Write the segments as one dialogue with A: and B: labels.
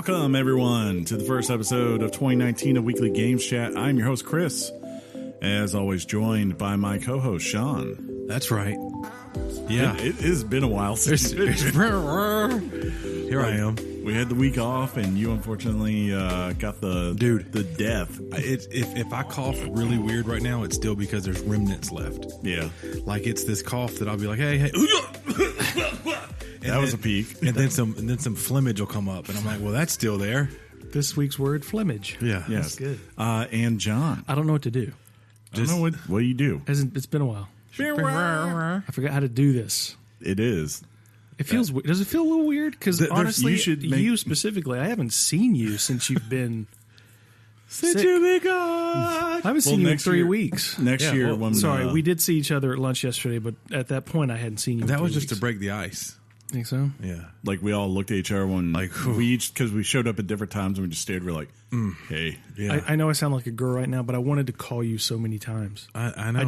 A: Welcome, everyone, to the first episode of 2019 of Weekly Games Chat. I'm your host, Chris. As always, joined by my co-host, Sean.
B: That's right. Yeah.
A: It has been a while since you've been here.
B: Here I am.
A: We had the week off, and you unfortunately got the death.
B: If I cough really weird right now, it's still because there's remnants left.
A: Yeah.
B: Like it's this cough that I'll be like, hey.
A: That was a peak.
B: And then some flemage will come up, and I'm like, well, that's still there.
C: This week's word, flemage.
B: Yeah.
A: Yes.
C: That's good.
A: And John.
C: I don't know what to do.
A: I don't know what you do.
C: It's been a while. I forgot how to do this.
A: It is.
C: It feels. Does it feel a little weird? Because honestly,
A: you
C: specifically, I haven't seen you since you've been.
B: Since
C: sick.
B: you be gone.
C: I haven't seen you in 3 weeks.
A: Next year, when
C: Sorry, we did see each other at lunch yesterday, but at that point, I hadn't seen you.
B: That
C: in
B: was
C: 3
B: just
C: weeks.
B: to break the ice.
C: Think so?
B: Yeah.
A: like we all looked at each other when
B: Like,
A: we each, because we showed up at different times and we just stayed. We're like, hey,
B: Yeah.
C: I know I sound like a girl right now, but I wanted to call you so many times.
B: I know.
C: I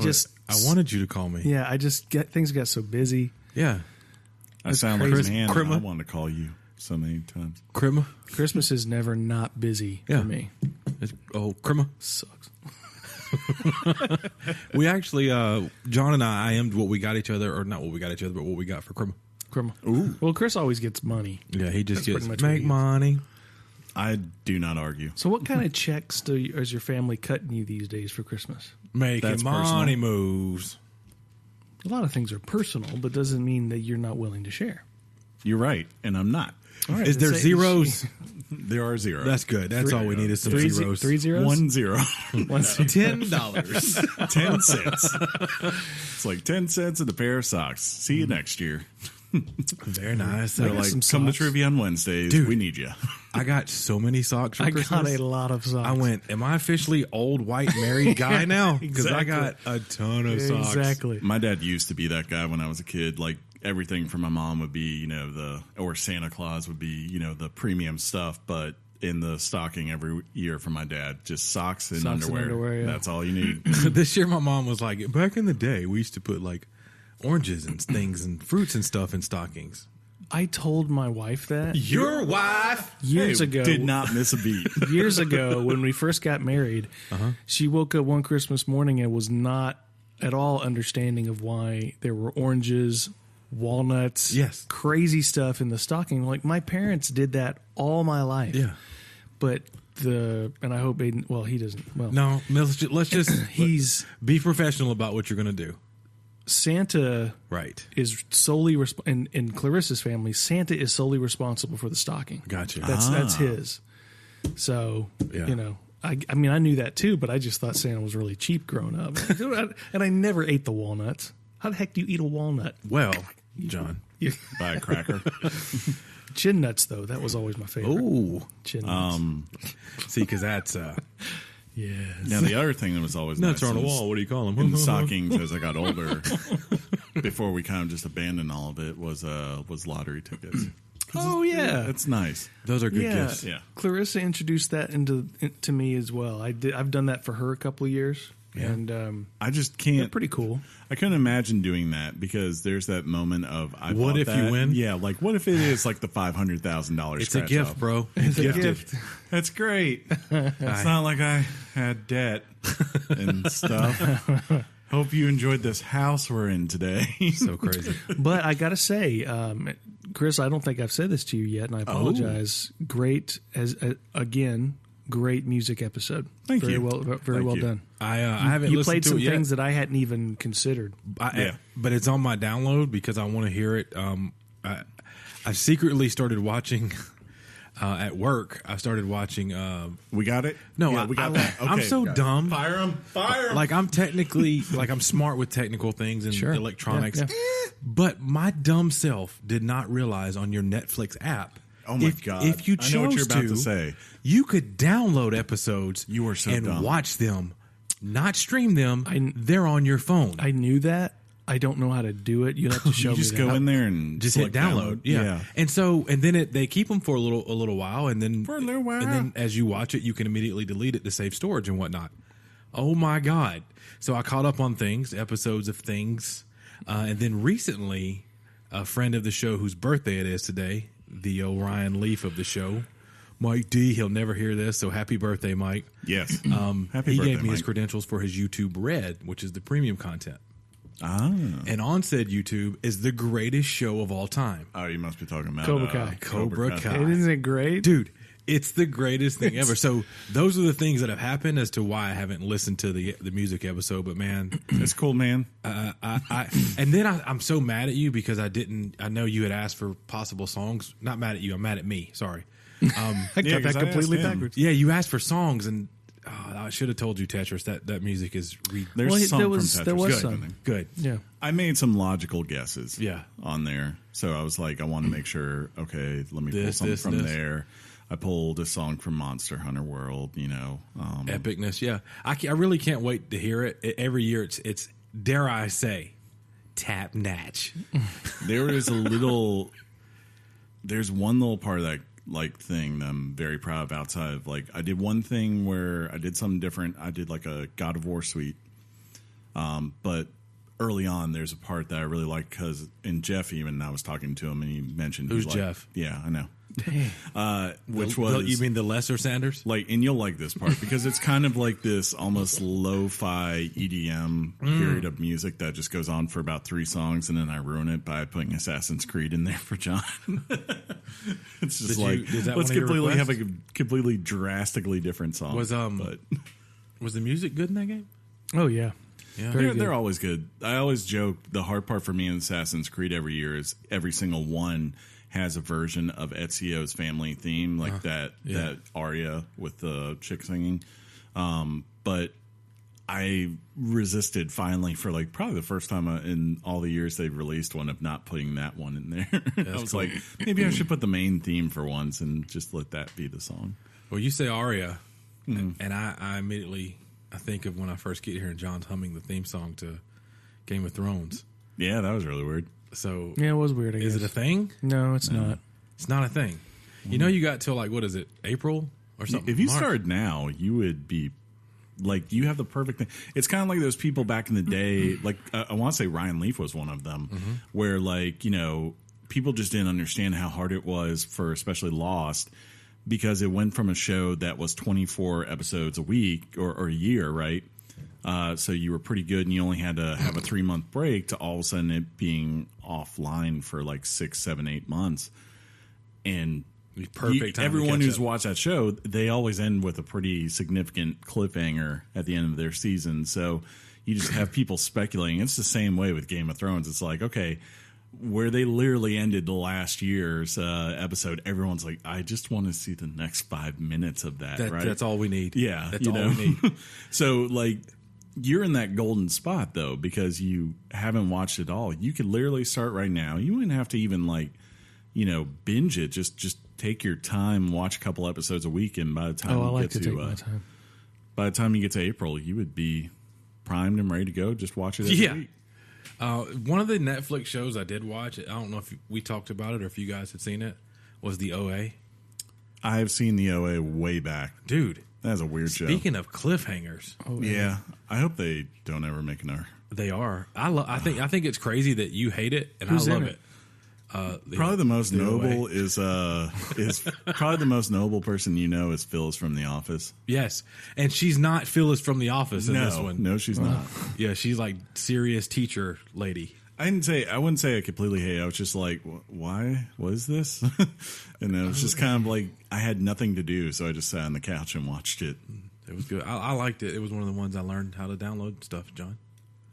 B: I wanted you to call me.
C: Yeah, things got so busy.
B: Yeah.
A: I sound
C: crazy.
A: like a man.
B: Crema.
A: I wanted to call you so many times.
B: Crema.
C: Christmas is never not busy
B: Yeah.
C: for me.
B: Crema.
C: Sucks.
B: We actually, John and I IM'd what we got each other, or not what we got each other, but what we got for Crema.
C: Ooh. Well, Chris always gets money.
B: Yeah, he just
C: That's
B: gets
C: pretty much what he
B: make
C: gets.
B: money.
A: I do not argue.
C: So, what kind of checks is your family cutting you these days for Christmas?
B: Making
A: That's
B: money
A: personal.
B: moves.
C: A lot of things are personal, but doesn't mean that you're not willing to share.
A: You're right, and I'm not.
C: All right,
B: Is there
C: let's say-
B: zeros?
A: There are zeros.
B: That's good. That's all we need is some
C: Three
B: zeros.
C: three zeros?
A: 1 0.
B: $10.
A: 10 cents. It's like 10 cents and a pair of socks. See you next year.
B: Very nice.
A: They're
C: got
A: like,
C: some
A: come to
C: socks.
A: trivia on Wednesdays.
B: Dude.
A: We need you.
B: I got so many socks for
C: I
B: Christmas.
C: got a lot of socks.
B: I went, am I officially old white married guy now? Because I got a ton of socks.
C: Exactly.
A: My dad used to be that guy when I was a kid. Like, everything from my mom would be, or Santa Claus would be, the premium stuff, but in the stocking every year for my dad, just socks and underwear.
C: Yeah.
A: That's all you need.
B: This year my mom was like, back in the day, we used to put like oranges and things and fruits and stuff in stockings.
C: I told my wife that
B: Your wife?
C: years
A: Hey,
C: ago.
A: did not miss a beat.
C: Years ago, when we first got married, she woke up one Christmas morning and was not at all understanding of why there were oranges, walnuts,
B: Yes.
C: crazy stuff in the stocking. Like, my parents did that all my life.
B: Yeah.
C: But and I hope Aiden, well, he doesn't. Well,
B: No, let's just
C: he's
B: be professional about what you're going to do.
C: Santa
B: Right.
C: is solely in Clarissa's family. Santa is solely responsible for the stocking.
B: Gotcha.
C: That's his. So
B: Yeah.
C: I mean, I knew that too, but I just thought Santa was really cheap growing up, and I never ate the walnuts. How the heck do you eat a walnut?
B: Well, John.
A: Buy a cracker.
C: Chin nuts, though, that was always my favorite.
B: Oh.
C: Chin nuts.
B: See, because that's
C: Yes.
A: Now, the other thing that was always
B: nuts
A: nice
B: are on the
A: was
B: wall. What do you call them?
A: in the stockings as I got older, before we kind of just abandoned all of it, was lottery tickets.
C: Oh yeah,
A: It's nice.
B: Those are good
C: yeah.
B: gifts.
A: Yeah.
C: Clarissa introduced that to me as well. I've done that for her a couple of years, and
A: I just
C: they're
A: can't.
C: pretty cool.
A: I couldn't imagine doing that because there's that moment of I
B: What
A: bought
B: if you
A: that.
B: win?
A: Yeah, like what if it is like the $500,000?
B: It's a gift, bro.
C: It's a
B: Gift it.
C: gift.
A: That's great. It's not like I had debt and stuff. Hope you enjoyed this house we're in today.
B: So crazy.
C: But I gotta say, Chris, I don't think I've said this to you yet, and I apologize. Great great music episode.
A: Thank
C: very
A: you.
C: Well, very
A: Thank
C: well
A: you.
C: done.
B: I haven't
C: You
B: listened
C: played
B: to
C: some
B: it yet.
C: things that I hadn't even considered.
A: Yeah.
B: But it's on my download because I want to hear it. I secretly started watching at work. I started watching.
A: We got it.
B: No,
A: Yeah, we got that. Okay,
B: I'm so
A: got it.
B: dumb.
A: Fire them. Fire them.
B: Like I'm technically like I'm smart with technical things and
C: Sure.
B: electronics,
C: Yeah,
B: but my dumb self did not realize on your Netflix app.
A: Oh my
B: if,
A: God.
B: If you
A: I
B: chose
A: know what you're about to say.
B: you could download episodes.
A: You are so
B: and
A: dumb.
B: watch them, not stream them.
C: I-
B: They're on your phone.
C: I knew that. I don't know how to do it. You have to show
A: You
C: me.
A: just
C: that.
A: go in there and
B: just hit
A: select
B: download. Yeah. And then they keep them for a little while, and then
A: For a little while.
B: and then as you watch it, you can immediately delete it to save storage and whatnot. Oh my God! So I caught up on episodes of things, and then recently, a friend of the show whose birthday it is today, the Orion Leaf of the show, Mike D. He'll never hear this, so happy birthday, Mike.
A: Yes.
B: He gave me his credentials for his YouTube Red, which is the premium content. And on said YouTube is the greatest show of all time.
A: Oh, you must be talking about
C: Cobra Kai.
B: Cobra Kai.
C: Isn't it great?
B: Dude, it's the greatest thing ever. So those are the things that have happened as to why I haven't listened to the music episode. But man,
A: it's cool, man.
B: And then I'm so mad at you because I know you had asked for possible songs. Not mad at you. I'm mad at me. Sorry.
C: I got that completely backwards.
B: Yeah, you asked for songs, and I should have told you, Tetris, that music is
A: There's some from Tetris.
C: There was
A: Good.
C: some.
B: good.
C: Yeah.
A: I made some logical guesses.
B: Yeah.
A: On there, so I was like, I want to make sure. Okay, let me pull something from there. I pulled a song from Monster Hunter World.
B: Epicness. Yeah, I really can't wait to hear it. Every year, it's dare I say, tap natch.
A: There is there's one little part of that thing that I'm very proud of outside of I did one thing where I did something different. I did like a God of War suite. But early on there's a part that I really like and Jeff, even I was talking to him and he mentioned
B: Who's Jeff?
A: Yeah, I know. Which was
B: you mean the lesser Sanders?
A: And you'll like this part because it's kind of like this almost lo-fi EDM period of music that just goes on for about 3 songs, and then I ruin it by putting Assassin's Creed in there for John. It's just let's completely have a completely drastically different song.
B: Was the music good in that game?
C: Oh yeah.
B: Yeah,
A: they're always good. I always joke the hard part for me in Assassin's Creed every year is every single one has a version of Ezio's family theme, that aria with the chick singing. But I resisted finally for probably the first time in all the years they've released one of not putting that one in there. I was like, maybe I should put the main theme for once and just let that be the song.
B: Well, you say aria, and I immediately I think of when I first get here and John's humming the theme song to Game of Thrones.
A: Yeah, that was really weird.
B: So
C: yeah, it was weird. I guess.
B: Is it a thing?
C: No, it's not.
B: It's not a thing. You know, you got till what is it, April or something?
A: If you started now, you would be you have the perfect thing. It's kind of like those people back in the day. I want to say Ryan Leaf was one of them, where people just didn't understand how hard it was for especially Lost, because it went from a show that was 24 episodes a week or a year, right? So you were pretty good and you only had to have a 3-month break to all of a sudden it being offline for 6, 7, 8 months. And
B: perfect time
A: everyone who's watched that show, they always end with a pretty significant cliffhanger at the end of their season. So you just have people speculating. It's the same way with Game of Thrones. It's okay, where they literally ended the last year's episode, everyone's like, I just want to see the next 5 minutes of that, right?
B: That's all we need.
A: Yeah.
B: That's all we need.
A: So, you're in that golden spot, though, because you haven't watched it all. You could literally start right now. You wouldn't have to even, binge it. Just take your time, watch a couple episodes a week, and by the time by the time you get to April, you would be primed and ready to go. Just watch it every week.
B: One of the Netflix shows I did watch, I don't know if we talked about it or if you guys had seen it, was the OA.
A: I have seen the OA way back.
B: Dude.
A: That's a weird show.
B: Speaking of cliffhangers.
A: Oh, yeah. I hope they don't ever make another.
B: They are. I think it's crazy that you hate it and
C: Who's
B: I love
C: in
B: it.
A: Probably the most noble is probably the most noble person is Phyllis from The Office.
B: Yes, and she's not Phyllis from The Office in this one.
A: No, she's not.
B: Yeah, she's serious teacher lady.
A: I wouldn't say I completely hate it. I was just why? What is this? And it was just kind of I had nothing to do, so I just sat on the couch and watched it.
B: It was good. I liked it. It was one of the ones I learned how to download stuff, John.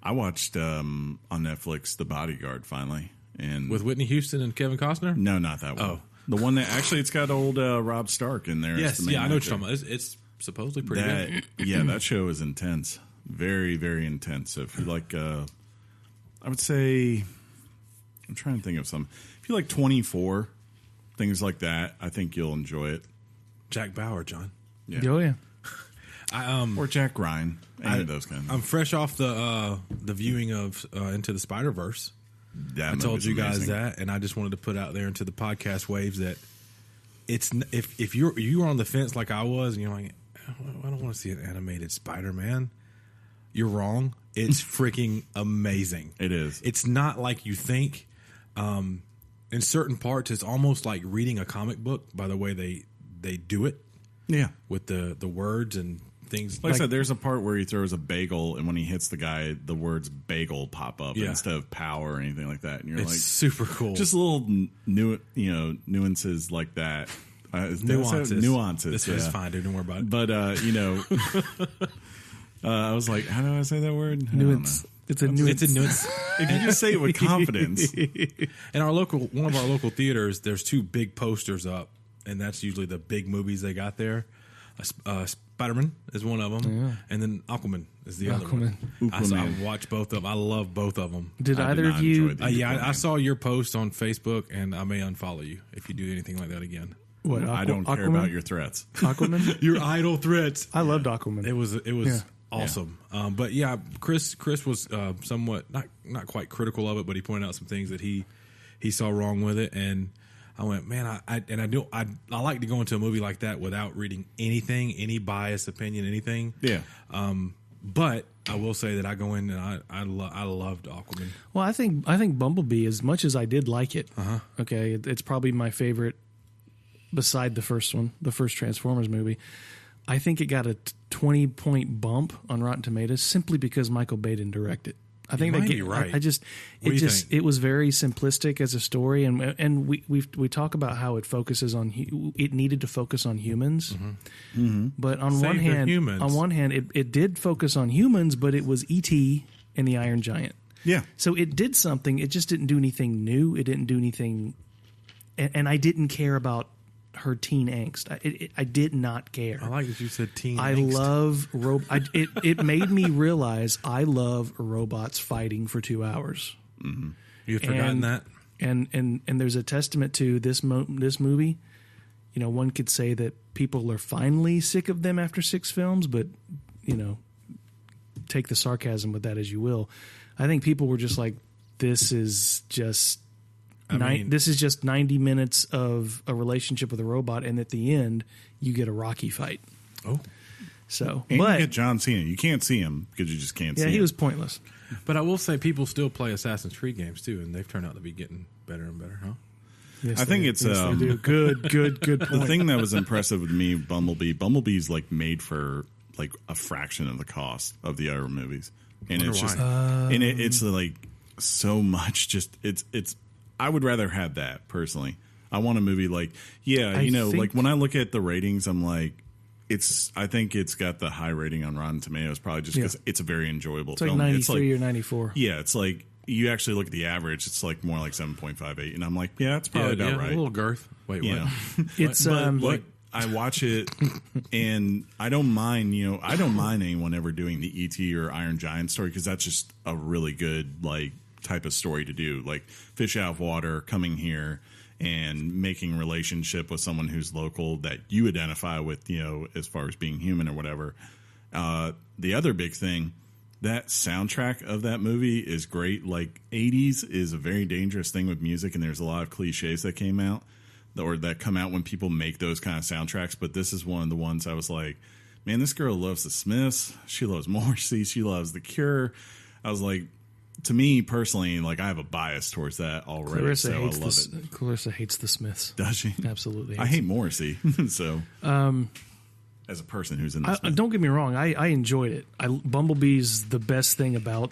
A: I watched on Netflix The Bodyguard finally. And
B: with Whitney Houston and Kevin Costner?
A: No, not that one.
B: Oh.
A: The one that actually it's got old Rob Stark in there.
B: Yes, I know what you're talking about. It's supposedly pretty good.
A: Yeah, that show is intense. Very, very intense. So if you I would say, I'm trying to think of some. If you 24, things like that, I think you'll enjoy it.
B: Jack Bauer, John.
A: Yeah.
C: Oh, yeah.
A: Or Jack Ryan. Any of those kinds.
B: I'm fresh off the viewing of Into the Spider-Verse. I told you guys that, and I just wanted to put out there into the podcast waves that it's if you were on the fence like I was, and you're like, I don't want to see an animated Spider-Man. You're wrong. It's freaking amazing.
A: It is.
B: It's not like you think. In certain parts, it's almost like reading a comic book by the way they they do it.
A: Yeah,
B: with the words and things.
A: Like I said, there's a part where he throws a bagel, and when he hits the guy, the words "bagel" pop up instead of "power" or anything like that. And you're
B: it's
A: like,
B: super cool.
A: Just little nuances like that. Nuances.
B: This is fine, dude. Don't worry about it.
A: But I was like, how do I say that word?
C: Nuance. It's a nuance.
B: It's a nuance.
A: If you just say it with confidence.
B: In one of our local theaters, there's 2 big posters up, and that's usually the big movies they got there. Spider-Man is one of them, and then Aquaman is the other one. I watched both of them. I love both of them.
C: Did either of you?
B: I saw your post on Facebook, and I may unfollow you if you do anything like that again.
C: What?
A: I don't care about your threats.
C: Aquaman?
B: Your idle threats.
C: I loved Aquaman.
B: It was awesome. But yeah, Chris was somewhat not quite critical of it, but he pointed out some things that he saw wrong with it, and I went, man, I like to go into a movie like that without reading anything, any biased opinion, anything.
A: Yeah.
B: But I will say that I go in and I loved Aquaman.
C: Well, I think Bumblebee, as much as I did like it, okay, it's probably my favorite beside the first one, the first Transformers movie. I think it got a 20-point bump on Rotten Tomatoes simply because Michael Bay didn't direct it. I think
B: you might be right.
C: It was very simplistic as a story, and we talk about how it focuses on it needed to focus on humans, but on one hand, it did focus on humans, but it was E.T. and the Iron Giant.
A: Yeah,
C: so it did something. It just didn't do anything new. It didn't do anything, and I didn't care about her teen angst. I did not care.
B: I like that you said teen angst.
C: I love it made me realize I love robots fighting for 2 hours.
B: Mm-hmm. You've forgotten that?
C: And there's a testament to this movie. You know, one could say that people are finally sick of them after 6 films, but, you know, take the sarcasm with that as you will. I think people were just like, this is just... this is just 90 minutes of a relationship with a robot, and at the end, you get a Rocky fight.
A: Oh.
C: So,
A: and you get John Cena. You can't see him because you just can't see him.
C: Yeah, he was pointless.
B: But I will say people still play Assassin's Creed games, too, and they've turned out to be getting better and better, huh?
C: Yes,
A: I think it's...
C: Yes, they do. Good point.
A: The thing that was impressive with me, Bumblebee's like made for like a fraction of the cost of the other movies. And it's just... and it's like so much just... It's I would rather have that personally. I want a movie like, like when I look at the ratings, I'm like, I think it's got the high rating on Rotten Tomatoes probably just because it's a very enjoyable film.
C: Like 93 or 94.
A: Yeah, it's like you actually look at the average, it's like more like 7.58, and I'm like, yeah, that's probably about right.
B: A little girth. Wait,
A: you
B: what?
A: Know?
C: It's
A: like I watch it and I don't mind anyone ever doing the E.T. or Iron Giant story because that's just a really good like type of story to do, like fish out of water, coming here and making relationship with someone who's local that you identify with, you know, as far as being human or whatever. The other big thing, that soundtrack of that movie is great. Like 80s is a very dangerous thing with music, and there's a lot of cliches that came out or that come out when people make those kind of soundtracks. But this is one of the ones I was like, man, this girl loves the Smiths. She loves Morrissey. She loves The Cure. I was like, to me personally, like I have a bias towards that already. Clarissa
C: hates the Smiths.
A: Does she?
C: Absolutely.
A: I hate Morrissey. So, as a person who's in this,
C: don't get me wrong, I enjoyed it. Bumblebee's the best thing about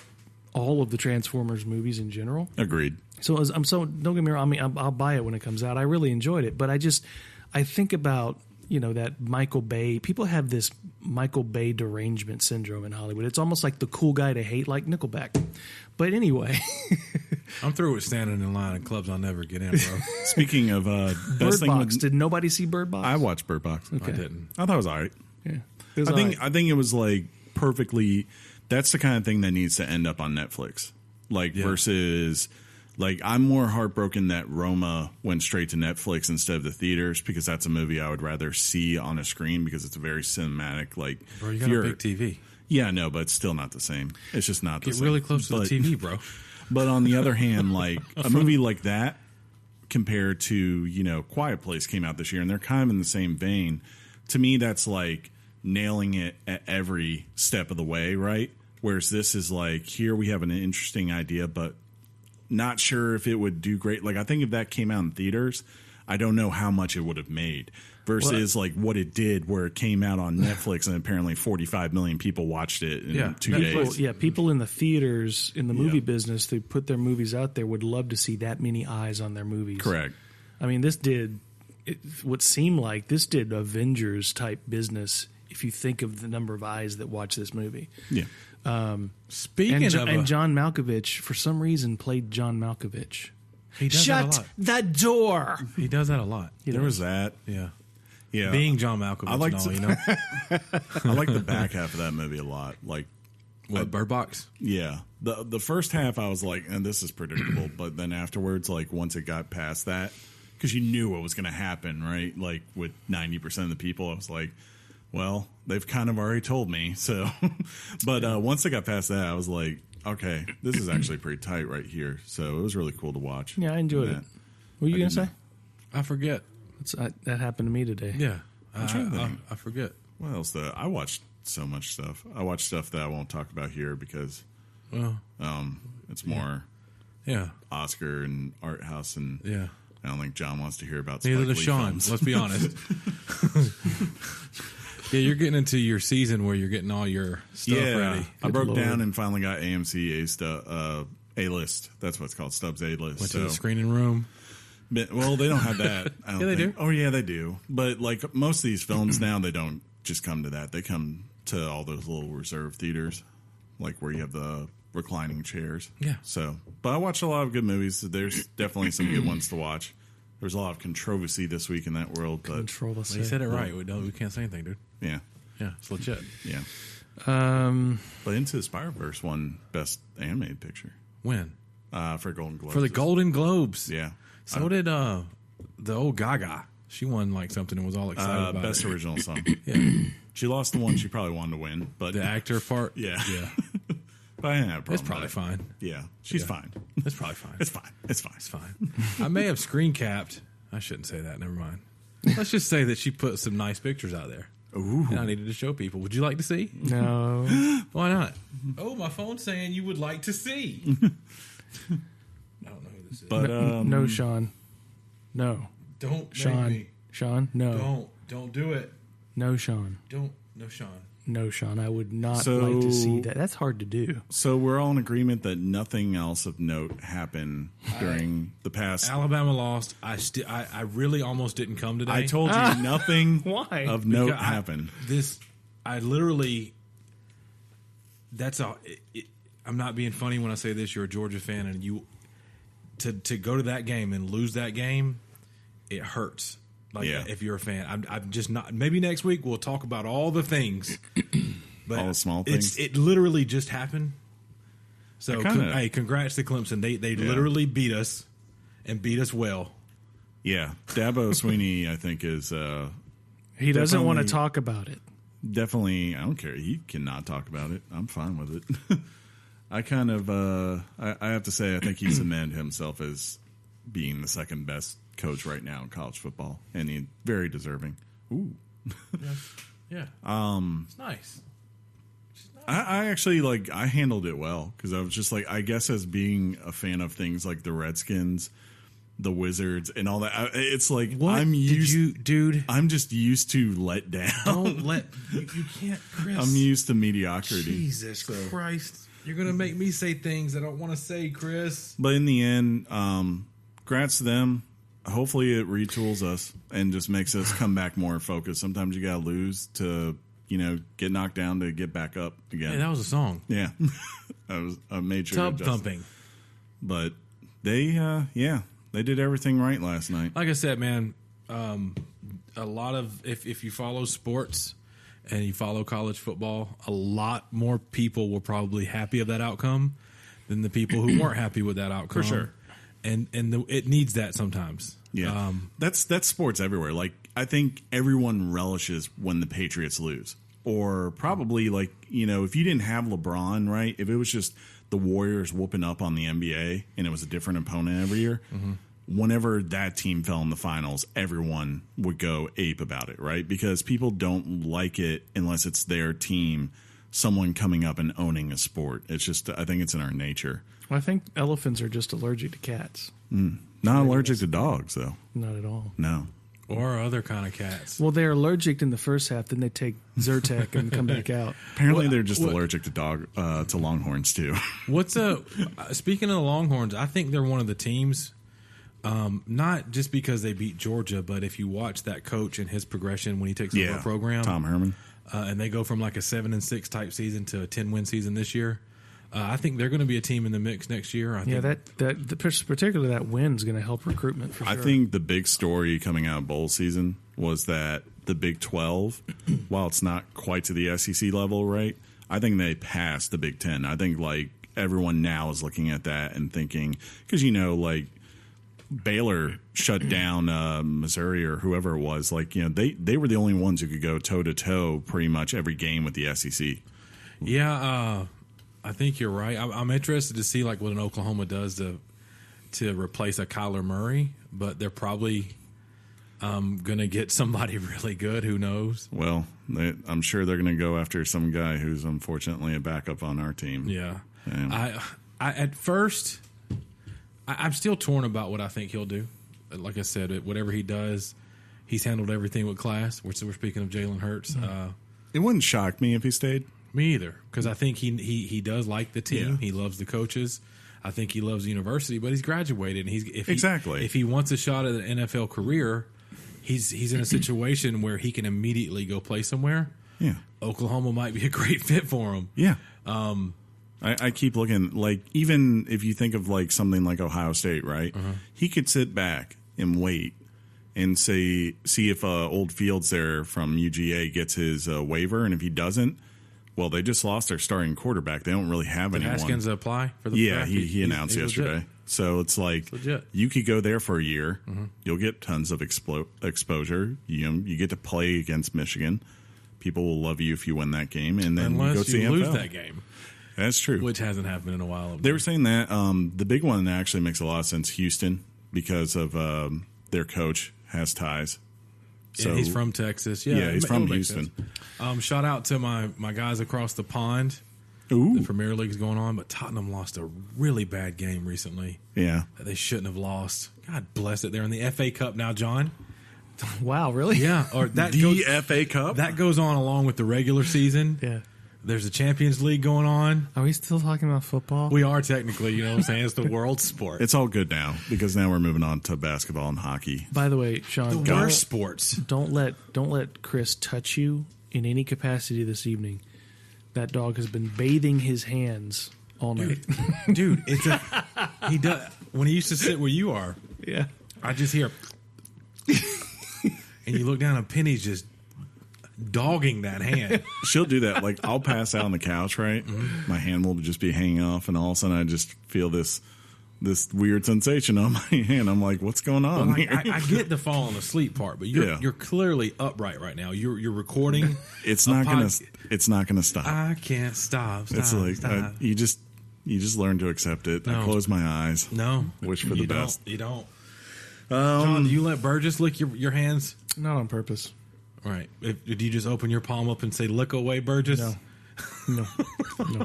C: all of the Transformers movies in general.
A: Agreed.
C: So don't get me wrong. I mean, I'll buy it when it comes out. I really enjoyed it, but I think about, you know, that Michael Bay. People have this Michael Bay derangement syndrome in Hollywood. It's almost like the cool guy to hate, like Nickelback. But anyway,
B: I'm through with standing in line in clubs I'll never get in, bro.
A: Speaking of
C: Bird Box, did nobody see Bird Box?
A: I watched Bird Box.
B: Okay. I didn't.
A: I thought it was all right.
C: Yeah,
A: I think it was like perfectly. That's the kind of thing that needs to end up on Netflix. Like versus. Like, I'm more heartbroken that Roma went straight to Netflix instead of the theaters because that's a movie I would rather see on a screen because it's a very cinematic, like...
B: Bro, you got a big TV.
A: Yeah, no, but it's still not the same. It's just not the same.
B: Get really close to the TV, bro.
A: But on the other hand, like, a movie like that compared to, you know, Quiet Place came out this year, and they're kind of in the same vein. To me, that's like nailing it at every step of the way, right? Whereas this is like, here we have an interesting idea, but... not sure if it would do great. Like, I think if that came out in theaters, I don't know how much it would have made. versus like what it did where it came out on Netflix and apparently 45 million people watched it in 2 days.
C: Yeah, people in the theaters, in the movie business, they put their movies out there would love to see that many eyes on their movies.
A: Correct.
C: I mean, what seemed like this did Avengers type business if you think of the number of eyes that watch this movie.
A: Yeah.
C: And John Malkovich, for some reason, played John Malkovich.
B: He does
C: Shut the door.
B: He does that a lot.
A: There was that.
B: Yeah.
A: Yeah.
B: Being John Malkovich and all, you know.
A: I like the back half of that movie a lot. Like,
B: what, Bird Box?
A: Yeah. The first half I was like, and this is predictable, but then afterwards, like once it got past that, because you knew what was going to happen, right? Like with 90% of the people, I was like, well, they've kind of already told me. So, but once I got past that, I was like, okay, this is actually pretty tight right here. So it was really cool to watch.
C: Yeah, I enjoyed it. What were you going to say?
B: I forget.
C: That happened to me today.
B: Yeah. I forget.
A: What else? I watched so much stuff. I watched stuff that I won't talk about here because it's more Oscar and art house, and I don't think John wants to hear about Spike
B: Neither
A: Lee
B: does Sean.
A: films.
B: Let's be honest. Yeah, you're getting into your season where you're getting all your stuff ready.
A: I broke down and finally got AMC A-List. That's what it's called, Stubbs A-List.
B: Went to the screening room.
A: But, well, they don't have that. I don't
B: they
A: think.
B: do.
A: Oh, yeah, they do. But like most of these films now, they don't just come to that. They come to all those little reserve theaters, like where you have the reclining chairs.
B: Yeah.
A: So, but I watched a lot of good movies. There's definitely some good ones to watch. There's a lot of controversy this week in that world. But
B: you said it right. We can't say anything, dude.
A: Yeah.
B: Yeah, it's legit.
A: Yeah. But Into the Spider-Verse won Best Animated Picture.
B: When?
A: For Golden Globes.
B: For the Golden Globes.
A: Yeah.
B: So did the old Gaga. She won like something and was all excited about
A: Best
B: it.
A: Original Song.
B: Yeah.
A: She lost the one she probably wanted to win. But
B: The actor part?
A: Yeah.
B: Yeah.
A: But I didn't have a problem
B: It's probably
A: with it.
B: fine.
A: Yeah. She's fine.
B: It's probably fine.
A: It's fine. It's fine.
B: It's fine. I may have screen capped. I shouldn't say that. Never mind. Let's just say that she put some nice pictures out there.
A: Ooh.
B: And I needed to show people. Would you like to see?
C: No.
B: Why not? Oh, my phone's saying you would like to see. I don't know who this is.
A: But
C: No, Sean. No.
B: Don't
C: Sean.
B: make me.
C: Sean, no.
B: Don't do it.
C: No, Sean.
B: No, Sean.
C: No, Sean. I would not like to see that. That's hard to do.
A: So we're all in agreement that nothing else of note happened during the past.
B: Alabama lost. I really almost didn't come today.
A: I told you nothing
C: Why?
A: of note
B: Because
A: happened.
B: I literally. I'm not being funny when I say this. You're a Georgia fan, and you to go to that game and lose that game, it hurts. Like if you're a fan, I'm just not. Maybe next week we'll talk about all the things, but
A: All the small things.
B: It literally just happened. So hey, congrats to Clemson. They literally beat us and beat us well.
A: Yeah. Dabo Sweeney, I think, is
C: He doesn't want to talk about it.
A: definitely. I don't care. He cannot talk about it. I'm fine with it. I kind of, I have to say, I think he cemented himself as being the second best coach right now in college football, and he's very deserving. Ooh.
B: Yeah. It's nice.
A: I actually I handled it well because I was just like, I guess as being a fan of things like the Redskins, the Wizards, and all that, it's like
B: What
A: I'm used,
B: dude?
A: I'm just used to let down.
B: Don't let you can't, Chris.
A: I'm used to mediocrity.
B: Jesus Christ! You're gonna make me say things I don't want to say, Chris.
A: But in the end, congrats to them. Hopefully, it retools us and just makes us come back more focused. Sometimes you gotta lose to get knocked down to get back up again.
B: Hey, that was a song.
A: Yeah, I made sure.
B: Tub thumping.
A: But they did everything right last night.
B: Like I said, man, a lot of if you follow sports and you follow college football, a lot more people were probably happy of that outcome than the people who weren't happy with that outcome.
A: For sure.
B: And it needs that sometimes.
A: Yeah, that's sports everywhere. Like I think everyone relishes when the Patriots lose, or probably if you didn't have LeBron, right? If it was just the Warriors whooping up on the NBA and it was a different opponent every year, whenever that team fell in the finals, everyone would go ape about it, right? Because people don't like it unless it's their team, someone coming up and owning a sport. It's just, I think it's in our nature.
C: Well, I think elephants are just allergic to cats.
A: Not allergic to dogs, though.
C: Not at all.
A: No.
B: Or other kind of cats.
C: Well, they're allergic in the first half, then they take Zyrtec and come back out.
A: Apparently, they're just allergic to Longhorns too.
B: Speaking of the Longhorns, I think they're one of the teams. Not just because they beat Georgia, but if you watch that coach and his progression when he takes over a program,
A: Tom Herman,
B: and they go from like a 7-6 type season to a 10-win season this year. I think they're going to be a team in the mix next year. I think.
C: Particularly that win is going to help recruitment for sure.
A: I think the big story coming out of bowl season was that the Big 12, while it's not quite to the SEC level, right? I think they passed the Big 10. I think like everyone now is looking at that and thinking, because like Baylor shut down Missouri or whoever it was. Like they were the only ones who could go toe to toe pretty much every game with the SEC.
B: Yeah. I think you're right. I'm interested to see like what an Oklahoma does to replace a Kyler Murray, but they're probably going to get somebody really good. Who knows?
A: Well, I'm sure they're going to go after some guy who's unfortunately a backup on our team.
B: Yeah. I at first, I'm still torn about what I think he'll do. Like I said, whatever he does, he's handled everything with class. We're speaking of Jalen Hurts.
A: It wouldn't shock me if he stayed.
B: Me either, because I think he does like the team. Yeah. He loves the coaches. I think he loves the university, but he's graduated. And if he wants a shot at an NFL career, he's in a situation where he can immediately go play somewhere.
A: Yeah,
B: Oklahoma might be a great fit for him.
A: Yeah. I keep looking, like, even if you think of like something like Ohio State, right? Uh-huh. He could sit back and wait and see if Old Fields there from UGA gets his waiver, and if he doesn't, well, they just lost their starting quarterback. They don't really have anyone.
B: Did Haskins apply for the draft?
A: He announced yesterday. Legit. So it's like you could go there for a year. Mm-hmm. You'll get tons of exposure. You get to play against Michigan. People will love you if you win that game, and then
B: unless
A: you
B: lose that game.
A: That's true.
B: Which hasn't happened in a while.
A: They were saying that the big one that actually makes a lot of sense, Houston, because of their coach has ties.
B: So, he's from Texas. Yeah,
A: he's from Houston.
B: Shout out to my guys across the pond.
A: Ooh.
B: The Premier League's going on, but Tottenham lost a really bad game recently.
A: Yeah.
B: That they shouldn't have lost. God bless it. They're in the FA Cup now, John.
C: Wow, really?
B: Yeah. Or
A: FA Cup?
B: That goes on along with the regular season.
C: Yeah.
B: There's a Champions League going on.
C: Are we still talking about football?
B: We are technically, you know what I'm saying? It's the world sport.
A: It's all good now because now we're moving on to basketball and hockey.
C: By the way, Sean,
B: the worst sports.
C: Don't let Chris touch you in any capacity this evening. That dog has been bathing his hands all night.
B: Dude, he does when he used to sit where you are.
C: Yeah.
B: I just hear and you look down and Penny's just dogging that hand.
A: She'll do that. Like, I'll pass out on the couch, right? Mm-hmm. My hand will just be hanging off, and all of a sudden I just feel this weird sensation on my hand. I'm like, what's going on?
B: Well, I get the falling asleep part, but you're clearly upright right now. You're recording.
A: It's not gonna stop.
B: I can't stop.
A: It's like
B: stop.
A: You just learn to accept it.
B: No.
A: I close my eyes.
B: No,
A: wish for the best.
B: You don't. John, do you let Burgess lick your hands?
C: Not on purpose.
B: Right. Do you just open your palm up and say, "Lick away, Burgess"?
C: No.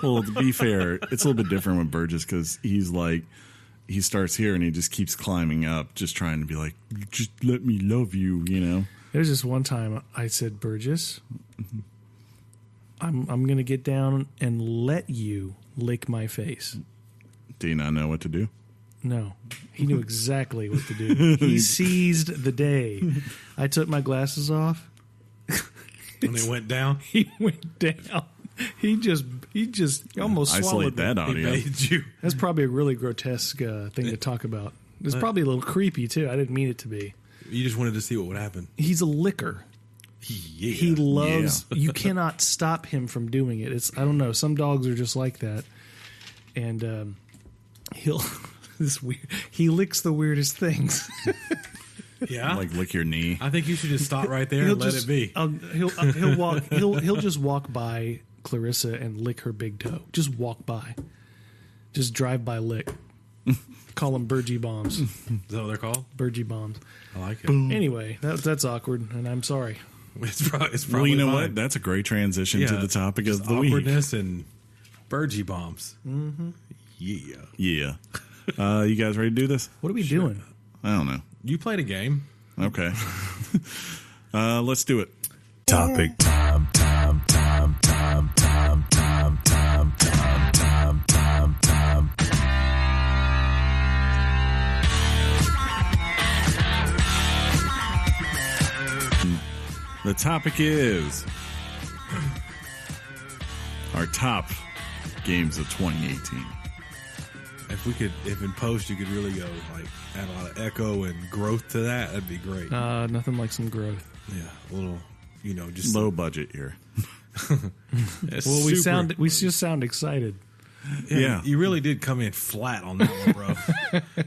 A: Well, to be fair, it's a little bit different with Burgess because he's like, he starts here and he just keeps climbing up, just trying to be like, just let me love you, you know.
C: There's this one time I said, Burgess, I'm going to get down and let you lick my face.
A: Do you not know what to do?
C: No. He knew exactly what to do. He seized the day. I took my glasses off.
B: And it went down?
C: He went down. He just almost swallowed
A: that audio.
C: That's probably a really grotesque thing to talk about. It's probably a little creepy, too. I didn't mean it to be.
B: You just wanted to see what would happen.
C: He's a licker.
B: Yeah.
C: He loves... Yeah. You cannot stop him from doing it. I don't know. Some dogs are just like that. And he licks the weirdest things.
B: Yeah,
A: like lick your knee.
B: I think you should just stop right there and let it be.
C: He'll walk. He'll just walk by Clarissa and lick her big toe. Just walk by. Just drive by lick. Call them Burgie bombs.
B: Is that what they're called?
C: Burgie bombs.
B: I like it.
C: Boom. Anyway, that's awkward, and I'm sorry.
B: It's probably
A: well, you know what? That's a great transition to the topic of the week.
B: Awkwardness and Burgie bombs.
C: Mm-hmm.
A: Yeah. You guys ready to do this?
C: What are we doing?
A: I don't know.
B: You played a game.
A: Okay. Let's do it.
D: Topic time.
A: The topic is our top games of 2018.
B: If in post you could really go like add a lot of echo and growth to that'd be great.
C: Nothing like some growth.
B: Yeah, a little, just
A: Low budget here.
C: Well, we just sound excited.
A: Yeah.
B: You really did come in flat on that one, bro.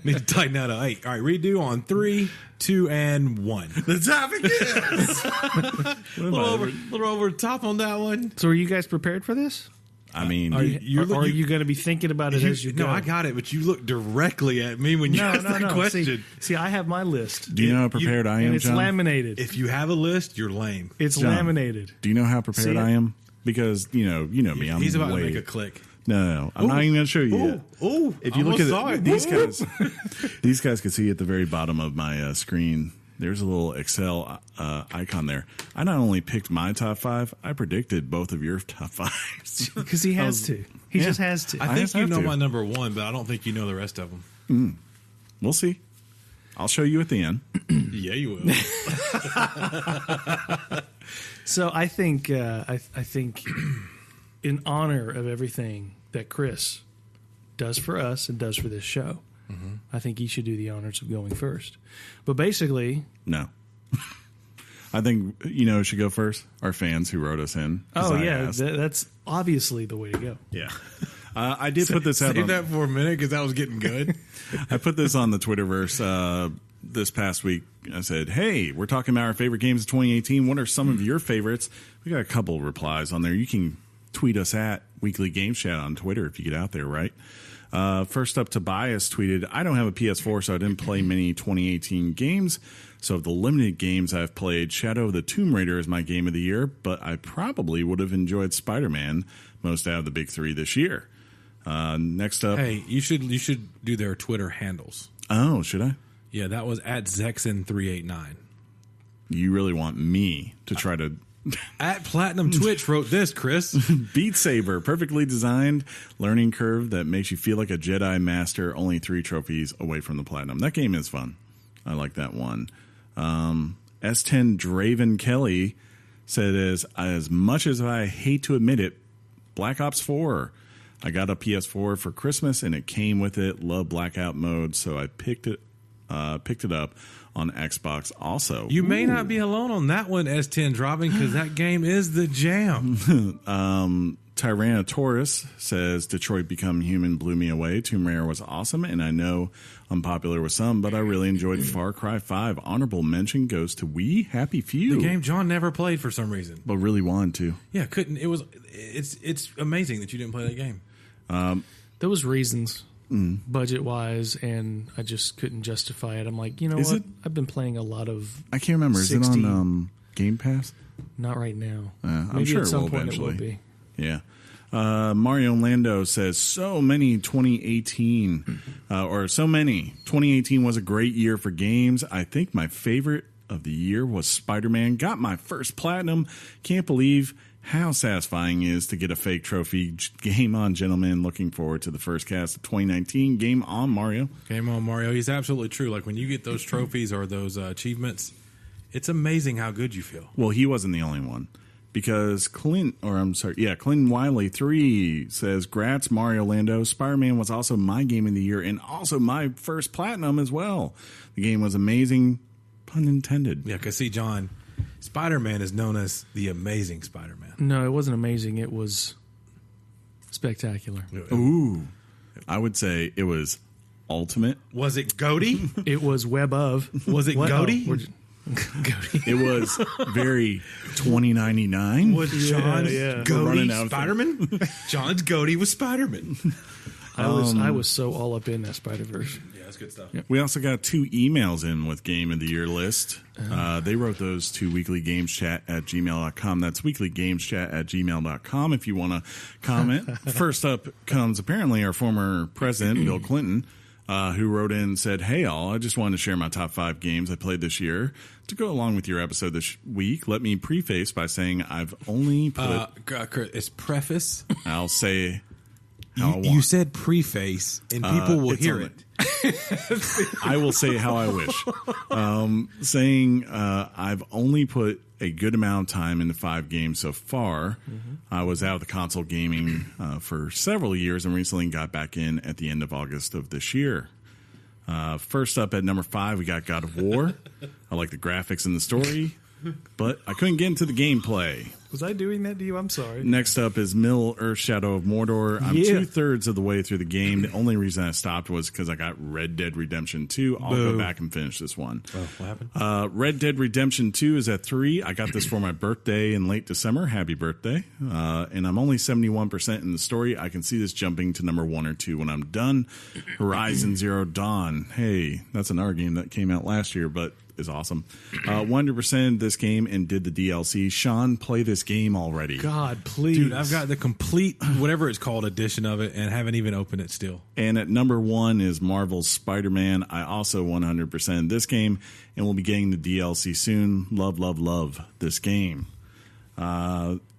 B: Need to tighten that up. Hey, all right, redo on 3, 2, and 1.
A: The topic is
B: a little over top on that one.
C: So, are you guys prepared for this?
A: I mean,
C: Are you going to be thinking about it as you go?
B: No, I got it, but you look directly at me when you asked that question.
C: See, I have my list.
A: do you know how prepared I am,
C: and it's
A: John?
C: laminated.
B: If you have a list, you're lame.
C: It's
A: John,
C: laminated.
A: Do you know how prepared I am? Because you know me.
B: He's about to make a click.
A: No. I'm not even going to show you yet. If you look at these guys, these guys can see at the very bottom of my screen. There's a little Excel icon there. I not only picked my top 5, I predicted both of your top 5s.
C: Because he has to. He just has to.
B: I think you know my number 1, but I don't think you know the rest of them.
A: We'll see. I'll show you at the end.
B: Yeah, you will.
C: So I think in honor of everything that Chris does for us and does for this show, I think he should do the honors of going first. But basically...
A: No. I think, should go first? Our fans who wrote us in.
C: Oh, yeah. That's obviously the way to go.
A: Yeah. I did put this out.
B: Save that for a minute because that was getting good.
A: I put this on the Twitterverse this past week. I said, hey, we're talking about our favorite games of 2018. What are some of your favorites? We got a couple replies on there. You can tweet us at Weekly Games Chat on Twitter if you get out there, right? First up, Tobias tweeted, I don't have a PS4, so I didn't play many 2018 games. So of the limited games I've played, Shadow of the Tomb Raider is my game of the year, but I probably would have enjoyed Spider-Man most out of the big 3 this year. Next up...
B: Hey, you should do their Twitter handles.
A: Oh, should I?
B: Yeah, that was at Zexen389.
A: You really want me to try to...
B: At Platinum Twitch wrote this, Chris.
A: Beat Saber, perfectly designed learning curve that makes you feel like a Jedi Master, only 3 trophies away from the Platinum. That game is fun. I like that one. S10 Draven Kelly said, as much as I hate to admit it, Black Ops 4. I got a PS4 for Christmas, and it came with it. Love Blackout mode, so I picked it up on Xbox also.
B: You may not be alone on that one, S10 dropping, because that game is the jam.
A: Tyrannosaurus says, Detroit Become Human blew me away. Tomb Raider was awesome, and I know unpopular with some, but I really enjoyed Far Cry 5. Honorable mention goes to Wii Happy Few.
B: The game John never played for some reason.
A: But really wanted to.
B: Yeah, couldn't. It's amazing that you didn't play that game.
C: There was reasons. Budget-wise, and I just couldn't justify it. I'm like, what? I've been playing a lot of...
A: I can't remember. Is it on Game Pass?
C: Not right now.
A: I'm
C: Maybe
A: sure
C: at some
A: it will
C: point
A: eventually.
C: it will be.
A: Yeah. Mario Lando says, so many 2018 was a great year for games. I think my favorite of the year was Spider-Man. Got my first platinum. Can't believe how satisfying it is to get a fake trophy. Game on, gentlemen. Looking forward to the first cast of 2019. Game on, Mario.
B: Game on, Mario. He's absolutely true. Like when you get those trophies or those achievements, it's amazing how good you feel.
A: Well, he wasn't the only one. Because Clinton Wiley 3 says, Grats, Mario Lando. Spider-Man was also my game of the year and also my first platinum as well. The game was amazing, pun intended.
B: Yeah, because see, John, Spider-Man is known as the amazing Spider-Man.
C: No, it wasn't amazing. It was spectacular.
A: Ooh. I would say it was ultimate.
B: Was it Goaty?
C: It was web of.
B: Was it Goaty?
C: Goaty.
A: It was very 2099.
B: Was John's
A: running
B: Goaty
A: out of
B: Spider-Man? John's Goaty was Spider-Man.
C: I was so all up in that Spider-Verse.
B: Yeah, that's good stuff.
A: We also got 2 emails in with Game of the Year list. They wrote those to weeklygameschat@gmail.com. That's weeklygameschat@gmail.com if you want to comment. First up comes apparently our former president, Bill Clinton. who wrote in and said, "Hey, all, I just wanted to share my top 5 games I played this year. To go along with your episode this week, let me preface by saying I've only put...
B: it's preface?
A: I'll say how I want.
B: You said preface, and people will hear it.
A: I will say how I wish. Saying I've only put a good amount of time into 5 games so far. I was out of the console gaming for several years and recently got back in at the end of August of this year. First up at number 5, we got God of War. I like the graphics and the story, but I couldn't get into the gameplay.
C: Was I doing that to you? I'm sorry.
A: Next up is Middle Earth Shadow of Mordor. I'm 2/3 of the way through the game. The only reason I stopped was because I got Red Dead Redemption 2. I'll go back and finish this one.
B: Oh, what happened?
A: Red Dead Redemption 2 is at 3. I got this for my birthday in late December. Happy birthday. And I'm only 71% in the story. I can see this jumping to number 1 or 2 when I'm done. Horizon Zero Dawn. Hey, that's another game that came out last year, but is awesome. 100% this game and did the DLC. Sean, play this game already.
C: God, please.
B: Dude, I've got the complete, whatever it's called, edition of it and haven't even opened it still.
A: And at number 1 is Marvel's Spider-Man. I also 100% this game and will be getting the DLC soon. Love, love, love this game.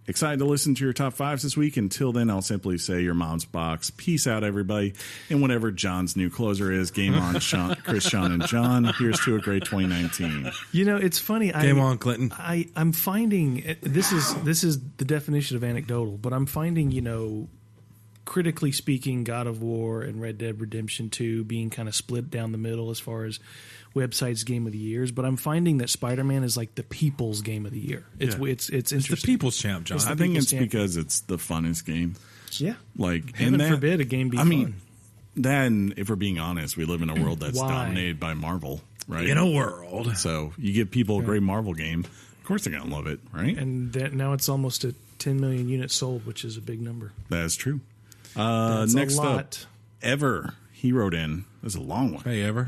A: Excited to listen to your top 5s this week. Until then, I'll simply say your mom's box. Peace out, everybody. And whatever John's new closer is, game on, Chris, Sean, and John. Here's to a great 2019.
C: You know, it's funny.
B: Game on, Clinton.
C: I'm finding this is the definition of anecdotal, but I'm finding, you know, critically speaking, God of War and Red Dead Redemption 2 being kind of split down the middle as far as websites game of the years, but I'm finding that Spider-Man is like the people's game of the year. It's interesting.
B: It's the people's champ, John.
A: I think it's because it's the funnest game.
C: Yeah.
A: Like,
C: heaven forbid a game be fun.
A: Then, if we're being honest, we live in a world that's dominated by Marvel, right?
B: In a world.
A: So you give people a great Marvel game, of course they're going to love it, right?
C: And now it's almost at 10 million units sold, which is a big number.
A: That is true.
C: That's
A: next
C: a lot.
A: up, Ever. He wrote in. This is a long one.
B: Hey, Ever.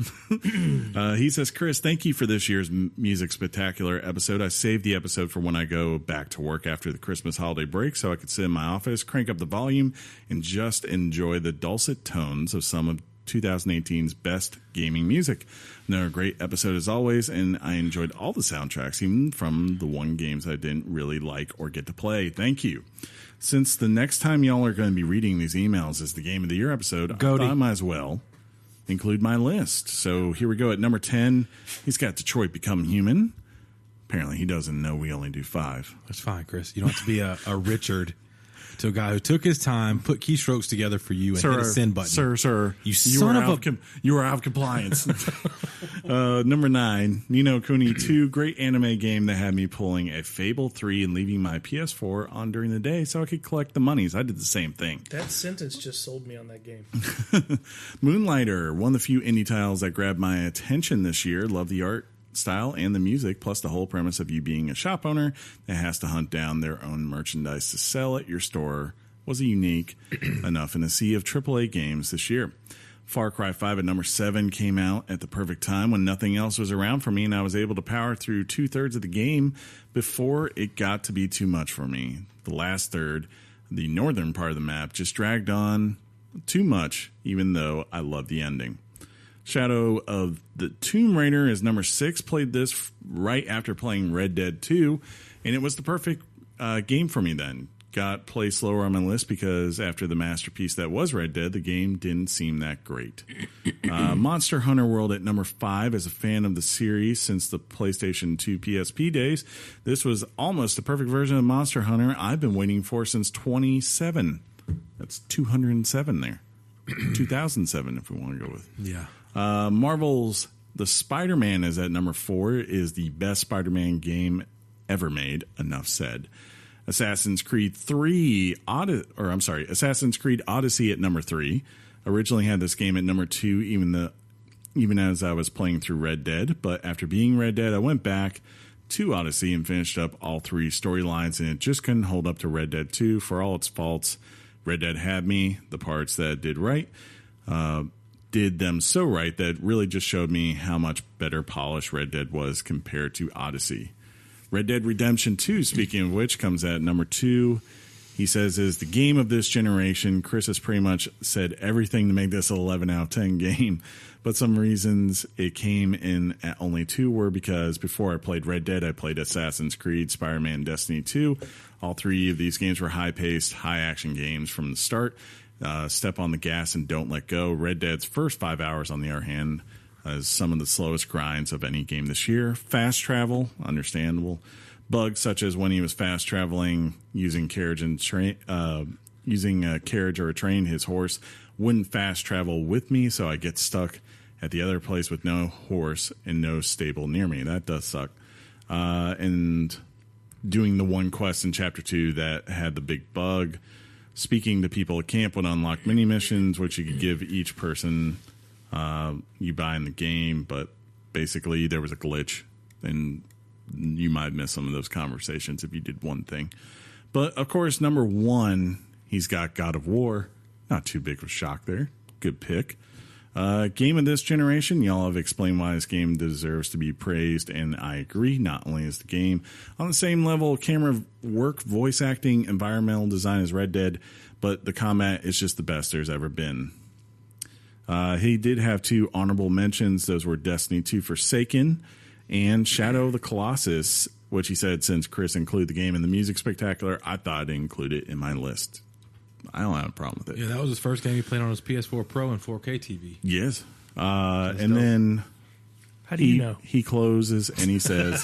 A: He says, Chris, thank you for this year's Music Spectacular episode. I saved the episode for when I go back to work after the Christmas holiday break so I could sit in my office, crank up the volume, and just enjoy the dulcet tones of some of 2018's best gaming music. Another great episode as always, and I enjoyed all the soundtracks, even from the one games I didn't really like or get to play. Thank you. Since the next time y'all are going to be reading these emails is the Game of the Year episode, I thought I might as well include my list. So here we go. At number 10, he's got Detroit Become Human. Apparently he doesn't know we only do 5.
B: That's fine, Chris. You don't have to be a Richard to a guy who took his time, put keystrokes together for you, and hit a send button.
A: Sir.
B: You son of a...
A: You are out of compliance. Number 9, Ni no Kuni 2, great anime game that had me pulling a Fable 3 and leaving my PS4 on during the day so I could collect the monies. I did the same thing.
C: That sentence just sold me on that game.
A: Moonlighter, one of the few indie titles that grabbed my attention this year. Love the art style and the music, plus the whole premise of you being a shop owner that has to hunt down their own merchandise to sell at your store was unique enough in a sea of AAA games this year. Far Cry 5 at number 7 came out at the perfect time when nothing else was around for me, and I was able to power through 2/3 of the game before it got to be too much for me. The last third, the northern part of the map, just dragged on too much, even though I loved the ending. Shadow of the Tomb Raider is number 6. Played this right after playing Red Dead 2, and it was the perfect game for me then. Got placed lower on my list because after the masterpiece that was Red Dead, the game didn't seem that great. Monster Hunter World at number 5. As a fan of the series since the PlayStation 2 PSP days, this was almost the perfect version of Monster Hunter I've been waiting for since 2007. That's 207 there. 2007 if we want to go with.
B: Yeah.
A: Marvel's The Spider-Man is at number 4, is the best Spider-Man game ever made. Enough said. Assassin's Creed Odyssey at number 3. Originally had this game at number 2, even as I was playing through Red Dead. But after being Red Dead, I went back to Odyssey and finished up all 3 storylines, and it just couldn't hold up to Red Dead 2 for all its faults. Red Dead had me. The parts that it did right did them so right that it really just showed me how much better polished Red Dead was compared to Odyssey. Red Dead Redemption 2, speaking of which, comes at number 2. he says is the game of this generation. Chris has pretty much said everything to make this an 11 out of 10 game, but some reasons it came in at only 2 were because before I played Red Dead, I played Assassin's Creed, Spider-Man, Destiny 2. All 3 of these games were high-paced, high-action games from the start. Step on the gas and don't let go. Red Dead's first 5 hours, on the other hand, is some of the slowest grinds of any game this year. Fast travel, understandable. Bugs such as when he was fast traveling using carriage and using a carriage or a train, his horse wouldn't fast travel with me, so I get stuck at the other place with no horse and no stable near me. That does suck. And doing the one quest in Chapter 2 that had the big bug. Speaking to people at camp would unlock mini missions, which you could give each person you buy in the game, but basically there was a glitch, and you might miss some of those conversations if you did one thing. But, of course, number 1, he's got God of War. Not too big of a shock there. Good pick. Game of this generation, y'all have explained why this game deserves to be praised, and I agree. Not only is the game on the same level, camera work, voice acting, environmental design as Red Dead, but the combat is just the best there's ever been. He did have 2 honorable mentions. Those were Destiny 2 Forsaken and Shadow of the Colossus, which he said since Chris included the game in the Music Spectacular, I thought I'd include it in my list. I don't have a problem with it.
B: Yeah, that was his first game he played on his PS4 Pro and 4K TV.
A: Yes. And then
C: how do you know?
A: He closes and he says,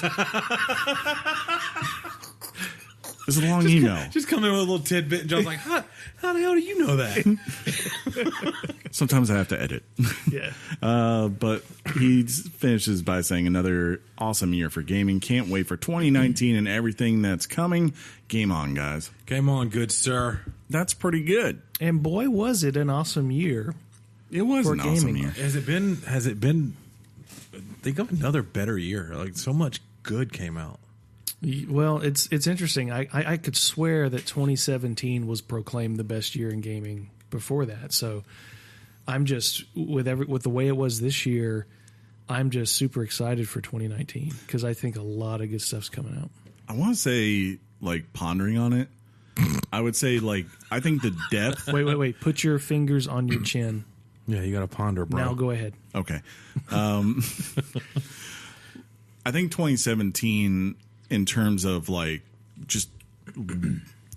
A: it's a long email.
B: Just come in with a little tidbit and John's like, how the hell do you know that?
A: Sometimes I have to edit.
C: Yeah.
A: But he finishes by saying another awesome year for gaming. Can't wait for 2019 and everything that's coming. Game on, guys.
B: Game on, good sir.
A: That's pretty good.
C: And boy, was it an awesome year.
A: It was an awesome year.
B: Has it been think of another better year. Like so much good came out.
C: Well, it's interesting. I could swear that 2017 was proclaimed the best year in gaming before that. So I'm just with the way it was this year, I'm just super excited for 2019 because I think a lot of good stuff's coming out.
A: I want to say, like, pondering on it, I would say, like, I think the depth.
C: Wait. Put your fingers on your chin.
B: Yeah, you got to ponder, bro.
C: Now go ahead.
A: Okay. I think 2017, in terms of, like, just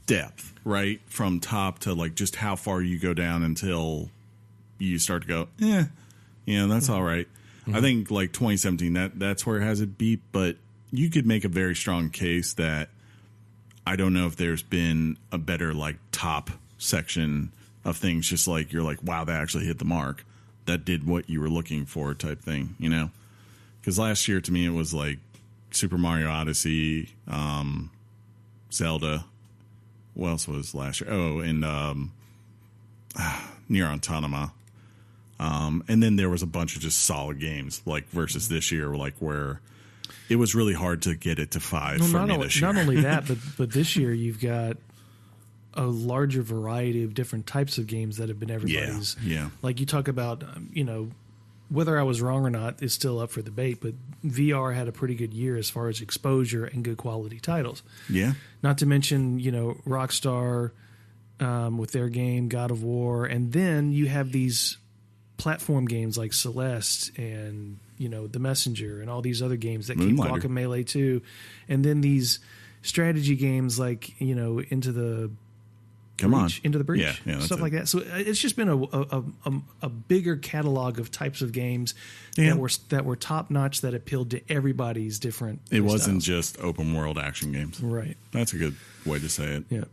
A: depth, right? From top to, like, just how far you go down until you start to go, that's all right. Mm-hmm. I think, like, 2017, that's where it has it beat, but you could make a very strong case that I don't know if there's been a better, like, top section of things, just like you're like, wow, that actually hit the mark. That did what you were looking for type thing, you know? Because last year, to me, it was like Super Mario Odyssey, Zelda. What else was last year? Oh, and Nier Automata. And then there was a bunch of just solid games, like versus this year, like where it was really hard to get it to 5 for me this year.
C: Not only that, but this year you've got a larger variety of different types of games that have been everybody's.
A: Yeah.
C: Like you talk about, whether I was wrong or not is still up for debate, but VR had a pretty good year as far as exposure and good quality titles.
A: Yeah.
C: Not to mention, Rockstar with their game, God of War, and then you have these platform games like Celeste and, The Messenger and all these other games that keep Guacamelee too. And then these strategy games like, Into the Breach, stuff like that. So it's just been a bigger catalog of types of games that were top notch that appealed to everybody's different.
A: It wasn't just open world action games,
C: right? That's
A: a good way to say it.
C: Yeah.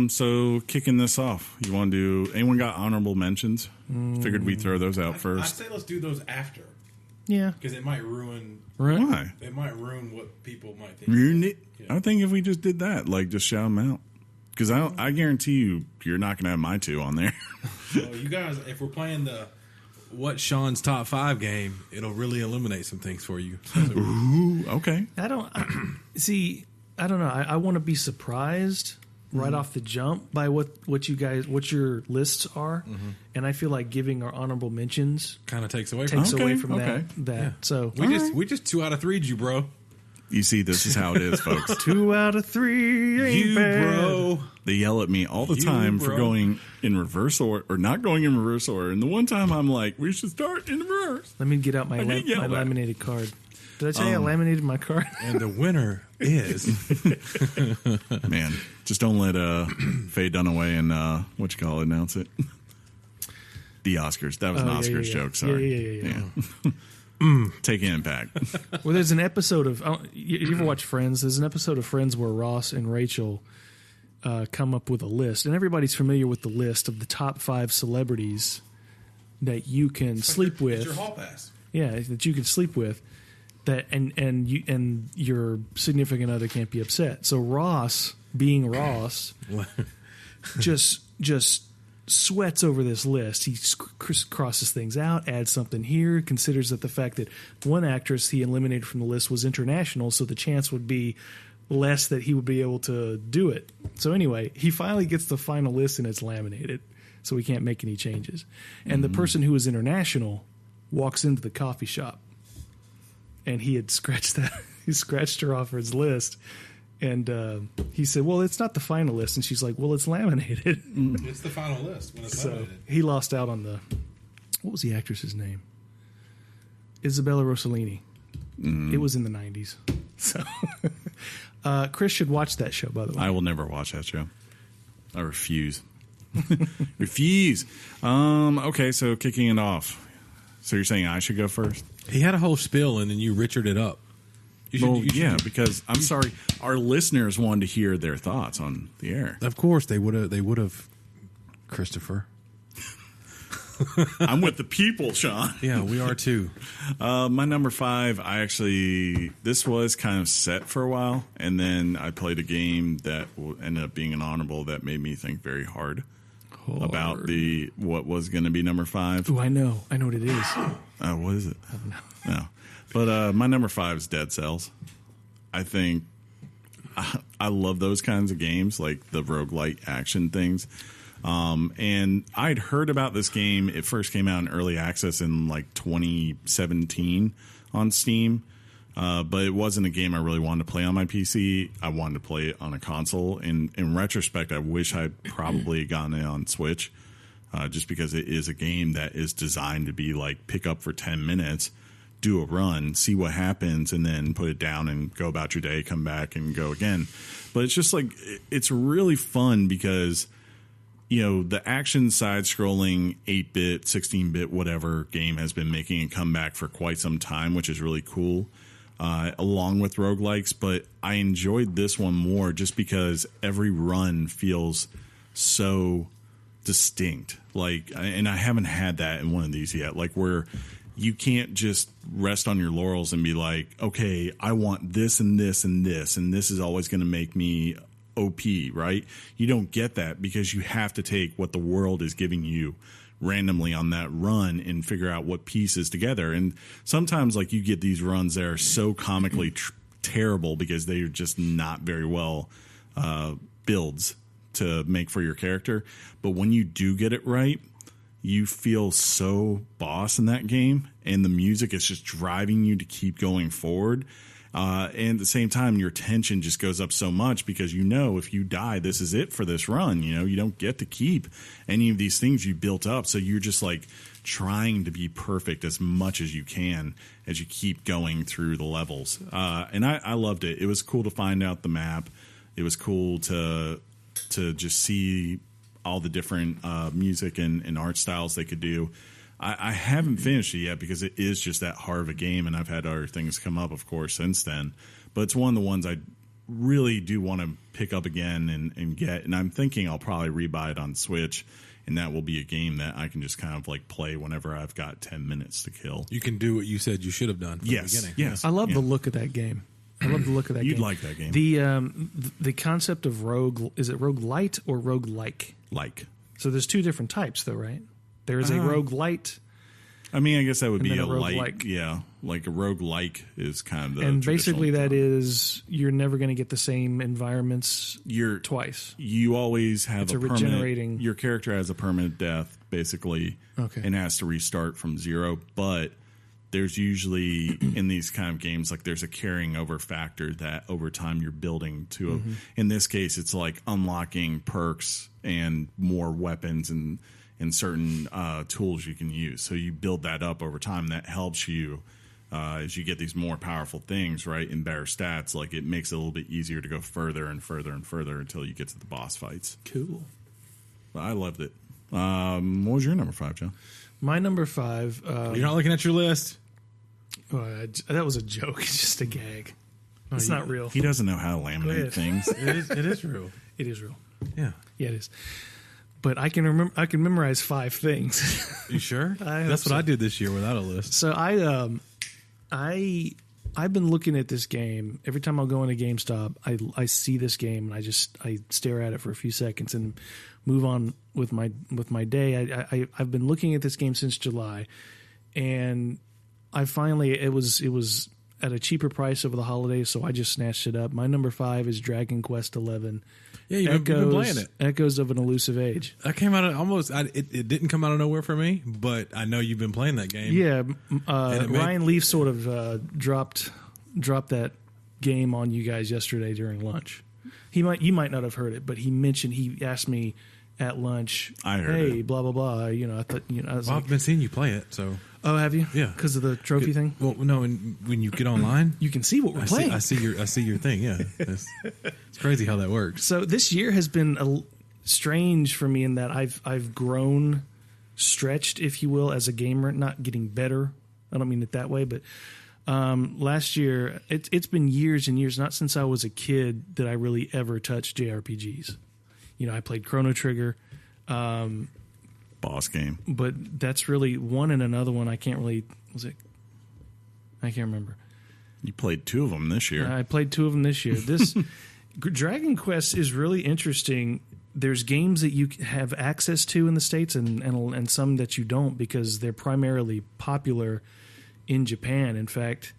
A: So kicking this off, you want to do? Anyone got honorable mentions? Figured we'd throw those out first.
B: I'd say let's do those after.
C: Yeah,
B: because it might ruin.
A: Why?
B: It might ruin what people might think.
A: Ruin it. Yeah. I think if we just did that, like just shout them out. Because I guarantee you're not going to have my 2 on there.
B: Well, you guys, if we're playing the What Sean's Top 5 game, it'll really illuminate some things for you.
A: Ooh, okay.
C: I don't know. I want to be surprised right off the jump by what your lists are, and I feel like giving our honorable mentions
B: kind of takes away
C: from that.
B: Yeah.
C: So
B: we just 2 out of 3'd you, bro.
A: You see, this is how it is, folks.
C: 2 out of 3 ain't bad.
B: Bro.
A: They yell at me all the time for going in reverse or not going in reverse order. And the one time I'm like, we should start in reverse.
C: Let me get out my laminated card. Did I tell you I laminated my card?
B: And the winner is...
A: Man, just don't let Faye Dunaway and announce it. The Oscars. That was an Oscars joke. Sorry.
C: Yeah.
A: Take Impact.
C: Well, there's an episode of... you ever watch Friends? There's an episode of Friends where Ross and Rachel come up with a list. And everybody's familiar with the list of the top 5 celebrities that you can sleep with.
B: It's your hall pass.
C: Yeah, that you can sleep with. That and your significant other can't be upset. So Ross, being Ross, just sweats over this list. He crosses things out, adds something here, considers that the fact that one actress he eliminated from the list was international, so the chance would be less that he would be able to do it. So anyway, he finally gets the final list and it's laminated, so we can't make any changes. And the person who is international walks into the coffee shop. And he had scratched her off his list. And he said, well, it's not the final list. And she's like, well, it's laminated.
B: It's the final list when it's laminated.
C: He lost out on what was the actress's name? Isabella Rossellini. It was in the 90s. So Chris should watch that show, by the way.
A: I will never watch that show. I refuse. Refuse. Okay, so kicking it off. So you're saying I should go first?
B: He had a whole spiel, and then you Richard it up.
A: Because I'm sorry, our listeners wanted to hear their thoughts on the air.
B: Of course, they would have. Christopher,
A: I'm with the people, Sean.
B: Yeah, we are too.
A: My number 5, this was kind of set for a while, and then I played a game that ended up being an honorable that made me think very hard. About what was going to be number 5.
C: Oh, I know what it is.
A: What is it?
C: I don't know.
A: No. But my number 5 is Dead Cells. I think I love those kinds of games, like the roguelite action things. And I'd heard about this game. It first came out in early access in like 2017 on Steam. But it wasn't a game I really wanted to play on my PC. I wanted to play it on a console. In retrospect, I wish I'd probably gotten it on Switch, just because it is a game that is designed to be like pick up for 10 minutes, do a run, see what happens, and then put it down and go about your day, come back and go again. But it's just like, it's really fun because, you know, the action side-scrolling 8-bit, 16-bit, whatever game has been making a comeback for quite some time, which is really cool. Along with roguelikes, but I enjoyed this one more just because every run feels so distinct. Like, and I haven't had that in one of these yet, like where you can't just rest on your laurels and be like, okay, I want this and this and this, and this is always going to make me OP, right? You don't get that because you have to take what the world is giving you randomly on that run and figure out what pieces together. And sometimes like you get these runs that are so comically terrible because they're just not very well builds to make for your character. But when you do get it right, you feel so boss in that game, and the music is just driving you to keep going forward. And at the same time, your tension just goes up so much because you know if you die, this is it for this run. You know, you don't get to keep any of these things you built up. So you're just like trying to be perfect as much as you can as you keep going through the levels. And I loved it. It was cool to find out the map. It was cool to just see all the different music and art styles they could do. I haven't finished it yet because it is just that hard of a game, and I've had other things come up, of course, since then. But it's one of the ones I really do want to pick up again and get. And I'm thinking I'll probably rebuy it on Switch, and that will be a game that I can just kind of like play whenever I've got 10 minutes to kill.
B: You can do what you said you should have done from the beginning.
A: Yes.
C: I love the look of that game. I love the look of that game.
A: You'd like that game.
C: The concept of rogue, is it roguelite or roguelike?
A: Like.
C: So there's two different types, though, right? There is a roguelite.
A: I mean, I guess that would be a
C: roguelike.
A: light. Yeah, like a roguelike is kind of the
C: and basically that
A: term.
C: Is you're never going to get the same environments twice.
A: You always have
C: it's
A: a
C: regenerating.
A: Your character has a permanent death, basically,
C: okay,
A: and has to restart from zero. But there's usually in these kind of games, like there's a carrying over factor that over time you're building to. In this case, it's like unlocking perks and more weapons and certain tools you can use. So you build that up over time. That helps you as you get these more powerful things, right, and better stats. Like it makes it a little bit easier to go further and further and further until you get to the boss fights.
C: Cool.
A: But I loved it. What was your number 5, John?
C: My number 5.
B: You're not looking at your list.
C: That was a joke. It's just a gag. It's not real.
A: He doesn't know how to laminate things.
B: It is real.
C: It is real.
B: Yeah.
C: Yeah, it is. But I can remember. I can memorize 5 things.
B: You sure? That's what I did this year without a list.
C: So I've been looking at this game every time I'll go into GameStop. I see this game and I stare at it for a few seconds and move on with my day. I've been looking at this game since July, and I finally it was at a cheaper price over the holidays, so I just snatched it up. My number 5 is Dragon Quest XI.
B: Yeah, you've been playing it.
C: Echoes of an Elusive Age.
B: That came out of almost. It didn't come out of nowhere for me, but I know you've been playing that game.
C: Yeah, Ryan Leaf sort of dropped that game on you guys yesterday during lunch. You might not have heard it, but he asked me at lunch.
A: I heard
C: hey,
A: it.
C: blah blah blah. I thought I was like,
B: I've been seeing you play it. So
C: oh, have you?
B: Yeah,
C: because of the trophy thing.
B: Well, no, when you get online,
C: you can see what we're playing.
B: I see your thing. Yeah, it's crazy how that works.
C: So this year has been strange for me in that I've grown, stretched, if you will, as a gamer. Not getting better. I don't mean it that way, but last year it's been years and years. Not since I was a kid that I really ever touched JRPGs. I played Chrono Trigger.
A: Boss game.
C: But that's really one and another one I can't really... I can't remember.
A: You played 2 of them this year.
C: I played 2 of them this year. This Dragon Quest is really interesting. There's games that you have access to in the States and some that you don't because they're primarily popular in Japan. In fact...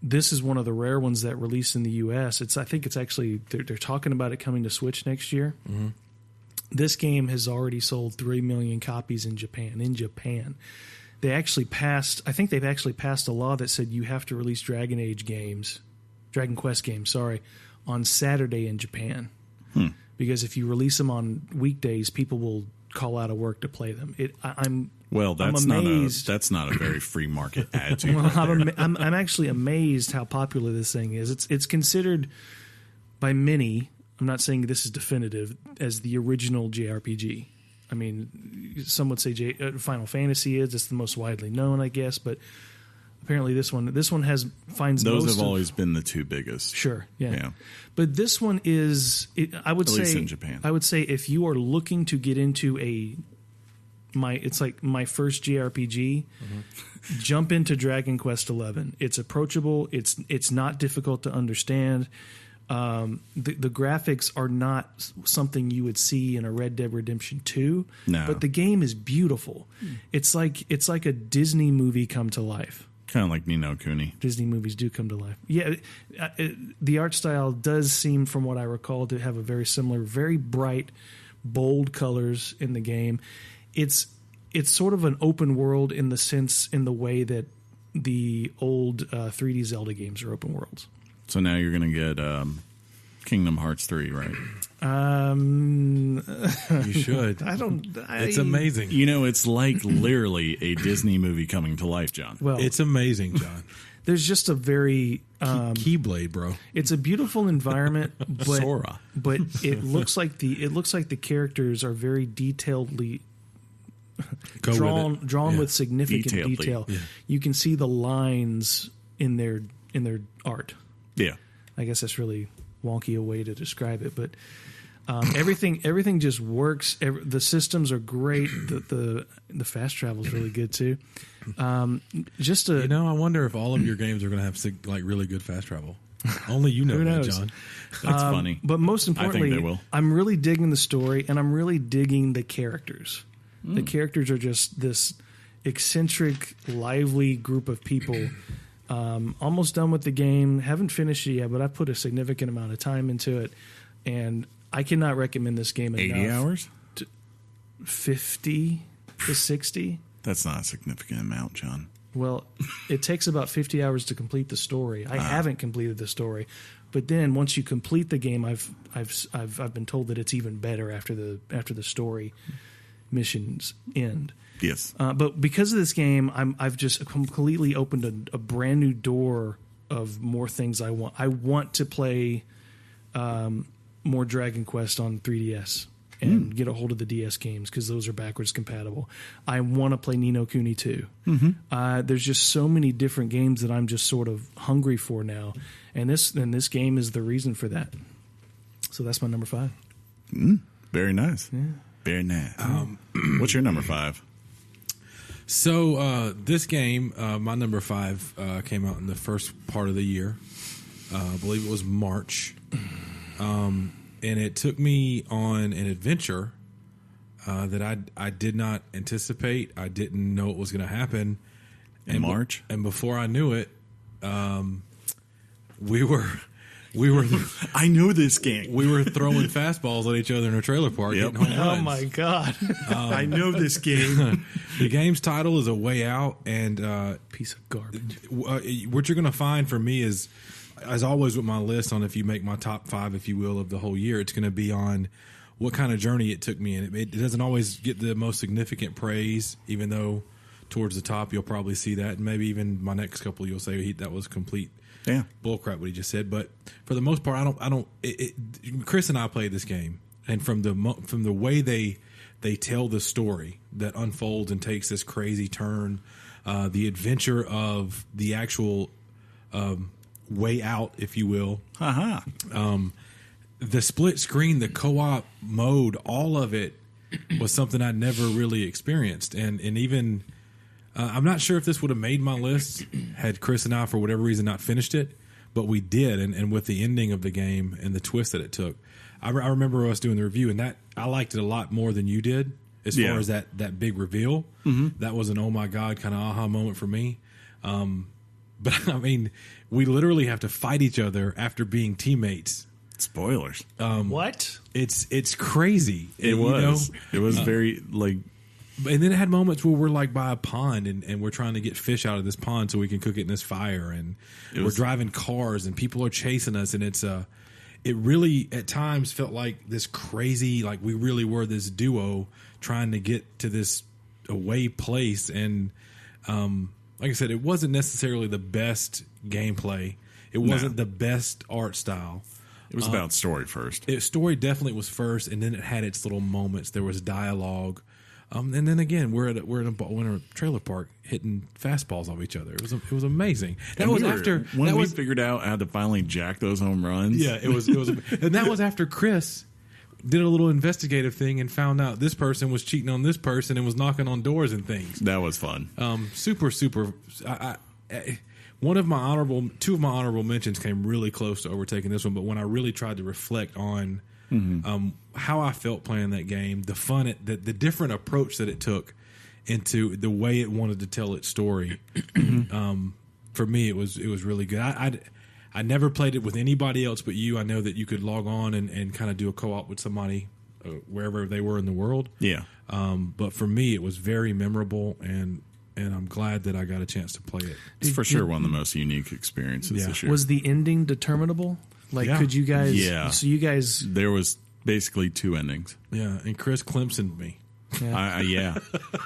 C: This is one of the rare ones that released in the U.S. I think it's actually they're talking about it coming to Switch next year. Mm-hmm. This game has already sold 3 million copies in Japan. They actually passed. I think they've actually passed a law that said you have to release Dragon Quest games. Sorry, on Saturday in Japan, because if you release them on weekdays, people will call out of work to play them.
A: That's not a very free market attitude.
C: Well, I'm actually amazed how popular this thing is. It's considered by many, I'm not saying this is definitive, as the original JRPG. I mean, some would say Final Fantasy is. It's the most widely known, I guess, but apparently this one finds
A: those
C: most
A: have always been the 2 biggest.
C: Sure, yeah. But this one is, I would say,
A: at least in Japan.
C: I would say if you are looking to get into it's like my first JRPG. Mm-hmm. Jump into Dragon Quest XI. It's approachable. It's not difficult to understand. The graphics are not something you would see in a Red Dead Redemption 2.
A: No.
C: But the game is beautiful. It's like a Disney movie come to life.
A: Kind of like Ni no Kuni.
C: Disney movies do come to life. Yeah, the art style does seem, from what I recall, to have a very similar, very bright, bold colors in the game. It's sort of an open world in the way that the old 3D Zelda games are open worlds.
A: So now you're going to get Kingdom Hearts 3, right?
B: You should. It's amazing.
A: It's like literally a Disney movie coming to life, John.
C: Well,
B: it's amazing, John.
C: There's just a very
B: Keyblade, bro.
C: It's a beautiful environment, but
B: Sora.
C: But it looks like the characters are very detailedly drawn with significant detail. Yeah. You can see the lines in their art.
A: Yeah,
C: I guess that's really wonky a way to describe it, but everything just works. The systems are great. The fast travel is really good too. I
B: wonder if all of your games are going to have really good fast travel. Only you know that, John.
A: That's funny.
C: But most importantly,
A: I think they will.
C: I'm really digging the story, and I'm really digging the characters. The characters are just this eccentric, lively group of people. Almost done with the game. Haven't finished it yet, but I put a significant amount of time into it, and I cannot recommend this game enough.
A: 80 hours?
C: 50 to 60.
A: That's not a significant amount, John.
C: Well, it takes about 50 hours to complete the story. I haven't completed the story, but then once you complete the game, I've been told that it's even better after the story missions end.
A: Yes.
C: But because of this game, I've just completely opened a brand new door of more things I want. I want to play more Dragon Quest on 3DS and get a hold of the DS games because those are backwards compatible. I want to play Ni no Kuni 2. There's just so many different games that I'm just sort of hungry for now, and this game is the reason for that. So that's my number 5.
A: Very nice.
C: Yeah.
A: Very nice. What's your number 5?
B: So this game, my number 5, came out in the first part of the year. I believe it was March. And it took me on an adventure that I did not anticipate. I didn't know it was going to happen.
A: In March?
B: And before I knew it, we were
A: I know this game.
B: we were throwing fastballs at each other in a trailer park.
A: Yep.
B: Getting home
C: Oh
B: runs.
C: my God.
A: I know this game.
B: The game's title is A Way Out, and
C: Piece of garbage.
B: what you're going to find for me is, as always with my list on if you make my top 5, if you will, of the whole year, it's going to be on what kind of journey it took me. And it doesn't always get the most significant praise, even though towards the top you'll probably see that. And maybe even my next couple you'll say that was complete bullcrap what he just said. But for the most part, Chris and I played this game, and from the way they tell the story that unfolds and takes this crazy turn, the adventure of the actual way out, if you will. The split screen, the co-op mode, all of it was something I'd never really experienced. And even, I'm not sure if this would have made my list had Chris and I, for whatever reason, not finished it, but we did. And with the ending of the game and the twist that it took, I remember us doing the review, and that I liked it a lot more than you did as far as that big reveal. That was an oh my God kind of aha moment for me. But I mean, we literally have to fight each other after being teammates.
A: Spoilers.
C: What?
B: It's crazy.
A: It was. It was very like.
B: And then it had moments where we're like by a pond and we're trying to get fish out of this pond so we can cook it in this fire, and we're driving cars and people are chasing us, and it really at times felt like this crazy, like we really were this duo trying to get to this away place. And like I said, it wasn't necessarily the best gameplay. It wasn't the best art style.
A: It was about story first.
B: Story definitely was first, and then it had its little moments. There was dialogue, and then again, we're in a trailer park hitting fastballs off each other. It was amazing. That was after
A: we figured out how to finally jack those home runs.
B: Yeah, it was, and that was after Chris did a little investigative thing and found out this person was cheating on this person and was knocking on doors and things.
A: That was fun.
B: Super. Two of my honorable mentions came really close to overtaking this one, but when I really tried to reflect on how I felt playing that game, the fun, the different approach that it took into the way it wanted to tell its story, for me it was really good. I never played it with anybody else but you. I know that you could log on and kind of do a co-op with somebody wherever they were in the world.
A: Yeah.
B: But for me, it was very memorable, and I'm glad that I got a chance to play it.
A: It's for sure one of the most unique experiences this year.
C: Was the ending determinable? Like, could you guys?
A: Yeah.
C: So you guys.
A: There was basically 2 endings.
B: Yeah, and Chris Clemsoned me.
C: Yeah.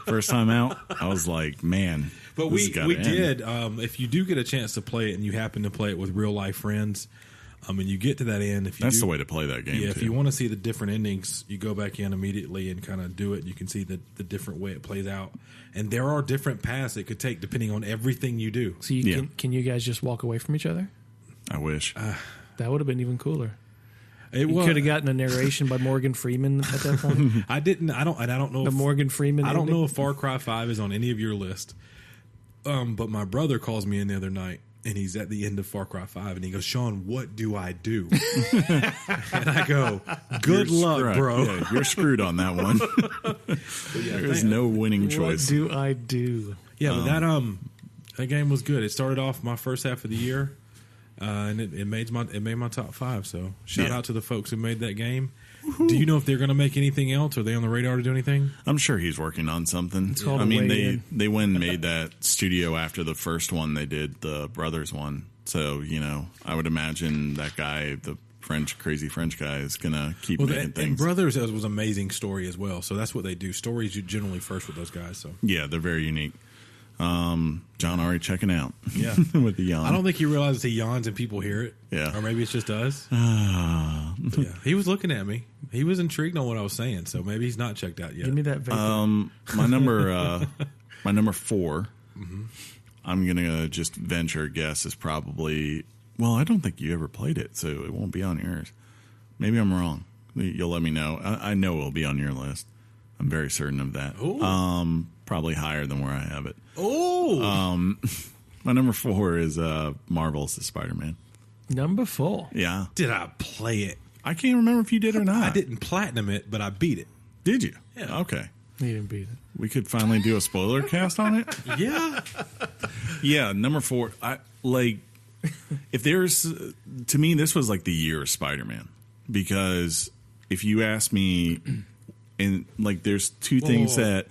A: First time out, I was like, man.
B: But we did. If you do get a chance to play it and you happen to play it with real life friends, and you get to that end,
A: that's the way to play that game.
B: Yeah, if you want to see the different endings, you go back in immediately and kind of do it. You can see the different way it plays out, and there are different paths it could take depending on everything you do.
C: So can you guys just walk away from each other?
A: I wish
C: that would have been even cooler.
B: You
C: could have gotten a narration by Morgan Freeman at that point.
B: I don't know.
C: Morgan Freeman.
B: I don't know if Far Cry 5 is on any of your list. But my brother calls me in the other night, and he's at the end of Far Cry 5, and he goes, "Sean, what do I do?" And I go, "Good luck, bro.
A: Yeah, you're screwed on that one." There's no winning choice.
C: What do I do?
B: Yeah, but that game was good. It started off my first half of the year, and it made my top 5. So shout out to the folks who made that game. Do you know if they're going to make anything else? Are they on the radar to do anything?
A: I'm sure he's working on something.
C: It's called
A: I mean,
C: Weigh-In.
A: they went and made that studio after the first one they did, the Brothers one. So, you know, I would imagine that guy, the crazy French guy, is going to keep making
B: and
A: things.
B: Brothers was an amazing story as well. So that's what they do. Stories generally first with those guys. So
A: Yeah, they're very unique. John already checking out.
B: Yeah.
A: With the yawn.
B: I don't think he realizes he yawns and people hear it.
A: Yeah.
B: Or maybe it's just us. Yeah. He was looking at me. He was intrigued on what I was saying. So maybe he's not checked out yet.
C: Give me that vape.
A: My number 4, I'm going to just venture a guess is probably, well, I don't think you ever played it, so it won't be on yours. Maybe I'm wrong. You'll let me know. I know it'll be on your list. I'm very certain of that.
B: Ooh.
A: Probably higher than where I have it.
B: Oh.
A: My number 4 is Marvel's the Spider-Man.
C: Number 4.
A: Yeah.
B: Did I play it?
A: I can't remember if you did or not.
B: I didn't platinum it, but I beat it.
A: Did you?
B: Yeah.
A: Okay.
C: You didn't beat it.
A: We could finally do a spoiler cast on it.
B: Yeah.
A: Yeah, number 4. If there's, to me, this was like the year of Spider-Man, because if you ask me, and like, there's two things that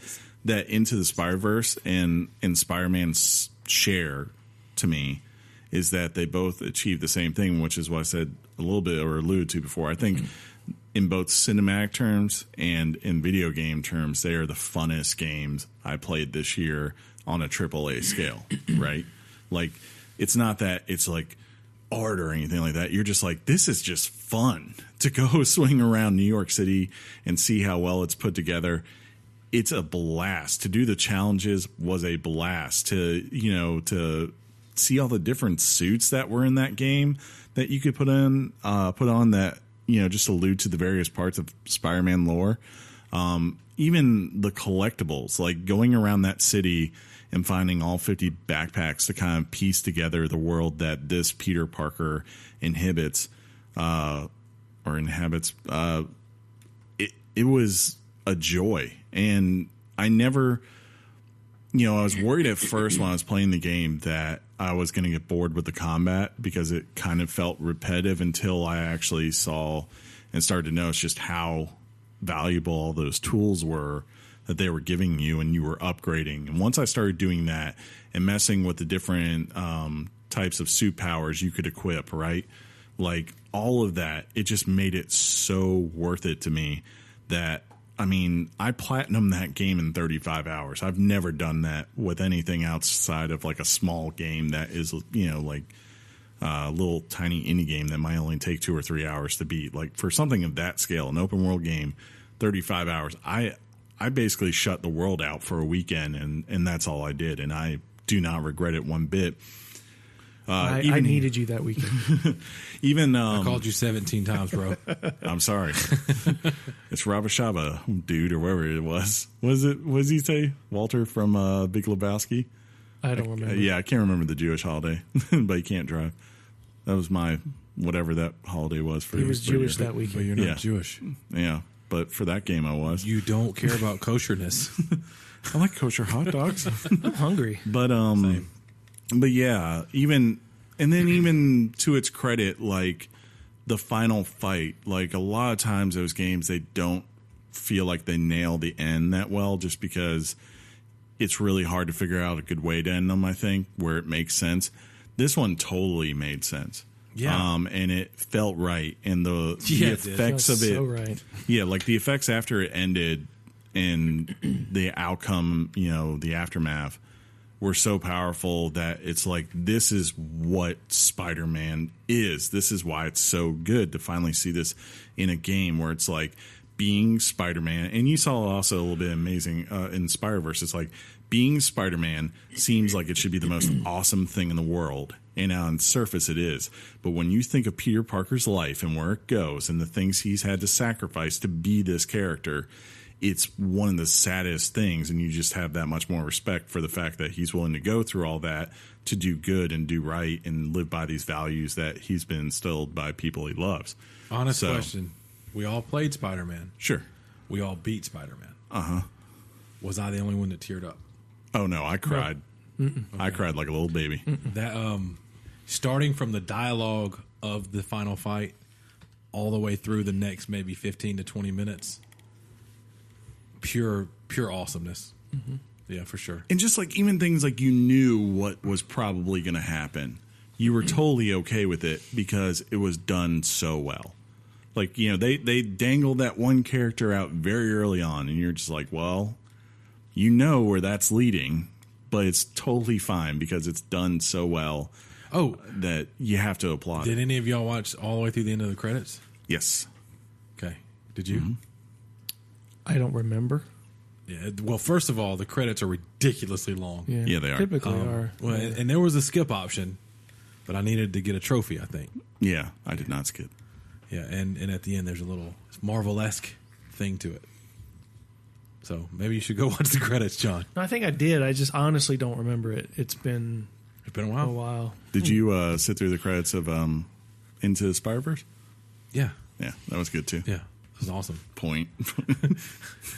A: Into the Spider-Verse and Spider-Man share to me, is that they both achieve the same thing, which is what I said a little bit or alluded to before. I think in both cinematic terms and in video game terms, they are the funnest games I played this year on a AAA scale, right? Like, it's not that it's like art or anything like that. You're just like, this is just fun to go swing around New York City and see how well it's put together. It's a blast. To do the challenges was a blast. To see all the different suits that were in that game that you could put on that, just allude to the various parts of Spider-Man lore. Even the collectibles, like going around that city and finding all 50 backpacks to kind of piece together the world that this Peter Parker inhabits. It was a joy. And I never, I was worried at first when I was playing the game that I was going to get bored with the combat, because it kind of felt repetitive, until I actually saw and started to notice just how valuable all those tools were that they were giving you and you were upgrading. And once I started doing that and messing with the different types of suit powers you could equip, right? Like all of that, it just made it so worth it to me that, I platinumed that game in 35 hours. I've never done that with anything outside of like a small game that is, like a little tiny indie game that might only take 2 or 3 hours to beat. Like for something of that scale, an open world game, 35 hours, I basically shut the world out for a weekend, and that's all I did. And I do not regret it one bit.
C: I needed you that weekend.
B: I called you 17 times, bro.
A: I'm sorry. It's Rabashaba, dude, or whatever it was. What does he say? Walter from Big Lebowski?
C: I don't remember.
A: Yeah, I can't remember the Jewish holiday, but he can't drive. That was my whatever that holiday was for you.
C: He was Jewish that weekend.
B: But you're not Jewish.
A: Yeah, but for that game I was.
B: You don't care about kosherness.
A: I like kosher hot dogs.
C: I'm hungry.
A: But Same. But yeah, even to its credit, like the final fight, like a lot of times those games, they don't feel like they nail the end that well, just because it's really hard to figure out a good way to end them, I think, where it makes sense. This one totally made sense.
B: Yeah.
A: And it felt right. And the effects of it.
C: So right.
A: Yeah, like the effects after it ended and the outcome, the aftermath, were so powerful that it's like, this is what Spider-Man is. This is why it's so good to finally see this in a game, where it's like being Spider-Man. And you saw also a little bit amazing in Spider-Verse. It's like being Spider-Man seems like it should be the most awesome thing in the world. And on surface it is. But when you think of Peter Parker's life and where it goes and the things he's had to sacrifice to be this character, it's one of the saddest things, and you just have that much more respect for the fact that he's willing to go through all that to do good and do right and live by these values that he's been instilled by people he loves.
B: Honest question. We all played Spider-Man.
A: Sure.
B: We all beat Spider-Man.
A: Uh-huh.
B: Was I the only one that teared up?
A: Oh, no, I cried.
C: Okay.
A: I cried like a little baby.
B: That starting from the dialogue of the final fight all the way through the next maybe 15 to 20 minutes. Pure awesomeness. Mm-hmm. Yeah, for sure.
A: And just like even things like you knew what was probably going to happen, you were totally okay with it because it was done so well. Like, you know, they dangled that one character out very early on, and you're just like, well, you know where that's leading, but it's totally fine because it's done so well.
B: Oh,
A: that you have to applaud.
B: Did any of y'all watch all the way through the end of the credits?
A: Yes.
B: Okay. Did you?
C: Mm-hmm. I don't remember.
B: Yeah. Well, first of all, the credits are ridiculously long.
A: Yeah, they are.
C: Typically are.
B: Well, and there was a skip option, but I needed to get a trophy, I think.
A: Yeah, I did not skip.
B: Yeah, and at the end, there's a little Marvel-esque thing to it. So maybe you should go watch the credits, John.
C: No, I think I did. I just honestly don't remember it. It's been
B: a while.
C: A while.
A: Did you sit through the credits of Into the Spider-Verse?
B: Yeah.
A: Yeah, that was good too.
B: Yeah, it was awesome.
A: Point.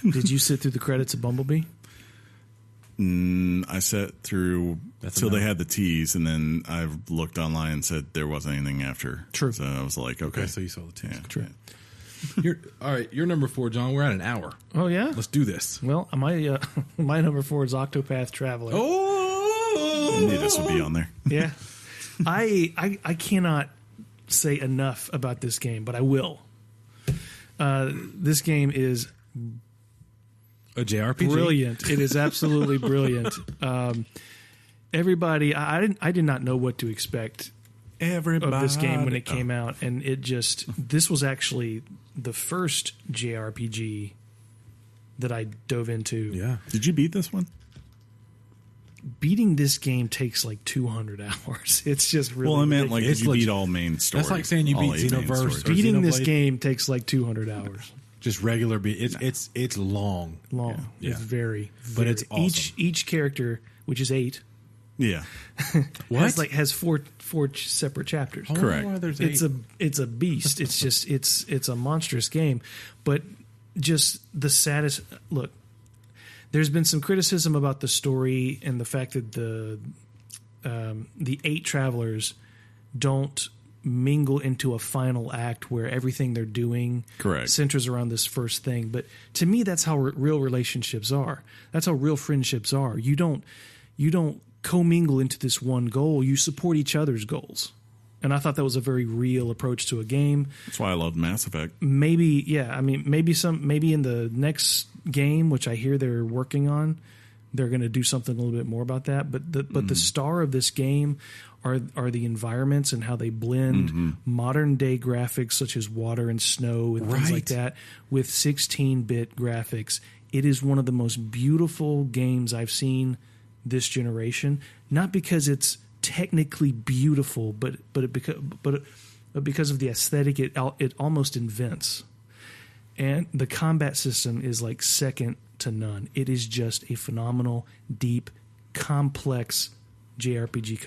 C: Did you sit through the credits of Bumblebee?
A: I sat through till they had the tease, and then I looked online and said there wasn't anything after.
C: True.
A: So I was like, okay.
B: So you saw the tease.
A: Yeah,
C: True.
B: All right, you're number 4, John. We're at an hour.
C: Oh, yeah?
B: Let's do this.
C: Well, my my number 4 is Octopath Traveler.
B: Oh!
A: I knew this would be on there.
C: Yeah. I cannot say enough about this game, but I will. This game is
B: a JRPG.
C: Brilliant. It is absolutely brilliant. Everybody, I did not know what to expect of this game when it came out, and this was actually the first JRPG that I dove into.
B: Yeah.
A: Did you beat this one?
C: Beating this game takes like 200 hours. It's just really
A: well, I meant like
B: it's
A: you beat all main story.
B: That's like saying you beat Xenoverse.
C: Beating this game takes like 200 hours.
B: Just regular beat. It's long.
C: Long.
B: Yeah.
C: It's very,
B: but it's awesome.
C: Each character, which is 8.
A: Yeah.
C: has four separate chapters.
A: Correct.
C: It's a beast. It's just it's a monstrous game, but just the saddest look. There's been some criticism about the story and the fact that the 8 travelers don't mingle into a final act where everything they're doing centers around this first thing. But to me, that's how real relationships are. That's how real friendships are. You don't commingle into this one goal. You support each other's goals. And I thought that was a very real approach to a game.
A: That's why I love Mass Effect.
C: Maybe in the next game, which I hear they're working on, they're going to do something a little bit more about that. But the star of this game are the environments and how they blend modern day graphics such as water and snow and things like that with 16-bit graphics. It is one of the most beautiful games I've seen this generation. Not because it's technically beautiful, but because of the aesthetic, it almost invents. And the combat system is like second to none. It is just a phenomenal, deep, complex JRPG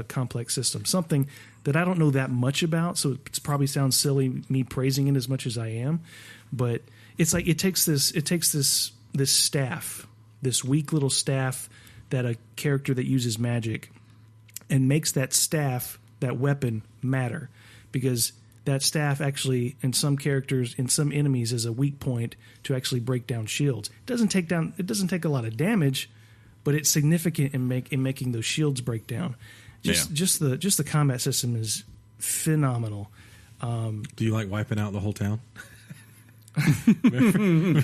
C: complex system. Something that I don't know that much about, so it probably sounds silly me praising it as much as I am. But it's like it takes this staff, this weak little staff that a character that uses magic, and makes that staff, that weapon, matter, because that staff actually, in some characters, in some enemies, is a weak point to actually break down shields. It doesn't take a lot of damage, but it's significant in making those shields break down. Just the combat system is phenomenal.
B: Do you like wiping out the whole town?
C: You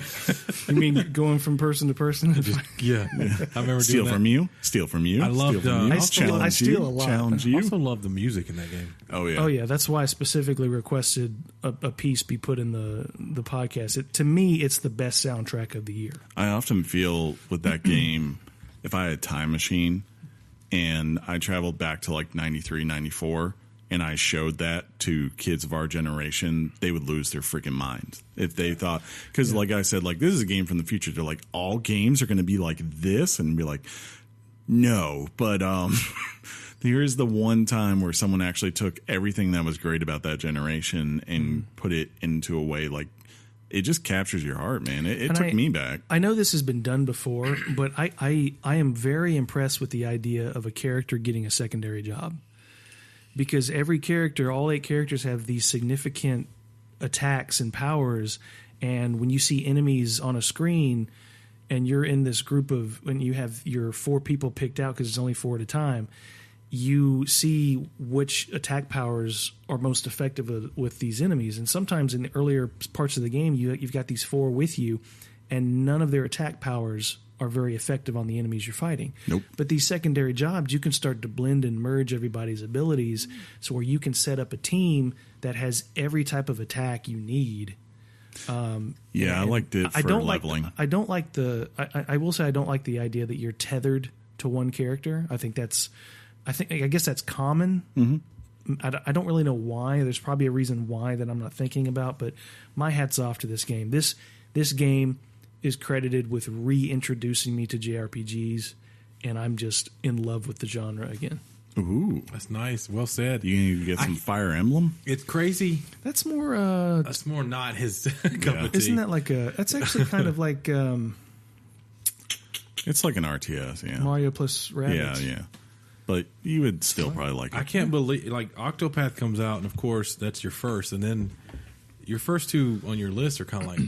C: mean going from person to person?
B: Yeah. I remember
A: steal
B: doing
A: that. Steal from you.
B: I loved.
C: I steal a lot.
B: I also love the music in that game.
A: Oh yeah.
C: Oh yeah. That's why I specifically requested a piece be put in the podcast. To me, it's the best soundtrack of the year.
A: I often feel with that game, if I had a time machine and I traveled back to like 93, 94, and I showed that to kids of our generation, they would lose their freaking mind if they thought, because like I said, like this is a game from the future. They're like, all games are going to be like this, and be like, no, but here is the one time where someone actually took everything that was great about that generation and put it into a way like it just captures your heart, man. It took me back.
C: I know this has been done before, but I am very impressed with the idea of a character getting a secondary job. Because every character, all 8 characters have these significant attacks and powers. And when you see enemies on a screen and you're in this group of, when you have your 4 people picked out, because it's only 4 at a time, you see which attack powers are most effective with these enemies. And sometimes in the earlier parts of the game, you've got these 4 with you, and none of their attack powers are very effective on the enemies you're fighting.
A: Nope.
C: But these secondary jobs, you can start to blend and merge everybody's abilities, so where you can set up a team that has every type of attack you need.
A: I liked it for leveling.
C: I don't like the. I will say I don't like the idea that you're tethered to one character. I guess that's common. Mm-hmm. I don't really know why. There's probably a reason why that I'm not thinking about. But my hat's off to this game. This game is credited with reintroducing me to JRPGs, and I'm just in love with the genre again.
A: Ooh,
B: that's nice. Well said.
A: You need to get some Fire Emblem.
B: It's crazy.
C: That's more.
B: That's more not his cup of tea.
C: Isn't that like a? That's actually kind of like.
A: It's like an RTS, yeah.
C: Mario plus Rabbids.
A: Yeah. But you would still probably like it.
B: I can't believe, like, Octopath comes out, and of course that's your first, and then your first 2 on your list are kind of like,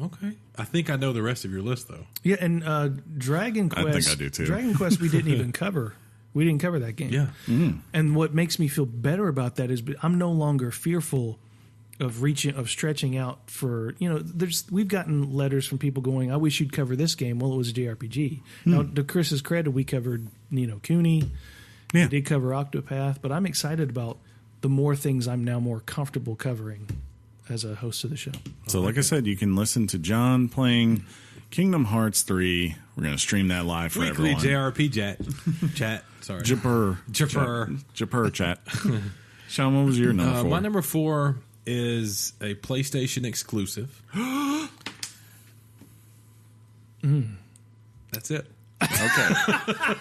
B: okay. I think I know the rest of your list though.
C: Yeah, and Dragon Quest.
A: I think I do too.
C: Dragon Quest we didn't even cover. We didn't cover that game.
B: Yeah.
A: Mm.
C: And what makes me feel better about that is I'm no longer fearful of stretching out for, we've gotten letters from people going, I wish you'd cover this game. Well, it was a JRPG. Now, to Chris's credit, we covered Ni no Kuni.
A: Yeah.
C: We did cover Octopath, but I'm excited about the more things I'm now more comfortable covering as a host of the show.
A: So like I said, you can listen to John playing Kingdom Hearts 3. We're going to stream that live for
B: Weekly
A: everyone.
B: JRP chat. Sorry.
A: Japper chat. Sean, what was your number 4?
B: My number 4 is a PlayStation exclusive. That's it.
A: Okay.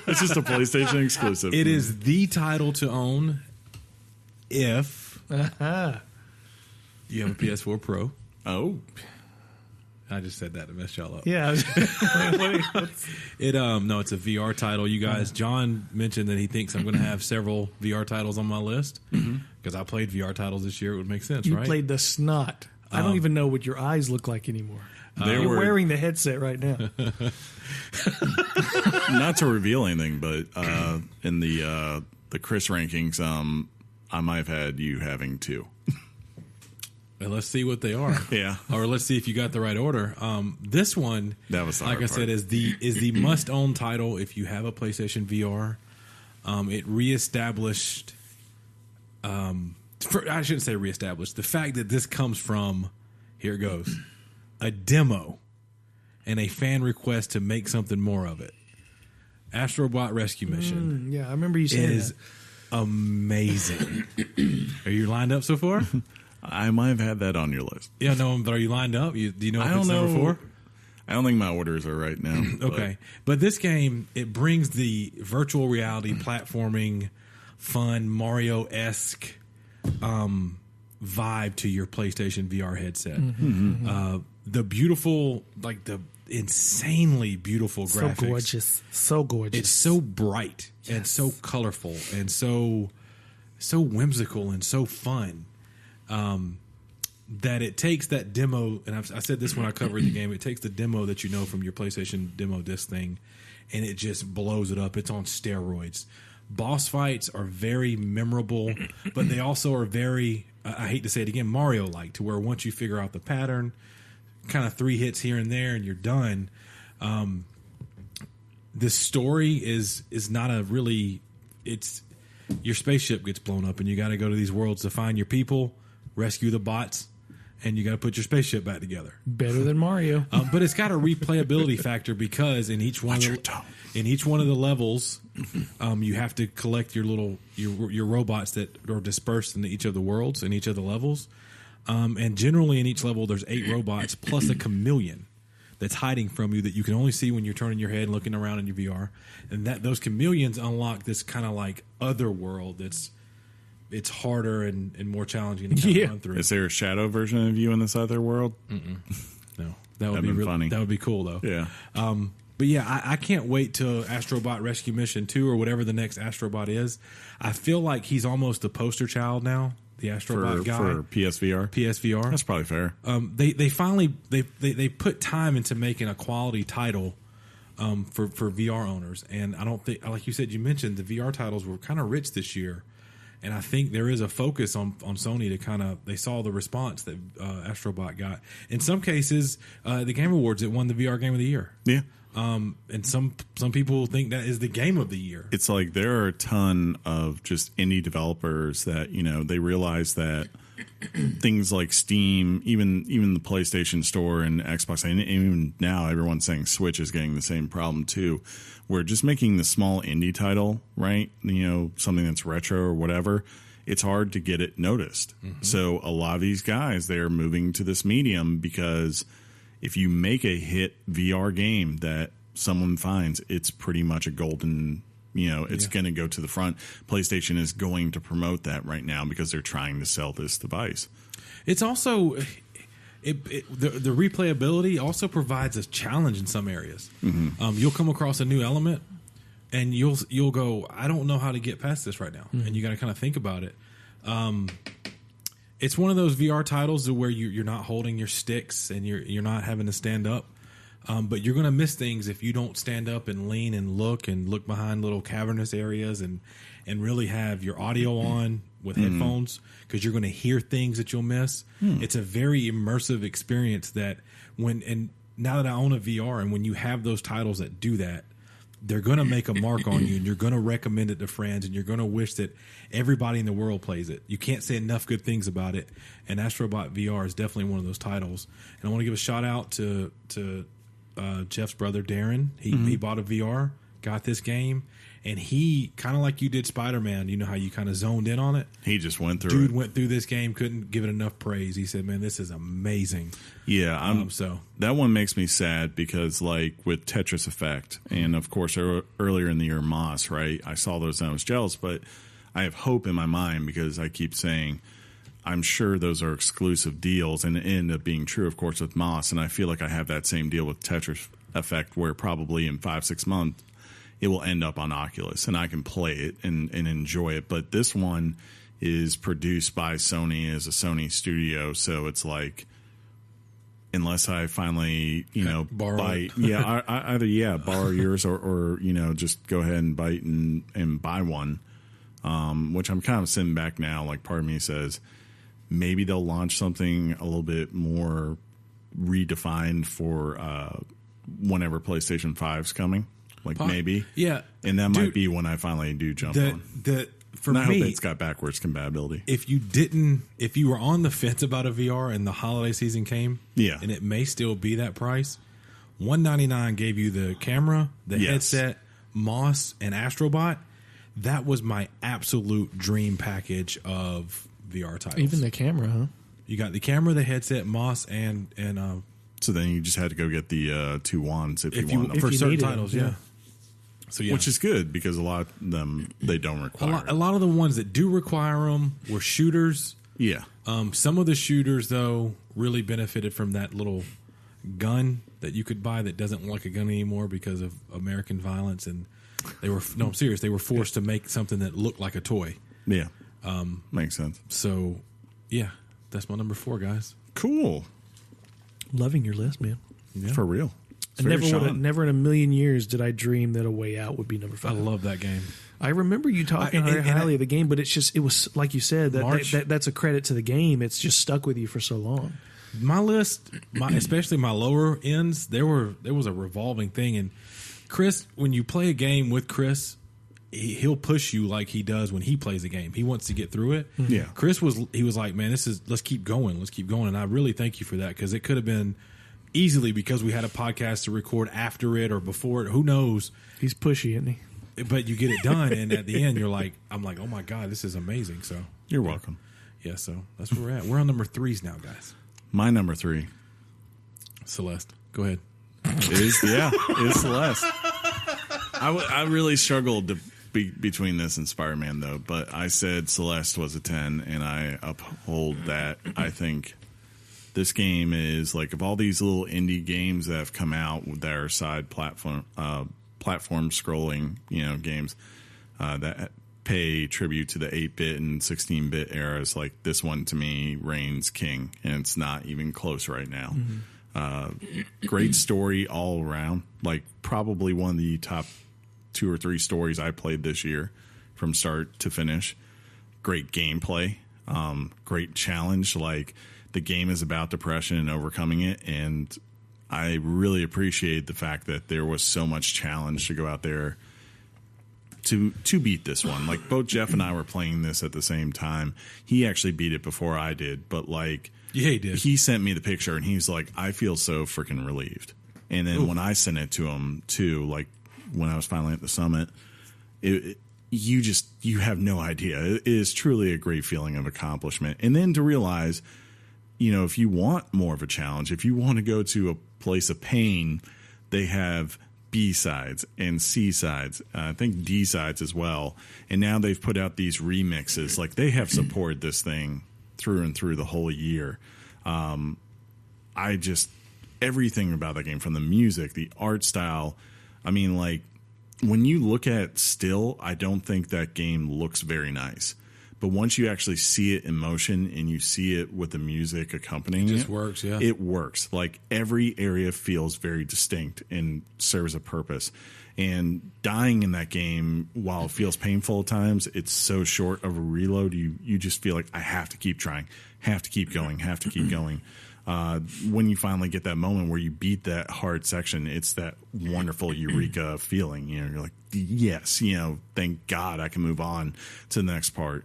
A: It's just a PlayStation exclusive.
B: It is the title to own if you have a PS4 Pro.
A: Oh.
B: I just said that to mess y'all up.
C: Yeah.
B: No, it's a VR title. You guys, John mentioned that he thinks I'm going to have several VR titles on my list because I played VR titles this year. It would make sense,
C: You
B: right?
C: played the snot. I don't even know what your eyes look like anymore. You're
A: were-
C: wearing the headset right now.
A: Not to reveal anything, but in the Chris rankings, I might have had you having 2.
B: And let's see what they are.
A: Yeah.
B: Or let's see if you got the right order. This one,
A: That was the
B: like
A: hard
B: I said,
A: part.
B: is the must own title if you have a PlayStation VR. It reestablished. I shouldn't say reestablished. The fact that this comes from, here it goes, a demo and a fan request to make something more of it. Astrobot Rescue Mission
C: Yeah, I remember you saying
B: is
C: that.
B: amazing. Are you lined up so far?
A: I might have had that on your list.
B: Yeah, no, but are you lined up? Do you know if
A: I don't
B: it's
A: know.
B: number 4?
A: I don't think my orders are right now.
B: Okay. But this game, it brings the virtual reality platforming, fun, Mario-esque vibe to your PlayStation VR headset. The beautiful, like the insanely beautiful graphics.
C: So gorgeous.
B: It's so bright and so colorful and so whimsical and so fun. That it takes that demo, and I said this when I covered the game, it takes the demo that you know from your PlayStation demo disc thing, and it just blows it up. It's on steroids. Boss fights are very memorable, but they also are very, I hate to say it again, Mario-like, to where once you figure out the pattern, kind of 3 hits here and there, and you're done. The story is not a really, it's, your spaceship gets blown up, and you got to go to these worlds to find your people, rescue the bots, and you got to put your spaceship back together.
C: Better than Mario.
B: But it's got a replayability factor because in each one of the levels, you have to collect your robots that are dispersed into each of the worlds and each of the levels. And generally in each level, there's 8 robots plus a chameleon that's hiding from you that you can only see when you're turning your head and looking around in your VR. And those chameleons unlock this kind of like other world it's harder and more challenging to kind of run through.
A: Is there a shadow version of you in this other world?
B: No, that would be really funny. That would be cool though.
A: Yeah.
B: But yeah, I can't wait till Astrobot Rescue Mission 2 or whatever the next Astrobot is. I feel like he's almost the poster child now the Astrobot guy
A: for PSVR.
B: PSVR.
A: That's probably fair.
B: They finally they put time into making a quality title for VR owners, and I don't think, like you said, you mentioned the VR titles were kind of rich this year, and I think there is a focus on Sony to kind of, they saw the response that Astrobot got. In some cases, the Game Awards, it won the VR Game of the Year.
A: Yeah.
B: And some people think that is the game of the year.
A: It's like there are a ton of just indie developers that, you know, they realize that things like Steam, even the PlayStation Store and Xbox, and even now everyone's saying Switch is getting the same problem too. We're just making the small indie title, right? You know, something that's retro or whatever. It's hard to get it noticed. Mm-hmm. So a lot of these guys, they're moving to this medium because if you make a hit VR game that someone finds, it's pretty much a golden, you know, it's going to go to the front. PlayStation is going to promote that right now because they're trying to sell this device.
B: It's also, the replayability also provides a challenge in some areas. Mm-hmm. You'll come across a new element and you'll go, I don't know how to get past this right now. Mm-hmm. And you got to kind of think about it. It's one of those VR titles where you're not holding your sticks and you're not having to stand up. But you're going to miss things if you don't stand up and lean and look behind little cavernous areas and really have your audio on with headphones, because you're going to hear things that you'll miss. It's a very immersive experience that now that I own a VR, and when you have those titles that do that, they're going to make a mark on you, and you're going to recommend it to friends, and you're going to wish that everybody in the world plays it. You can't say enough good things about it, and Astrobot VR is definitely one of those titles. And I want to give a shout out to Jeff's brother Darren. He bought a VR, got this game, and he, kind of like you did Spider-Man, you know how you kind of zoned in on it?
A: He just went through
B: Dude went through this game, couldn't give it enough praise. He said, man, this is amazing.
A: Yeah, that one makes me sad because, like, with Tetris Effect, and of course earlier in the year Moss, right? I saw those and I was jealous, but I have hope in my mind because I keep saying I'm sure those are exclusive deals, and it ended up being true, of course, with Moss. And I feel like I have that same deal with Tetris Effect, where probably in 5-6 months it will end up on Oculus, and I can play it and enjoy it. But this one is produced by Sony as a Sony studio, so it's like, unless I finally,
B: borrow
A: bite, either borrow yours or just go ahead and bite and buy one. Which I'm kind of sitting back now. Like, part of me says, maybe they'll launch something a little bit more redefined for whenever PlayStation 5's coming. Like, maybe.
B: Yeah.
A: And that might be when I finally do jump on. I hope it's got backwards compatibility.
B: If you were on the fence about a VR and the holiday season came, and it may still be that price, $199 gave you the camera, the headset, Moss, and Astrobot. That was my absolute dream package of VR titles.
C: Even the camera, huh?
B: You got the camera, the headset, Moss, and
A: so then you just had to go get the two wands if you want them.
B: For certain titles, yeah. So
A: which is good because a lot of them, they don't require
B: a lot of the ones that do require them were shooters.
A: Yeah.
B: Some of the shooters, though, really benefited from that little gun that you could buy that doesn't look like a gun anymore because of American violence, and they were I'm serious. They were forced to make something that looked like a toy.
A: Yeah. Makes sense.
B: So, yeah, that's my number 4, guys.
A: Cool.
C: Loving your list, man.
A: Yeah. For real.
C: And never in a million years did I dream that A Way Out would be number 5.
B: I love that game.
C: I remember you talking highly of the game, but it was like you said, that's a credit to the game. It's just stuck with you for so long.
B: My list, especially my lower ends, there was a revolving thing. And Chris, when you play a game with Chris, he'll push you like he does when he plays a game. He wants to get through it.
A: Yeah.
B: Chris was like, man, let's keep going. And I really thank you for that, because it could have been easily, because we had a podcast to record after it or before it. Who knows?
C: He's pushy, isn't he?
B: But you get it done, and at the end, I'm like, oh my God, this is amazing. So
A: you're welcome.
B: Yeah, so that's where we're at. We're on number 3s now, guys.
A: My number 3,
B: Celeste. Go ahead.
A: Is Celeste. I really struggled between this and Spider-Man, though, but I said Celeste was a 10, and I uphold that. I think this game is, like, of all these little indie games that have come out with their side platform scrolling, games, that pay tribute to the 8-bit and 16-bit eras, like this one to me reigns king, and it's not even close right now. Great story all around, like probably one of the top 2 or 3 stories I played this year from start to finish. Great gameplay, great challenge. Like the game is about depression and overcoming it, and I really appreciate the fact that there was so much challenge to go out there to beat this one. Like both Jeff and I were playing this at the same time. He actually beat it before I did, but like
B: yeah, he did.
A: He sent me the picture and he's like, I feel so freaking relieved. And then when I sent it to him too, like when I was finally at the summit, you have no idea. It is truly a great feeling of accomplishment. And then to realize, you know, if you want more of a challenge, if you want to go to a place of pain, they have B sides and C sides, I think D sides as well. And now they've put out these remixes. Like they have supported this thing through and through the whole year. Everything about that game, from the music, the art style. I mean, like when you look at still, I don't think that game looks very nice. But once you actually see it in motion and you see it with the music accompanying it,
B: just works, yeah.
A: It works. Like every area feels very distinct and serves a purpose. And dying in that game, while it feels painful at times, it's so short of a reload. You just feel like I have to keep trying, have to keep going, have to keep going. When you finally get that moment where you beat that hard section, it's that wonderful eureka feeling. You know, you're like, yes, you know, thank God I can move on to the next part.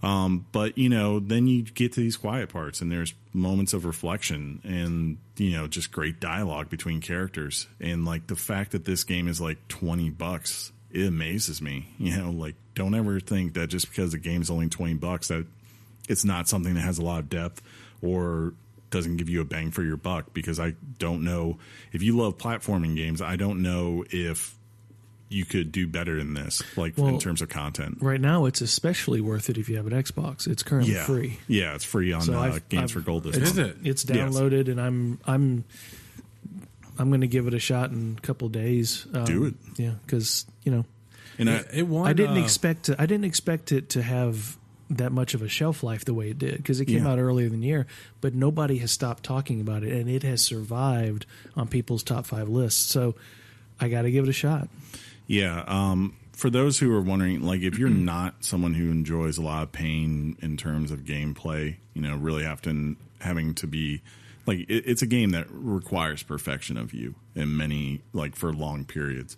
A: But, you know, then you get to these quiet parts and there's moments of reflection and, you know, just great dialogue between characters. And like the fact that this game is like $20, it amazes me. You know, like don't ever think that just because the game's only $20 that it's not something that has a lot of depth or doesn't give you a bang for your buck, because I don't know if you love platforming games. I don't know if you could do better than this, like in terms of content.
C: Right now, it's especially worth it if you have an Xbox. It's currently free.
A: Yeah, it's free on Games for Gold this month.
B: Is it?
C: It's downloaded, and I'm going to give it a shot in a couple of days.
A: Do it,
C: yeah, because you know,
A: and
C: I didn't expect it to have that much of a shelf life the way it did, because it came out earlier than the year, but nobody has stopped talking about it, and it has survived on people's top 5 lists. So I got to give it a shot.
A: Yeah. For those who are wondering, like if you're not someone who enjoys a lot of pain in terms of gameplay, you know, really having to be like, it's a game that requires perfection of you in many, like for long periods.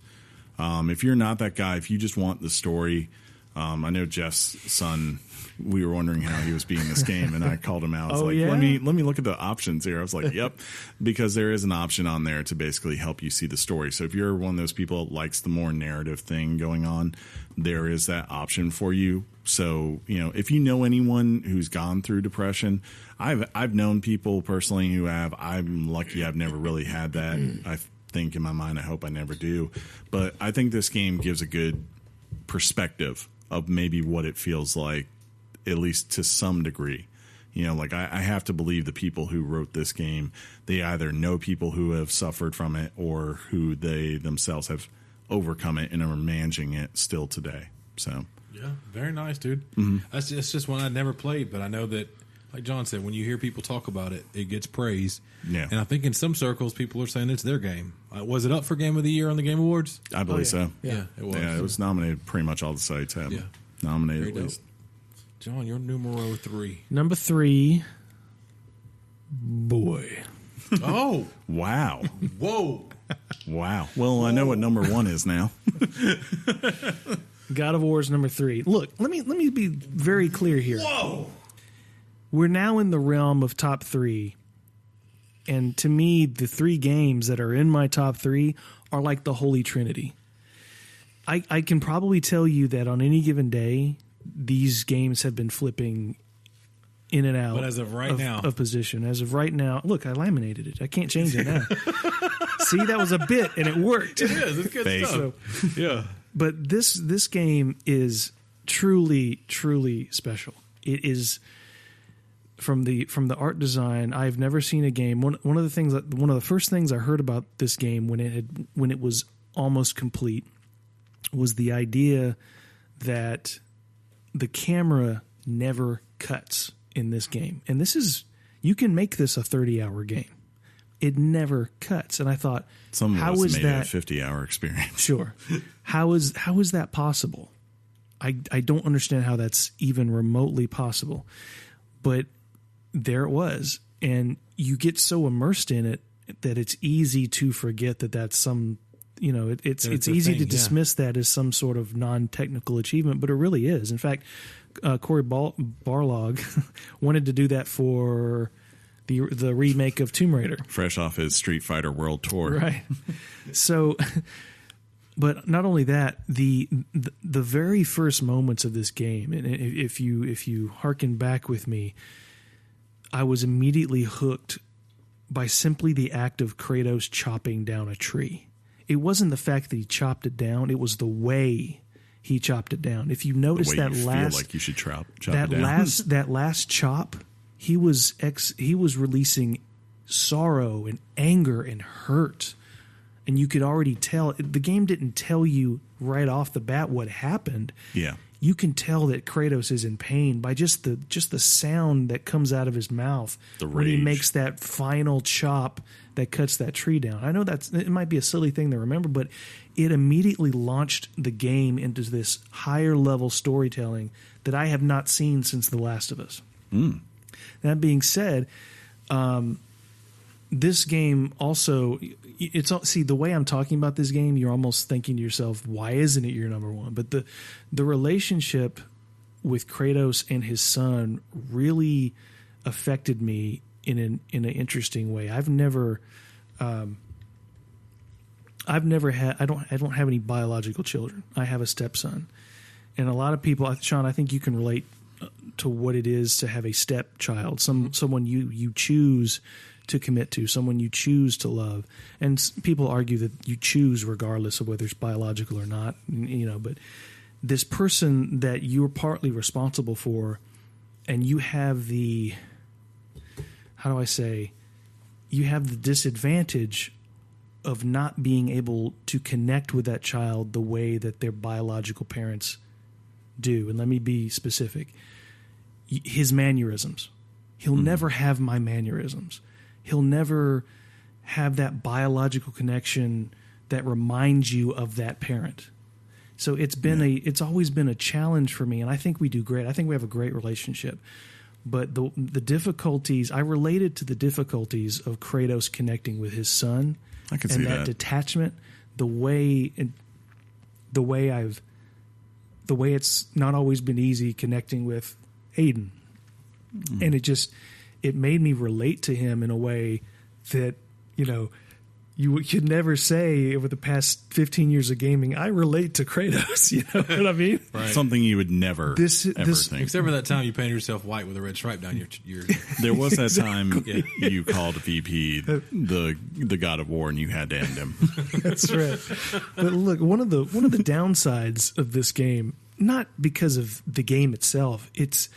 A: If you're not that guy, if you just want the story, I know Jeff's son, we were wondering how he was beating this game, and I called him out. I was let me look at the options here. I was like, yep, because there is an option on there to basically help you see the story. So if you're one of those people that likes the more narrative thing going on, there is that option for you. So, you know, if you know anyone who's gone through depression, I've known people personally who have. I'm lucky I've never really had that. I think in my mind, I hope I never do. But I think this game gives a good perspective of maybe what it feels like, at least to some degree. You know, like I have to believe the people who wrote this game, they either know people who have suffered from it or who they themselves have overcome it and are managing it still today. So
B: yeah, very nice, dude. It's just one I never played, but I know that, like John said, when you hear people talk about it, it gets praised.
A: Yeah,
B: and I think in some circles, people are saying it's their game. Was it up for Game of the Year on the Game Awards?
A: I believe so.
B: Yeah, it was.
A: Yeah, it was nominated. Pretty much all the sites have nominated at least.
B: John, you're numero 3.
C: Number 3, boy.
B: Oh,
A: wow!
B: Whoa!
A: Wow. Well, I know what number 1 is now.
C: God of War is number 3. Look, let me be very clear here.
B: Whoa!
C: We're now in the realm of top 3. And to me, the 3 games that are in my top 3 are like the Holy Trinity. I can probably tell you that on any given day, these games have been flipping in and out.
B: But as of right now,
C: of position. As of right now, look, I laminated it. I can't change it now. See, that was a bit, and it worked.
B: It is. It's good
A: Fake.
B: stuff. Yeah.
C: But this game is truly, truly special. It is. From the art design, I've never seen a game. One of the first things I heard about this game when it was almost complete was the idea that the camera never cuts in this game. And this is, you can make this a 30-hour game. It never cuts. And I thought,
A: some
C: how
A: of us
C: is
A: made
C: that
A: a 50-hour experience?
C: Sure. How is that possible? I don't understand how that's even remotely possible. But there it was. And you get so immersed in it that it's easy to forget that that's some, it's easy to dismiss that as some sort of non-technical achievement, but it really is. In fact, Cory Barlog wanted to do that for the remake of Tomb Raider.
A: Fresh off his Street Fighter World Tour.
C: Right. So, but not only that, the very first moments of this game, and if you hearken back with me, I was immediately hooked by simply the act of Kratos chopping down a tree. It wasn't the fact that he chopped it down, it was the way he chopped it down. If you notice
A: the way
C: that
A: you
C: last,
A: feel like you should chop
C: that
A: it down.
C: that last chop, he was releasing sorrow and anger and hurt, and you could already tell. The game didn't tell you right off the bat what happened.
A: Yeah,
C: you can tell that Kratos is in pain by just the sound that comes out of his mouth when he makes that final chop that cuts that tree down. I know it might be a silly thing to remember, but it immediately launched the game into this higher level storytelling that I have not seen since The Last of Us. That being said, this game also, the way I'm talking about this game, you're almost thinking to yourself, why isn't it your number one? But the relationship with Kratos and his son really affected me in an interesting way. I don't have any biological children. I have a stepson. And a lot of people, Sean, I think you can relate to what it is to have a stepchild, someone you choose to commit to, someone you choose to love. And people argue that you choose regardless of whether it's biological or not, but this person that you're partly responsible for, and you have the, you have the disadvantage of not being able to connect with that child the way that their biological parents do. And let me be specific. His mannerisms. He'll never have my mannerisms. He'll never have that biological connection that reminds you of that parent. So it's always been a challenge for me, and I think we do great. I think we have a great relationship. But the difficulties, I related to the difficulties of Kratos connecting with his son.
A: I can see that
C: detachment, the way it's not always been easy connecting with Aiden. And it made me relate to him in a way that, you could never say over the past 15 years of gaming, I relate to Kratos. You know what I mean?
A: Right. Something you would never ever think.
B: Except for that time you painted yourself white with a red stripe down your
A: There was that time you called VP the God of War and you had to end him.
C: That's right. But look, one of the downsides of this game, not because of the game itself, it's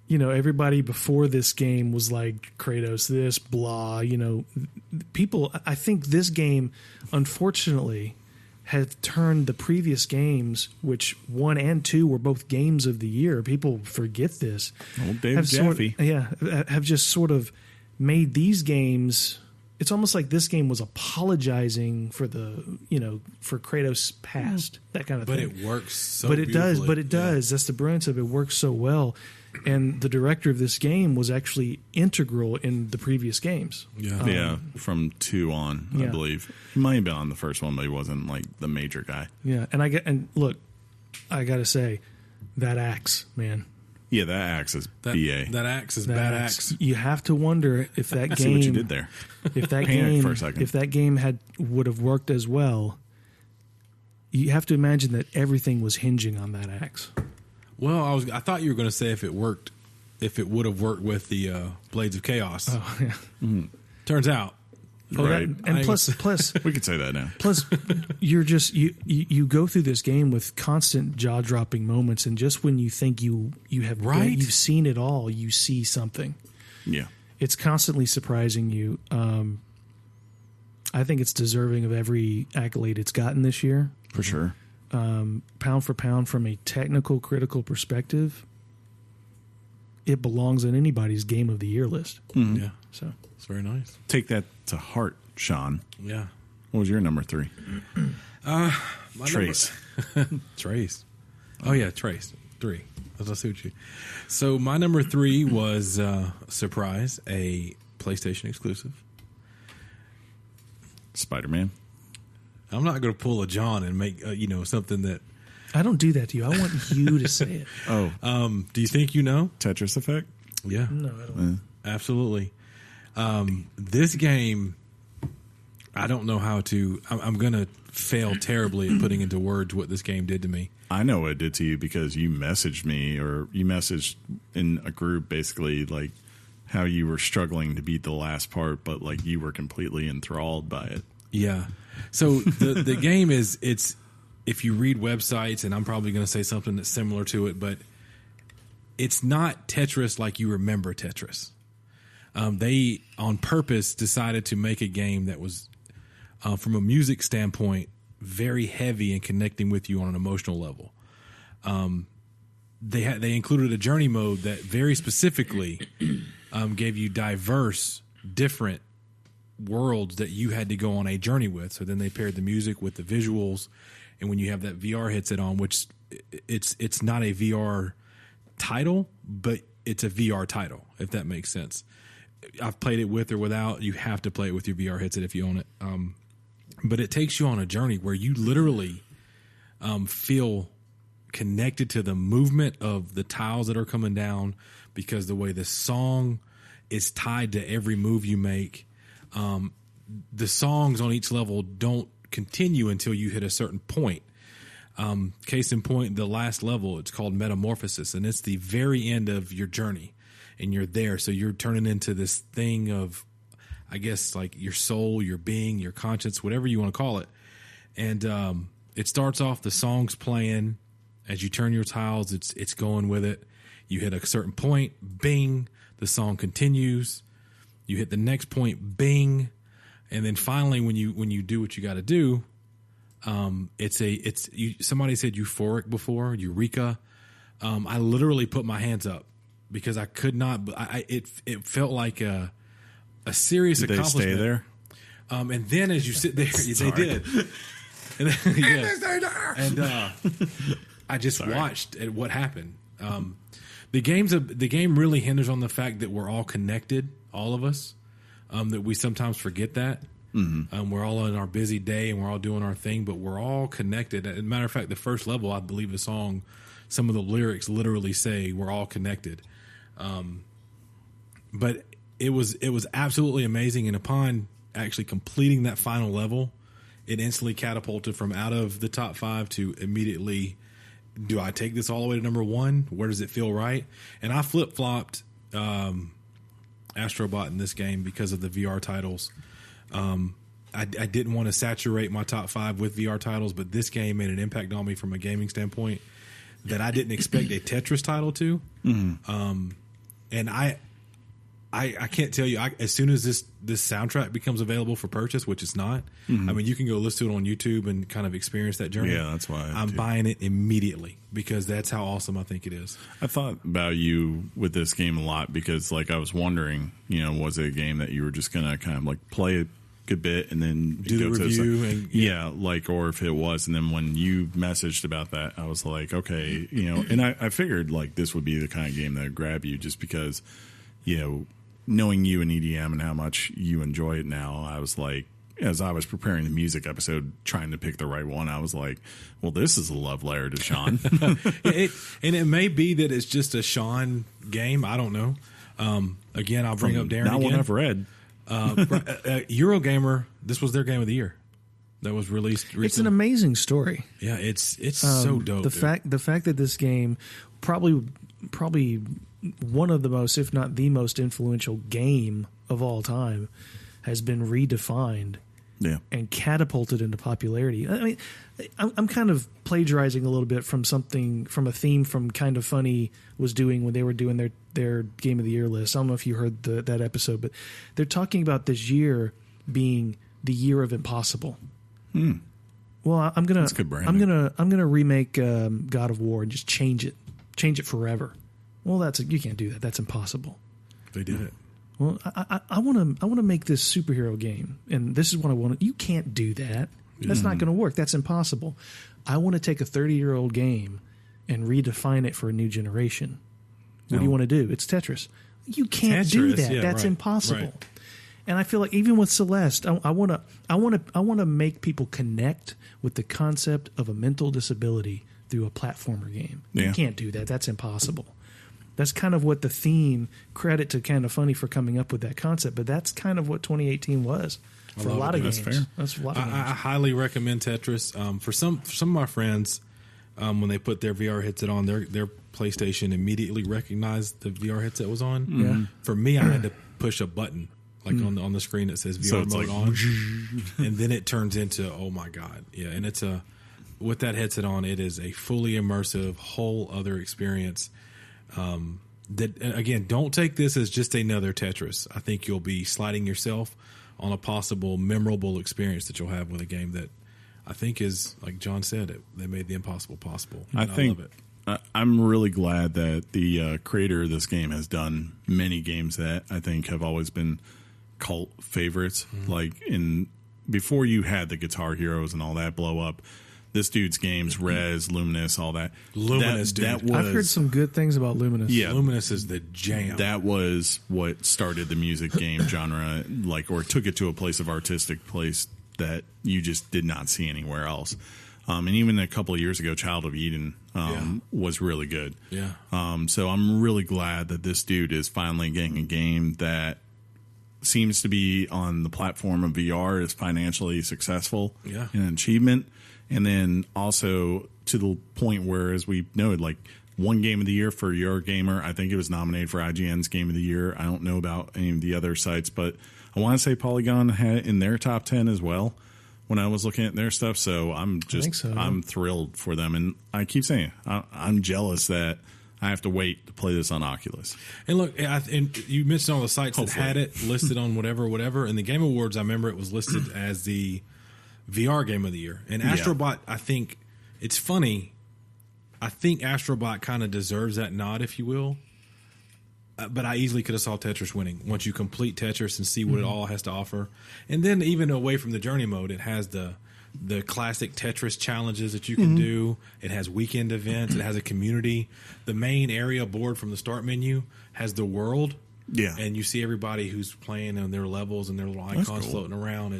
C: everybody before this game was like Kratos this, blah, people, I think this game, unfortunately, have turned the previous games, which 1 and 2 were both games of the year. People forget this.
A: Old David Jaffe.
C: Have just sort of made these games, it's almost like this game was apologizing for for Kratos' past, that kind of thing.
B: But it works so
C: But it does.
B: Yeah.
C: That's the brilliance of it. It works so well. And the director of this game was actually integral in the previous games.
A: Yeah, from 2 on, I believe. He might have been on the first one, but he wasn't like the major guy.
C: Yeah, and look, I got to say, that axe, man.
A: Yeah, that axe is BA.
B: That axe is bad axe.
C: You have to wonder if that game.
A: See what you did there.
C: If that
A: Panic for a second.
C: If that game would have worked as well, you have to imagine that everything was hinging on that axe.
B: Well, I thought you were going to say if it would have worked with the Blades of Chaos.
C: Oh, yeah.
B: Mm-hmm. Turns out.
A: Right.
C: And plus
A: we could say that now.
C: Plus, you're just you go through this game with constant jaw dropping moments, and just when you think you have you've seen it all, you see something.
A: Yeah,
C: it's constantly surprising you. I think it's deserving of every accolade it's gotten this year.
A: For sure.
C: pound for pound from a technical, critical perspective, it belongs in anybody's game of the year list.
B: Mm-hmm. Yeah.
C: So
B: it's very nice.
A: Take that to heart, Sean.
B: Yeah.
A: What was your number 3?
B: Trace. Trace. Oh yeah, Trace. 3. Let's see what you. So my number 3 was surprise, a PlayStation exclusive.
A: Spider-Man.
B: I'm not going to pull a John and make something that.
C: I don't do that to you. I want you to say it.
A: Oh,
B: do you think you know
A: Tetris Effect?
B: Yeah,
C: no, I don't.
B: Absolutely. This game, I don't know how to. I'm going to fail terribly at putting into words what this game did to me.
A: I know what it did to you because you messaged me, or you messaged in a group basically like how you were struggling to beat the last part, but like you were completely enthralled by it.
B: Yeah. So the game is, if you read websites, and I'm probably going to say something that's similar to it, but it's not Tetris like you remember Tetris. They on purpose decided to make a game that was, from a music standpoint, very heavy and connecting with you on an emotional level. They included a journey mode that very specifically gave you diverse, different worlds that you had to go on a journey with. So then they paired the music with the visuals, and when you have that VR headset on, which it's not a VR title, but it's a VR title, if that makes sense. I've played it with or without. You have to play it with your VR headset if you own it. But it takes you on a journey where you literally feel connected to the movement of the tiles that are coming down, because the way the song is tied to every move you make. The songs on each level don't continue until you hit a certain point. Case in point, the last level, it's called Metamorphosis, and it's the very end of your journey, and you're there. So you're turning into this thing of, I guess, like your soul, your being, your conscience, whatever you want to call it. And it starts off, the song's playing. As you turn your tiles, it's going with it. You hit a certain point, bing, the song continues. You hit the next point, bing, and then finally, when you do what you got to do, somebody said euphoric before, eureka. I literally put my hands up because I could not. It felt like a serious accomplishment.
A: Did they stay there?
B: And then as you sit there, they did. And I just watched at what happened. The game really hinders on the fact that we're all connected, all of us. That we sometimes forget that. Mm-hmm. We're all in our busy day and we're all doing our thing, but we're all connected. As a matter of fact, the first level, I believe the song, some of the lyrics literally say we're all connected. But it was absolutely amazing. And upon actually completing that final level, it instantly catapulted from out of the top 5 to immediately, do I take this all the way to number 1? Where does it feel right? And I flip-flopped Astrobot in this game because of the VR titles. I didn't want to saturate my top 5 with VR titles, but this game made an impact on me from a gaming standpoint that I didn't expect a Tetris title to. Mm-hmm. And I can't tell you, as soon as this soundtrack becomes available for purchase, which it's not, mm-hmm. I mean, you can go listen to it on YouTube and kind of experience that journey.
A: Yeah, that's why
B: I'm buying it immediately because that's how awesome I think it is.
A: I thought about you with this game a lot because, like, I was wondering, was it a game that you were just going to kind of like play a good bit and then
B: do the review?
A: Or if it was, and then when you messaged about that, I was like, okay, and I figured like this would be the kind of game that would grab you just because, knowing you and EDM and how much you enjoy it now, I was like, as I was preparing the music episode, trying to pick the right one, I was like, well, this is a love letter to Sean.
B: And it may be that it's just a Sean game. I don't know. Again, I'll bring up Darren
A: not
B: again.
A: One I've read.
B: Eurogamer, this was their game of the year that was released recently.
C: It's an amazing story.
B: Yeah, it's so dope.
C: The fact that this game probably one of the most, if not the most influential game of all time, has been redefined and catapulted into popularity. I mean, I'm kind of plagiarizing a little bit from a theme from Kind of Funny was doing when they were doing their Game of the Year list. I don't know if you heard that episode, but they're talking about this year being the year of impossible. Well, I'm gonna
A: good branding.
C: I'm gonna remake God of War and just change it forever. Well, you can't do that. That's impossible.
B: They did it.
C: Well, I want to make this superhero game, and this is what I want. You can't do that. That's not going to work. That's impossible. I want to take a 30-year-old game and redefine it for a new generation. What do you want to do? It's Tetris. You can't do that.
B: Yeah,
C: That's
B: right,
C: impossible.
B: right.
C: And I feel like even with Celeste, I want to make people connect with the concept of a mental disability through a platformer game.
A: Yeah.
C: You can't do that. That's impossible. That's kind of what the theme, credit to Kind of Funny for coming up with that concept, but that's kind of what 2018 was for a lot of games.
A: That's fair.
C: That's a lot of games.
B: I highly recommend Tetris. For some of my friends, when they put their VR headset on, their PlayStation immediately recognized the VR headset was on.
C: Yeah.
B: For me, I had to push a button on the screen that says VR
A: So it's
B: mode
A: like,
B: on, and then it turns into, oh my god, yeah. And it's with that headset on, it is a fully immersive, whole other experience. That again, don't take this as just another Tetris. I think you'll be sliding yourself on a possible memorable experience that you'll have with a game that I think is, like John said, they made the impossible possible.
A: I
B: love it.
A: I'm really glad that the creator of this game has done many games that I think have always been cult favorites. Like before you had the Guitar Heroes and all that blow up, this dude's games, Rez, Luminous, all that.
B: Luminous, dude.
A: That was,
C: I've heard some good things about Luminous.
A: Yeah.
B: Luminous is the jam.
A: That was what started the music game genre, or took it to a place of artistic place that you just did not see anywhere else. And even a couple of years ago, Child of Eden was really good.
B: Yeah.
A: So I'm really glad that this dude is finally getting a game that seems to be on the platform of VR, is financially successful.
B: Yeah.
A: An achievement. And then also to the point where, as we noted, like one game of the year for Eurogamer. I think it was nominated for IGN's Game of the Year. I don't know about any of the other sites, but I want to say Polygon had in their top 10 as well when I was looking at their stuff. So I'm thrilled for them. And I keep saying, I'm jealous that I have to wait to play this on Oculus.
B: And look, and you mentioned all the sites that had it listed on whatever. In the Game Awards, I remember it was listed as the VR Game of the Year. And Astrobot, I think it's funny. I think Astrobot kind of deserves that nod, if you will. But I easily could have saw Tetris winning once you complete Tetris and see what it all has to offer. And then even away from the journey mode, it has the classic Tetris challenges that you can do. It has weekend events. It has a community. The main area board from the start menu has the world.
A: Yeah.
B: And you see everybody who's playing and their levels and their little icons floating around.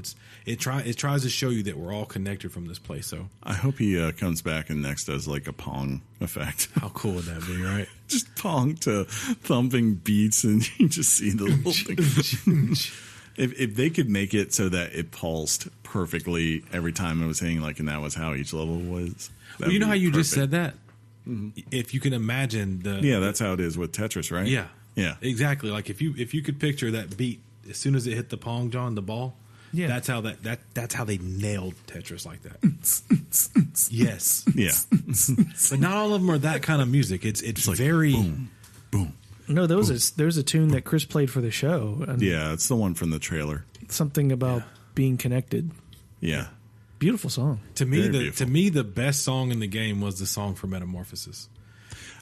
B: It tries to show you that we're all connected from this place. So
A: I hope he comes back and next does like a Pong effect.
B: how cool would that be, right?
A: Just Pong to thumping beats and you just see the little thing. If they could make it so that it pulsed perfectly every time it was hitting, like, and that was how each level was.
B: Well, you know how you just said that? If you can imagine
A: that's how it is with Tetris, right?
B: Yeah.
A: Yeah.
B: Exactly. Like if you could picture that beat as soon as it hit the Pong, John, the ball.
C: Yeah.
B: That's how they nailed Tetris like that. Yes.
A: Yeah.
B: But not all of them are that kind of music. It's
A: like
B: very
A: boom, boom.
C: No, there was a tune that Chris played for the show. And
A: Yeah, it's the one from the trailer.
C: something about being connected.
A: Yeah.
C: Beautiful song.
B: to me
A: Very
B: the
A: beautiful.
B: to me the best song in the game was the song for Metamorphosis.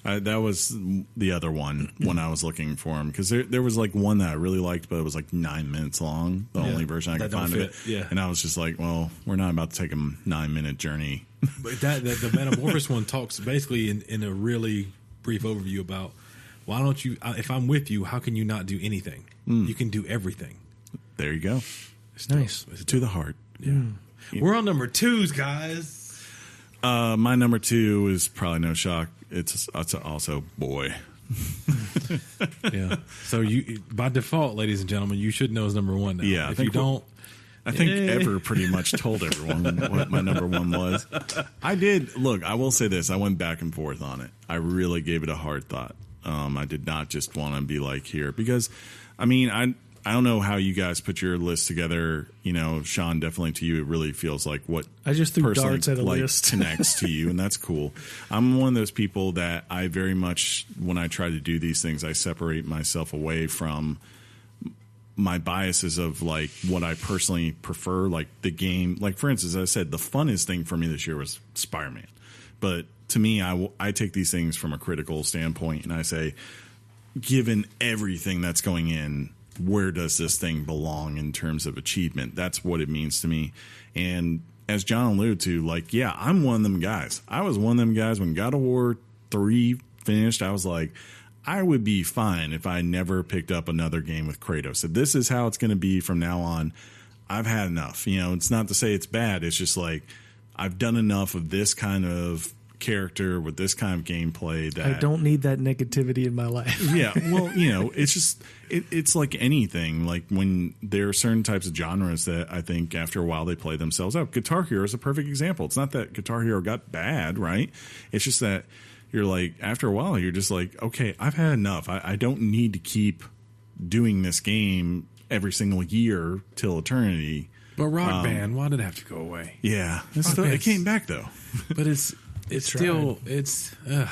A: That was the other one when I was looking for him, because there was like one that I really liked, but it was like 9 minutes long, the only version I could
B: That don't
A: find of it.
B: fit, yeah.
A: And I was just like, well, we're not about to take a 9-minute journey.
B: But the Metamorphosis one talks basically in a really brief overview about why don't you, if I'm with you, how can you not do anything? You can do everything.
A: There you go.
B: It's
C: Nice.
B: dope. It's
A: To the heart.
B: We're on number 2s, guys.
A: My number 2 is probably no shock. It's also Boy.
B: Yeah. So you, by default, ladies and gentlemen, you should know his number 1 now.
A: Yeah, I
B: If
A: think
B: you don't,
A: I think Ever pretty much told everyone what my number 1 was. I did. Look, I will say this. I went back and forth on it. I really gave it a hard thought. I did not just want to be like here, because, I mean, I don't know how you guys put your list together. You know, Sean, definitely to you, it really feels like what
C: I just threw
A: personally,
C: darts at a
A: like,
C: list.
A: connects to you, and that's cool. I'm one of those people that I very much, when I try to do these things, I separate myself away from my biases of like what I personally prefer, like the game. Like for instance, as I said, the funnest thing for me this year was Spider-Man. But to me, I take these things from a critical standpoint, and I say, given everything that's going in, where does this thing belong in terms of achievement? That's what it means to me. And as John alluded to, like, yeah, I'm one of them guys. I was one of them guys when God of War 3 finished. I was like, I would be fine if I never picked up another game with Kratos. So this is how it's going to be from now on. I've had enough. You know, it's not to say it's bad. It's just like I've done enough of this kind of character with this kind of gameplay that
C: I don't need that negativity in my life.
A: Yeah, well, you know, it's just it's like anything. Like when there are certain types of genres that I think after a while they play themselves out. Guitar Hero is a perfect example. It's not that Guitar Hero got bad, right? It's just that you're like, after a while, you're just like, okay, I've had enough. I don't need to keep doing this game every single year till eternity.
B: But Rock Band, why did it have to go away?
A: Yeah, it came back though.
B: But it's still yeah.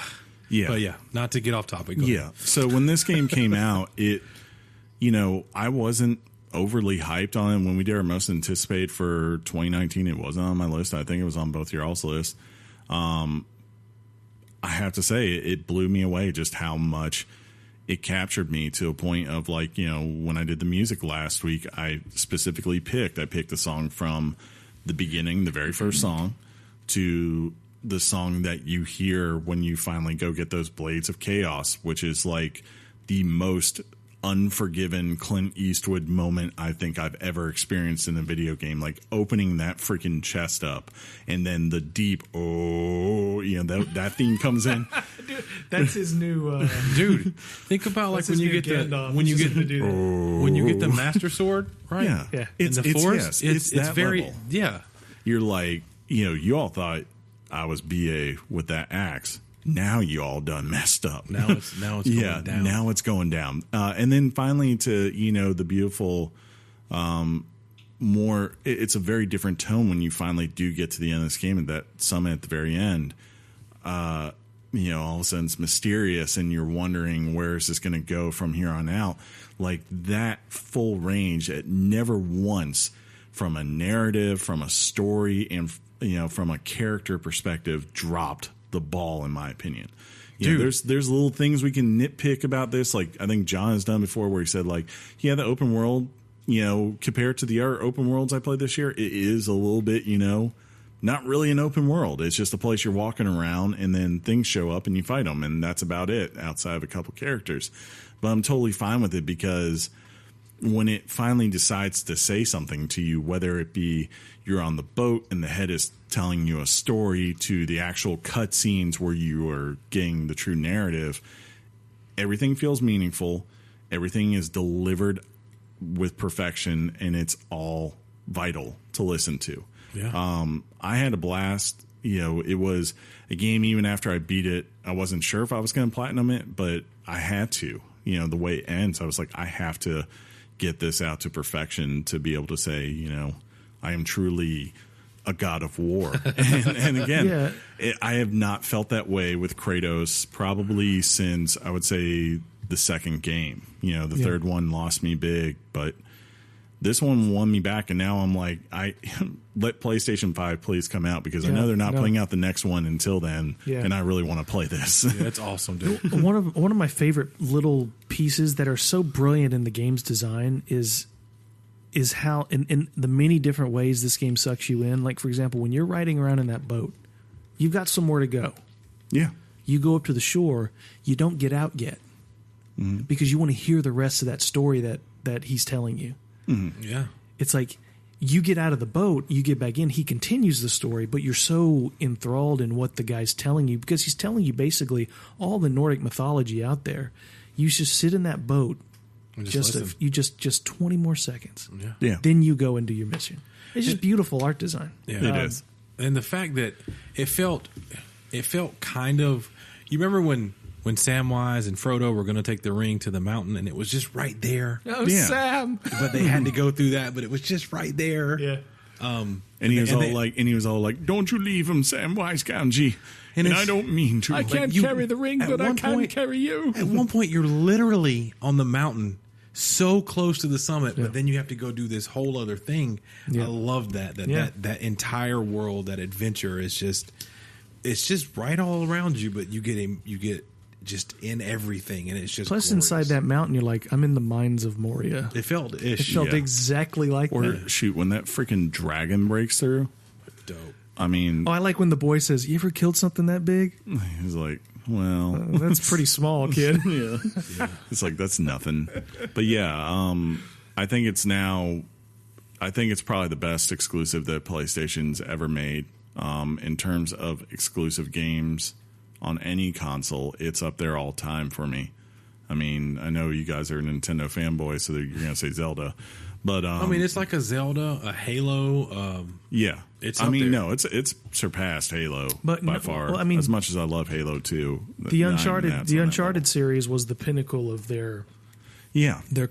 B: But yeah, not to get off topic.
A: Yeah. So when this game came out, I wasn't overly hyped on it. When we did our most anticipated for 2019, it wasn't on my list. I think it was on both your all's list. I have to say, it blew me away just how much it captured me to a point of like, you know, when I did the music last week, I specifically picked a song from the beginning, the very first song, to the song that you hear when you finally go get those Blades of Chaos, which is like the most unforgiven Clint Eastwood moment I think I've ever experienced in a video game. Like opening that freaking chest up and then the deep that theme comes in.
C: Dude, that's his new
B: dude. Think about like when you get the Master Sword, right?
A: Yeah.
B: It's the Force. It's
A: that
B: very
A: level.
B: Yeah.
A: You're like, you know, you all thought I was BA with that axe. Now you all done messed up.
B: Now it's going down.
A: Now it's going down. And then finally to, you know, the beautiful, it's a very different tone when you finally do get to the end of this game and that summit at the very end. You know, all of a sudden it's mysterious and you're wondering where is this going to go from here on out. Like that full range, it never once from a narrative, from a story, and, you know, from a character perspective dropped the ball, in my opinion. You know, there's little things we can nitpick about this. Like I think John has done before where he said like, yeah, the open world, you know, compared to the other open worlds I played this year, it is a little bit, you know, not really an open world. It's just a place you're walking around and then things show up and you fight them. And that's about it outside of a couple characters. But I'm totally fine with it because when it finally decides to say something to you, whether it be you're on the boat and the head is telling you a story to the actual cutscenes where you are getting the true narrative, everything feels meaningful. Everything is delivered with perfection and it's all vital to listen to.
B: Yeah.
A: I had a blast. You know, it was a game, even after I beat it, I wasn't sure if I was going to platinum it, but I had to, you know, the way it ends. I was like, I have to get this out to perfection to be able to say, you know, I am truly a god of war. and again, I have not felt that way with Kratos probably since I would say the second game. You know, the third one lost me big, but this one won me back, and now I'm like, I let PlayStation 5 please come out because I know they're not putting out the next one until then, and I really want to play this.
B: Yeah, that's awesome, dude.
C: One of my favorite little pieces that are so brilliant in the game's design is how in the many different ways this game sucks you in. Like, for example, when you're riding around in that boat, you've got somewhere to go.
A: Yeah.
C: You go up to the shore, you don't get out yet because you want to hear the rest of that story that he's telling you.
B: Mm-hmm. Yeah.
C: It's like you get out of the boat, you get back in, he continues the story, but you're so enthralled in what the guy's telling you because he's telling you basically all the Nordic mythology out there. You just sit in that boat just 20 more seconds.
B: Yeah.
C: Then you go and do your mission. It's just beautiful art design.
B: Yeah.
A: It is.
B: And the fact that it felt kind of, you remember when Samwise and Frodo were going to take the ring to the mountain and it was just right there.
C: Oh, yeah. Sam.
B: But they had to go through that, but it was just right there.
C: Yeah.
A: And he was all like, don't you leave him, Samwise Gamgee. And I don't mean to.
C: I can't carry the ring, but I can carry you.
B: At one point, you're literally on the mountain so close to the summit, but then you have to go do this whole other thing. I love that entire world, that adventure is just, it's just right all around you, but you get just in everything, and it's just
C: plus
B: glorious.
C: Inside that mountain, you're like, I'm in the mines of Moria.
B: It felt
C: exactly like that.
A: Or shoot, when that freaking dragon breaks through,
B: dope.
A: I mean,
C: I like when the boy says, "You ever killed something that big?"
A: He's like, well,
C: that's pretty small, kid.
A: yeah. It's like, that's nothing. But yeah, I think it's probably the best exclusive that PlayStation's ever made. In terms of exclusive games on any console, it's up there all time for me. I mean, I know you guys are Nintendo fanboys, so you're going to say Zelda. But
B: I mean, it's like a Zelda, a Halo.
A: Yeah,
B: it's.
A: It's surpassed Halo by far.
C: Well, I mean,
A: as much as I love Halo 2,
C: the Uncharted series was the pinnacle of their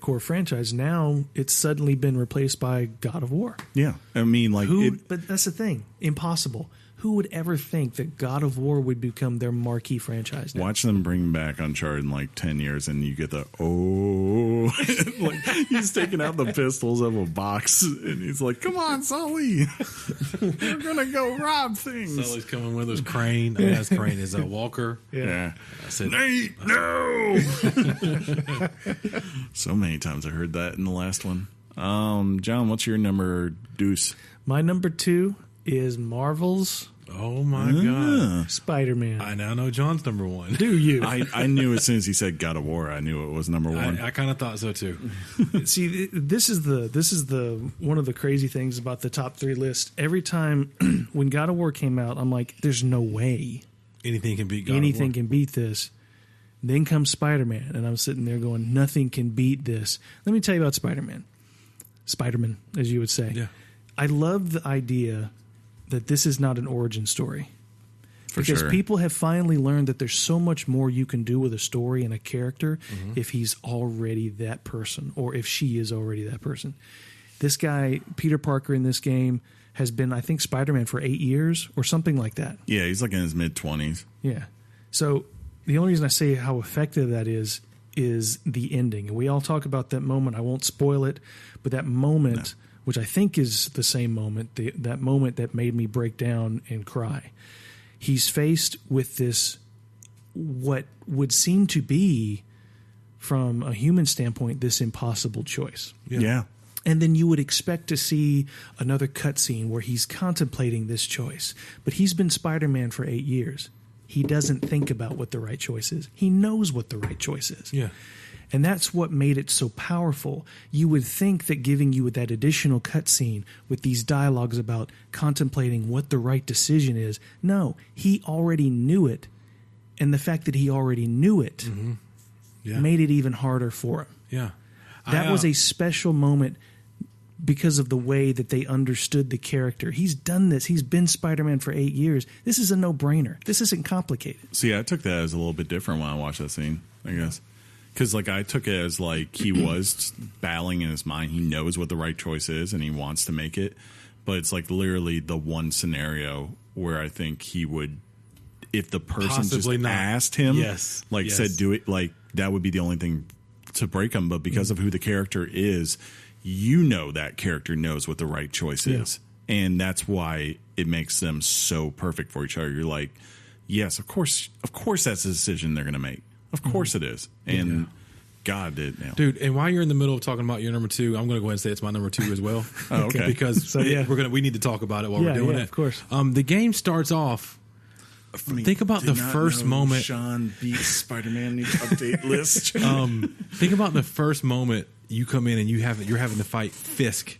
C: core franchise. Now it's suddenly been replaced by God of War.
A: Yeah, I mean, like,
C: but that's the thing, impossible. Who would ever think that God of War would become their marquee franchise now?
A: Watch them bring back Uncharted in like 10 years and you get the, like, he's taking out the pistols of a box and he's like, come on, Sully. We're going to go rob things.
B: Sully's coming with his crane. I mean, his crane is a Walker.
A: Yeah.
B: I said,
A: Nate, no. So many times I heard that in the last one. John, what's your number deuce?
C: My number 2 is Marvel's
B: oh my God,
C: Spider-Man.
B: I now know John's number 1.
C: Do you?
A: I knew as soon as he said God of War, I knew it was number 1.
B: I kind of thought so too.
C: See, this is the one of the crazy things about the top 3 list. Every time when God of War came out, I'm like, there's no way
B: anything can beat God
C: anything
B: of War.
C: can beat this. Then comes Spider-Man, and I'm sitting there going, nothing can beat this. Let me tell you about Spider-Man, as you would say.
B: Yeah.
C: I love the idea that this is not an origin story.
A: Because
C: sure. People have finally learned that there's so much more you can do with a story and a character if he's already that person or if she is already that person. This guy, Peter Parker, in this game has been, I think, Spider-Man for 8 years or something like that.
A: Yeah, he's like in his mid-20s.
C: Yeah. So the only reason I say how effective that is the ending. And we all talk about that moment. I won't spoil it, but that moment, which I think is the same moment, that moment that made me break down and cry. He's faced with this, what would seem to be, from a human standpoint, this impossible choice.
A: Yeah.
C: And then you would expect to see another cutscene where he's contemplating this choice. But he's been Spider-Man for 8 years. He doesn't think about what the right choice is. He knows what the right choice is.
B: Yeah.
C: And that's what made it so powerful. You would think that giving you that additional cutscene with these dialogues about contemplating what the right decision is, no, he already knew it. And the fact that he already knew it made it even harder for him.
B: Yeah.
C: That was a special moment because of the way that they understood the character. He's done this. He's been Spider-Man for 8 years. This is a no-brainer. This isn't complicated.
A: See, I took that as a little bit different when I watched that scene, I guess. Because, like, I took it as, like, he was battling in his mind. He knows what the right choice is, and he wants to make it. But it's, like, literally the one scenario where I think he would, if the person
B: possibly
A: just
B: not
A: asked him, said do it, like, that would be the only thing to break him. But because of who the character is, you know that character knows what the right choice is. And that's why it makes them so perfect for each other. You're like, yes, of course that's the decision they're going to make. Of course it is. And God did now.
B: Dude, and while you're in the middle of talking about your number 2, I'm going to go ahead and say it's my number 2 as well.
A: Oh, okay.
B: Because we need to talk about it while we're doing it.
C: Of course.
B: The game starts off. Think about the first moment.
A: Sean beats Spider-Man needs update list.
B: Think about the first moment you come in and you're having to fight Fisk,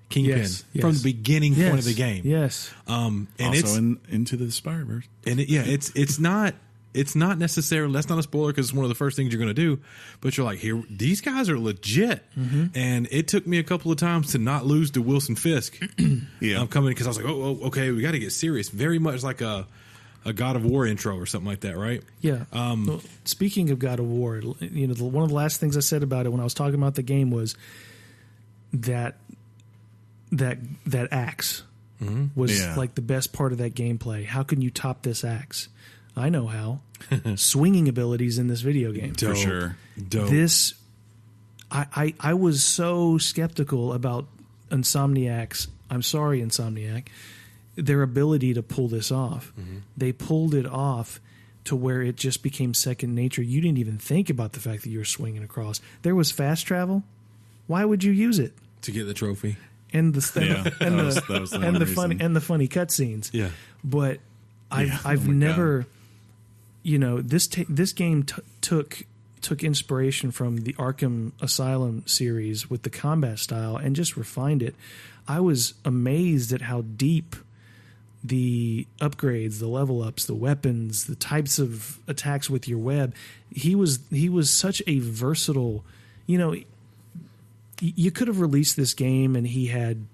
B: Kingpin, from the beginning point of the game.
C: Yes.
B: And
A: also
B: it's
A: Into the Spider-Verse.
B: And it's not necessarily, that's not a spoiler because it's one of the first things you're going to do, but you're like, here, these guys are legit. And it took me a couple of times to not lose to Wilson Fisk. I'm coming because I was like, okay, we got to get serious. Very much like a God of War intro or something like that, right?
C: Yeah. Well, speaking of God of War, one of the last things I said about it when I was talking about the game was that axe was like the best part of that gameplay. How can you top this axe? I know how. Swinging abilities in this video game.
A: For sure.
B: Dope.
C: This, I was so skeptical about Insomniac's. I'm sorry, Insomniac. Their ability to pull this off. Mm-hmm. They pulled it off to where it just became second nature. You didn't even think about the fact that you were swinging across. There was fast travel. Why would you use it?
B: To get the trophy.
C: And the funny cutscenes.
B: Yeah.
C: But I've never, this game took inspiration from the Arkham Asylum series with the combat style and just refined it. I was amazed at how deep the upgrades, the level ups, the weapons, the types of attacks with your web. He was such a versatile, you could have released this game and he had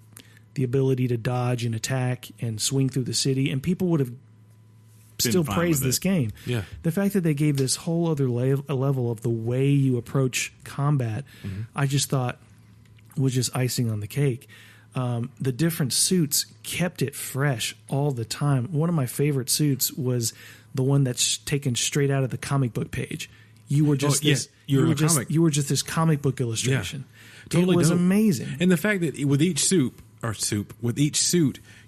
C: the ability to dodge and attack and swing through the city, and people would have still praised this game.
B: Yeah.
C: The fact that they gave this whole other level of the way you approach combat, mm-hmm. I just thought was just icing on the cake. The different suits kept it fresh all the time. One of my favorite suits was the one that's taken straight out of the comic book page. You were just you were just this comic book illustration.
B: Yeah. Totally
C: it was
B: dope.
C: amazing.
B: And the fact that with each suit,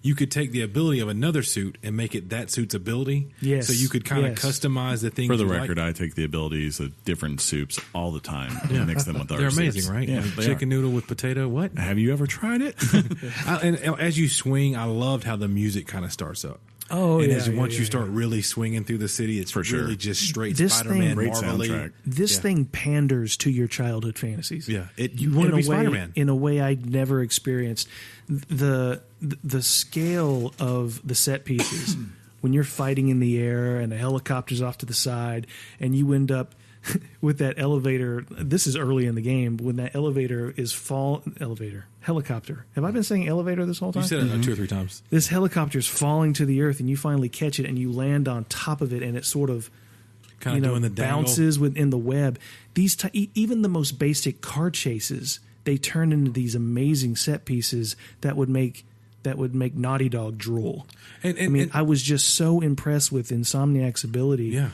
B: you could take the ability of another suit and make it that suit's ability.
C: Yes.
B: So you could kind of customize the things.
A: For the record, I take the abilities of different soups all the time and mix them with our
B: They're amazing,
A: soups.
B: right?
A: Yeah,
B: like chicken noodle with potato. What?
A: Have you ever tried it?
B: And as you swing, I loved how the music kind of starts up.
C: Oh,
B: and once you start really swinging through the city, it's really just straight Spider-Man, Marvel-y.
C: This thing panders to your childhood fantasies.
B: Yeah, you want to be Spider-Man
C: in a way I'd never experienced. The scale of the set pieces when you're fighting in the air and a helicopter's off to the side, and you end up with that elevator. This is early in the game when that helicopter. Have I been saying elevator this whole time?
B: You said it 2 or 3 times.
C: This helicopter's falling to the earth, and you finally catch it, and you land on top of it, and it sort of
B: kind of doing the
C: bounces within the web. Even the most basic car chases, they turn into these amazing set pieces that would make Naughty Dog drool. I was just so impressed with Insomniac's ability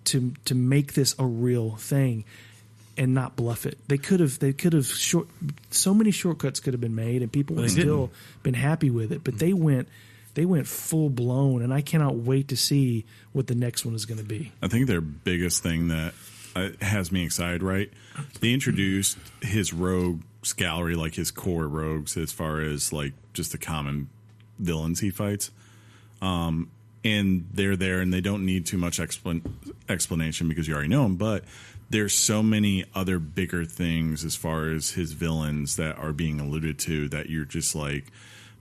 C: to make this a real thing and not bluff it. They could have so many shortcuts could have been made and people would have still been happy with it, but they went full blown, and I cannot wait to see what the next one is going to be.
A: I think their biggest thing that has me excited, right? They introduced his rogues gallery, like his core rogues, as far as like just the common villains he fights. And they're there, and they don't need too much explanation because you already know them. But there's so many other bigger things as far as his villains that are being alluded to that you're just like,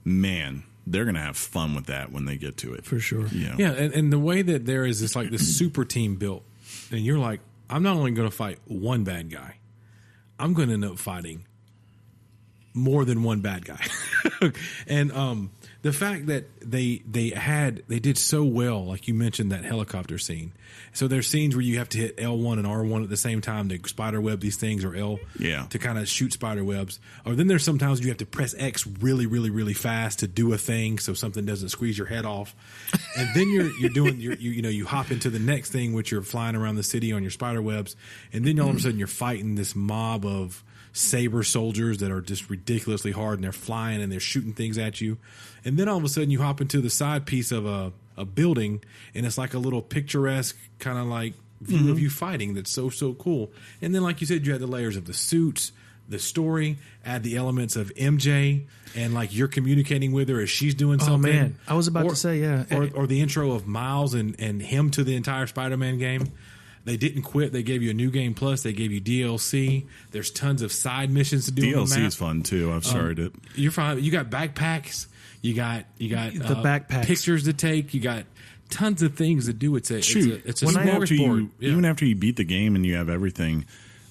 A: man, they're going to have fun with that when they get to it.
C: For sure.
B: Yeah, and the way that there is this super team built, and you're like, I'm not only going to fight one bad guy, I'm going to end up fighting more than one bad guy. And the fact that they did so well, like you mentioned that helicopter scene. So there's scenes where you have to hit L1 and R1 at the same time to spider web these things, or L to kind of shoot spider webs. Or then there's sometimes you have to press X really, really, really fast to do a thing so something doesn't squeeze your head off. And then you hop into the next thing, which you're flying around the city on your spider webs, and then all of a sudden you're fighting this mob of saber soldiers that are just ridiculously hard, and they're flying and they're shooting things at you. And then all of a sudden you hop into the side piece of a building, and it's like a little picturesque kind of like view of you fighting that's so cool. And then, like you said, you had the layers of the suits, the story, add the elements of MJ, and like you're communicating with her as she's doing something.
C: Oh man, I was about to say,
B: or the intro of Miles and him to the entire Spider-Man game. They didn't quit. They gave you a new game plus. They gave you DLC. There's tons of side missions to do.
A: DLC is fun too. I've started it.
B: You're fine. You got backpacks. You got
C: the backpacks,
B: pictures to take. You got tons of things to do. It's a smorgasbord.
A: Even after you beat the game and you have everything,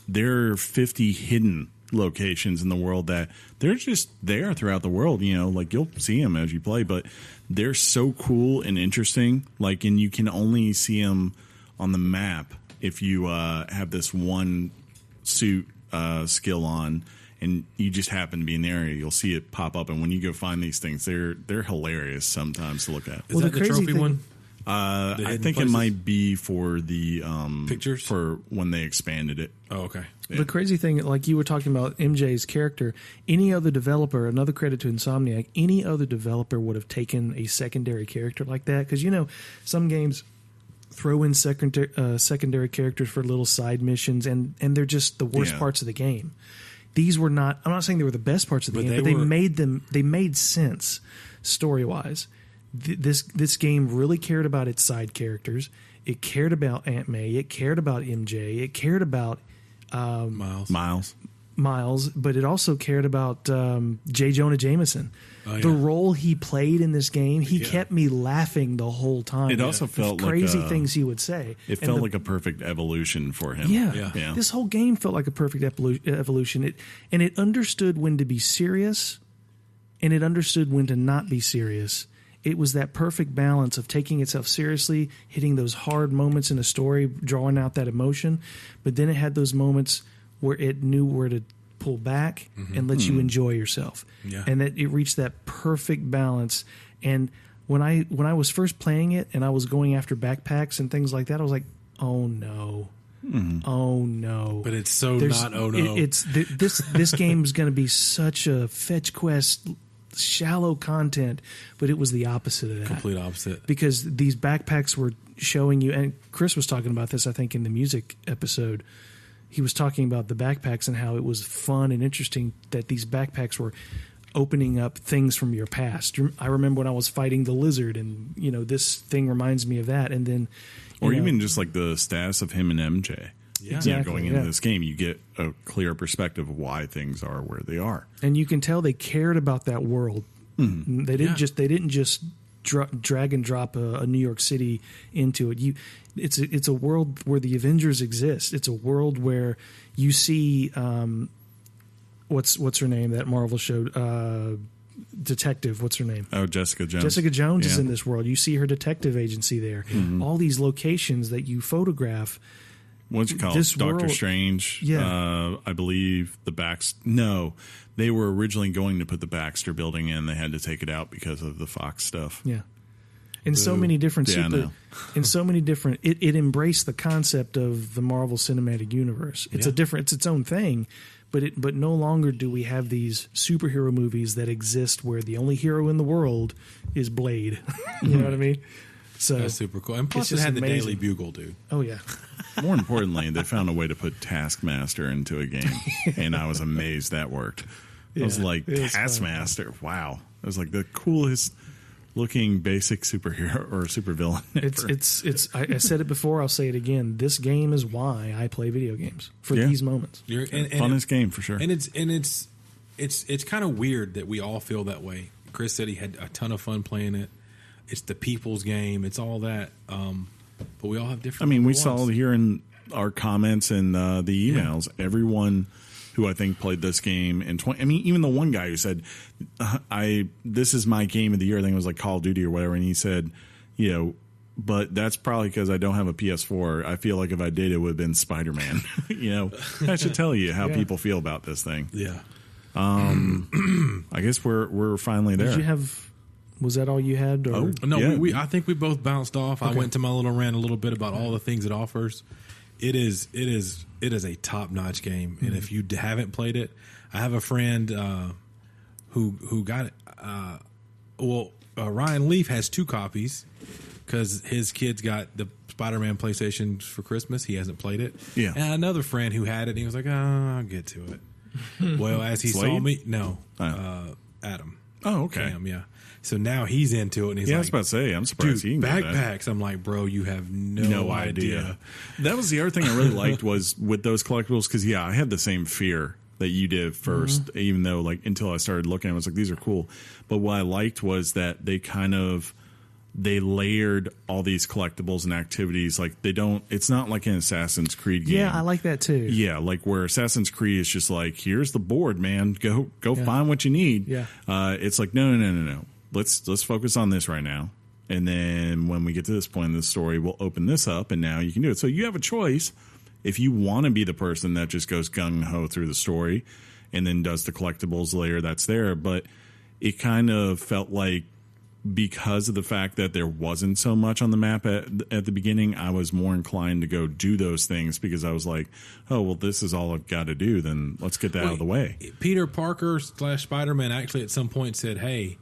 A: there are 50 hidden locations in the world that they're just there throughout the world. You know, like you'll see them as you play, but they're so cool and interesting. Like, and you can only see them on the map if you have this one suit skill on, and you just happen to be in the area, you'll see it pop up. And when you go find these things, they're hilarious sometimes to look at.
B: Is that the trophy one?
A: I think it might be for the
B: pictures
A: for when they expanded it.
B: Oh, okay.
C: Yeah. The crazy thing, like you were talking about MJ's character, any other developer, another credit to Insomniac, any other developer would have taken a secondary character like that. Because, some games throw in secondary characters for little side missions, and they're just the worst parts of the game. These were not, I'm not saying they were the best parts of the game, but they made sense story-wise. This game really cared about its side characters. It cared about Aunt May. It cared about MJ. It cared about
A: Miles,
C: but it also cared about J. Jonah Jameson. Oh, yeah. The role he played in this game, he kept me laughing the whole time.
A: It also felt
C: crazy
A: like
C: things he would say.
A: It felt like a perfect evolution for him.
C: Yeah. This whole game felt like a perfect evolution. It understood when to be serious, and it understood when to not be serious. It was that perfect balance of taking itself seriously, hitting those hard moments in a story, drawing out that emotion, but then it had those moments where it knew where to pull back and let you enjoy yourself. Yeah. And that it reached that perfect balance. And when I was first playing it and I was going after backpacks and things like that, I was like, oh no. Oh no!
B: But it's not. Oh no!
C: This game is going to be such a fetch quest, shallow content, but it was the opposite of that.
B: Complete opposite.
C: Because these backpacks were showing you, and Chris was talking about this, I think, in the music episode. He was talking about the backpacks and how it was fun and interesting that these backpacks were opening up things from your past. I remember when I was fighting the lizard, and this thing reminds me of that. And then,
A: even just like the status of him and MJ.
C: Yeah. Exactly,
A: going into this game, you get a clear perspective of why things are where they are,
C: and you can tell they cared about that world. Mm-hmm. They didn't just drag and drop a New York City into it. It's a world where the Avengers exist. It's a world where you see what's her name, that Marvel show detective. What's her name?
A: Oh, Jessica Jones.
C: Jessica Jones is in this world. You see her detective agency there. Mm-hmm. All these locations that you photograph.
A: What's it called? Doctor Strange.
C: Yeah.
A: I believe No, they were originally going to put the Baxter building in. They had to take it out because of the Fox stuff.
C: Yeah. In so many different it embraced the concept of the Marvel Cinematic Universe. It's it's its own thing, but no longer do we have these superhero movies that exist where the only hero in the world is Blade. You know what I mean? So
B: that's super cool. And plus, it had the Daily Bugle, dude.
C: Oh yeah.
A: More importantly, they found a way to put Taskmaster into a game, and I was amazed that worked. I was like, Taskmaster, wow! It was like the coolest looking basic superhero or supervillain.
C: I said it before. I'll say it again. This game is why I play video games, for these moments.
A: Funnest game for sure.
B: And it's kind of weird that we all feel that way. Chris said he had a ton of fun playing it. It's the people's game. It's all that. But we all have different.
A: We saw here in our comments and the emails, everyone who I think played this game in even the one guy who said, this is my game of the year. I think it was like Call of Duty or whatever. And he said, but that's probably because I don't have a PS4. I feel like if I did, it would have been Spider-Man. That should tell you how people feel about this thing.
B: Yeah.
A: I guess we're finally there.
C: Did you have? Was that all you had? Or?
B: Oh no, I think we both bounced off. Okay. I went to my little rant a little bit about all the things it offers. It is a top notch game, and if you haven't played it, I have a friend who got it. Ryan Leaf has 2 copies because his kids got the Spider-Man PlayStation for Christmas. He hasn't played it.
A: Yeah,
B: and another friend who had it, and he was like, I'll get to it. Well, as he saw me, Adam.
A: Oh, okay.
B: Cam, yeah. So now he's into it, and he's like,
A: I was about to say, I'm surprised he can get
B: backpacks. I'm like, bro, you have no idea.
A: That was the other thing I really liked was with those collectibles, because, I had the same fear that you did first, even though, until I started looking, I was like, these are cool. But what I liked was that they layered all these collectibles and activities. It's not like an Assassin's Creed game.
C: Yeah, I like that too.
A: Yeah, where Assassin's Creed is just like, here's the board, man. Go find what you need.
C: Yeah.
A: It's like, no. Let's focus on this right now. And then when we get to this point in the story, we'll open this up, and now you can do it. So you have a choice. If you want to be the person that just goes gung-ho through the story and then does the collectibles layer that's there. But it kind of felt like because of the fact that there wasn't so much on the map at the beginning, I was more inclined to go do those things because I was like, oh, well, this is all I've got to do. Then let's get that out of the way.
B: Peter Parker / Spider-Man actually at some point said, hey,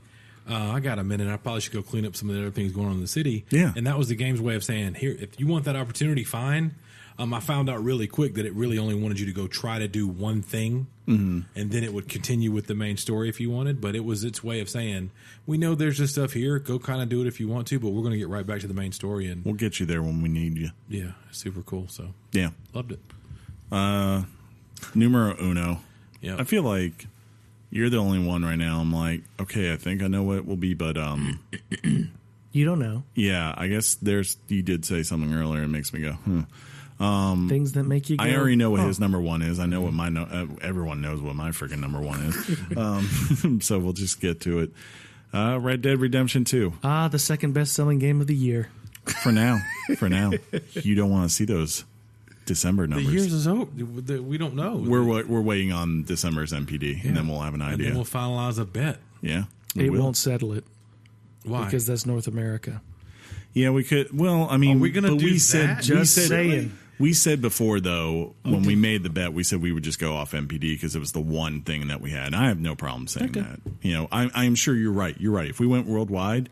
B: I got a minute. I probably should go clean up some of the other things going on in the city.
A: Yeah.
B: And that was the game's way of saying, here, if you want that opportunity, fine. I found out really quick that it really only wanted you to go try to do one thing, and then it would continue with the main story if you wanted. But it was its way of saying, we know there's this stuff here. Go kind of do it if you want to, but we're going to get right back to the main story. And
A: we'll get you there when we need you.
B: Yeah, super cool. So
A: yeah,
B: loved it.
A: Numero uno.
B: Yeah,
A: I feel like you're the only one right now. I'm like, okay, I think I know what it will be, but
C: you don't know.
A: Yeah, I guess you did say something earlier. It makes me go,
C: things that make you go,
A: I already know what his number one is. I know what everyone knows what my freaking number one is. So we'll just get to it. Red Dead Redemption 2.
C: The second best-selling game of the year.
A: For now. You don't want to see those December numbers.
B: The years is over. We don't know.
A: We're waiting on December's MPD, and then we'll have an idea.
B: And then we'll finalize a bet.
A: Yeah.
C: It won't settle it.
B: Why?
C: Because that's North America.
A: Yeah, we could. Well, I mean,
B: are we going to do that?
C: Just saying.
A: We said before, though, when we made the bet, we said we would just go off MPD because it was the one thing that we had. And I have no problem saying that. You know, I'm sure you're right. You're right. If we went worldwide,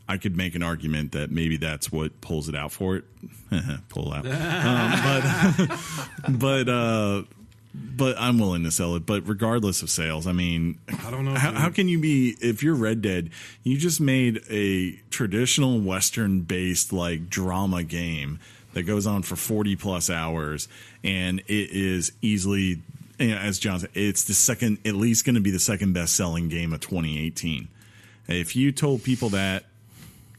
A: I could make an argument that maybe that's what pulls it out for it. Pull out. But I'm willing to sell it. But regardless of sales, I mean,
B: I don't know.
A: How can you be, if you're Red Dead, you just made a traditional Western-based like drama game that goes on for 40 plus hours, and it is easily, as John said, it's at least going to be the second best selling game of 2018. If you told people that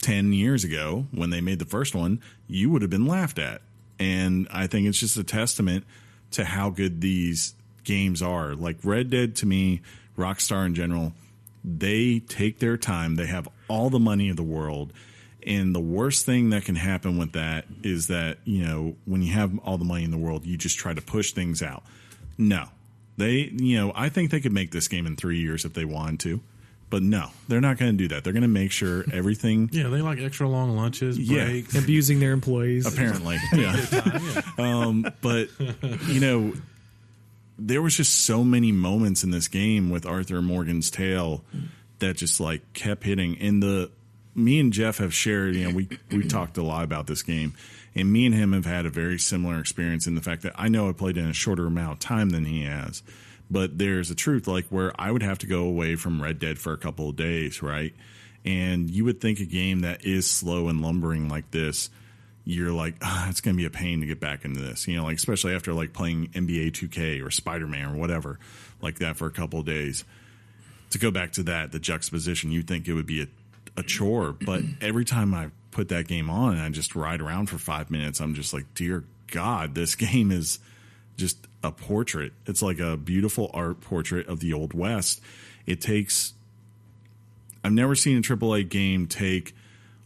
A: 10 years ago when they made the first one, you would have been laughed at. And I think it's just a testament to how good these games are. Like Red Dead, to me, Rockstar in general, they take their time. They have all the money in the world. And the worst thing that can happen with that is that, you know, when you have all the money in the world, you just try to push things out. No. I think they could make this game in 3 years if they wanted to. But no, they're not going to do that. They're going to make sure everything.
B: Yeah, they like extra long lunches, breaks.
C: Abusing their employees.
A: Apparently. Yeah. But, you know, there was just so many moments in this game with Arthur Morgan's Tale that just like kept hitting. And me and Jeff have shared, you know, we talked a lot about this game, and me and him have had a very similar experience in the fact that I know I played in a shorter amount of time than he has, but there's a truth like where I would have to go away from Red Dead for a couple of days, right? And you would think a game that is slow and lumbering like this, you're like, it's going to be a pain to get back into this, you know, like especially after like playing NBA 2K or Spider-Man or whatever like that for a couple of days. To go back to that, the juxtaposition, you think it would be a chore, but every time I put that game on and I just ride around for 5 minutes, I'm just like, dear God, this game is just a portrait. It's like a beautiful art portrait of the Old West. I've never seen a AAA game take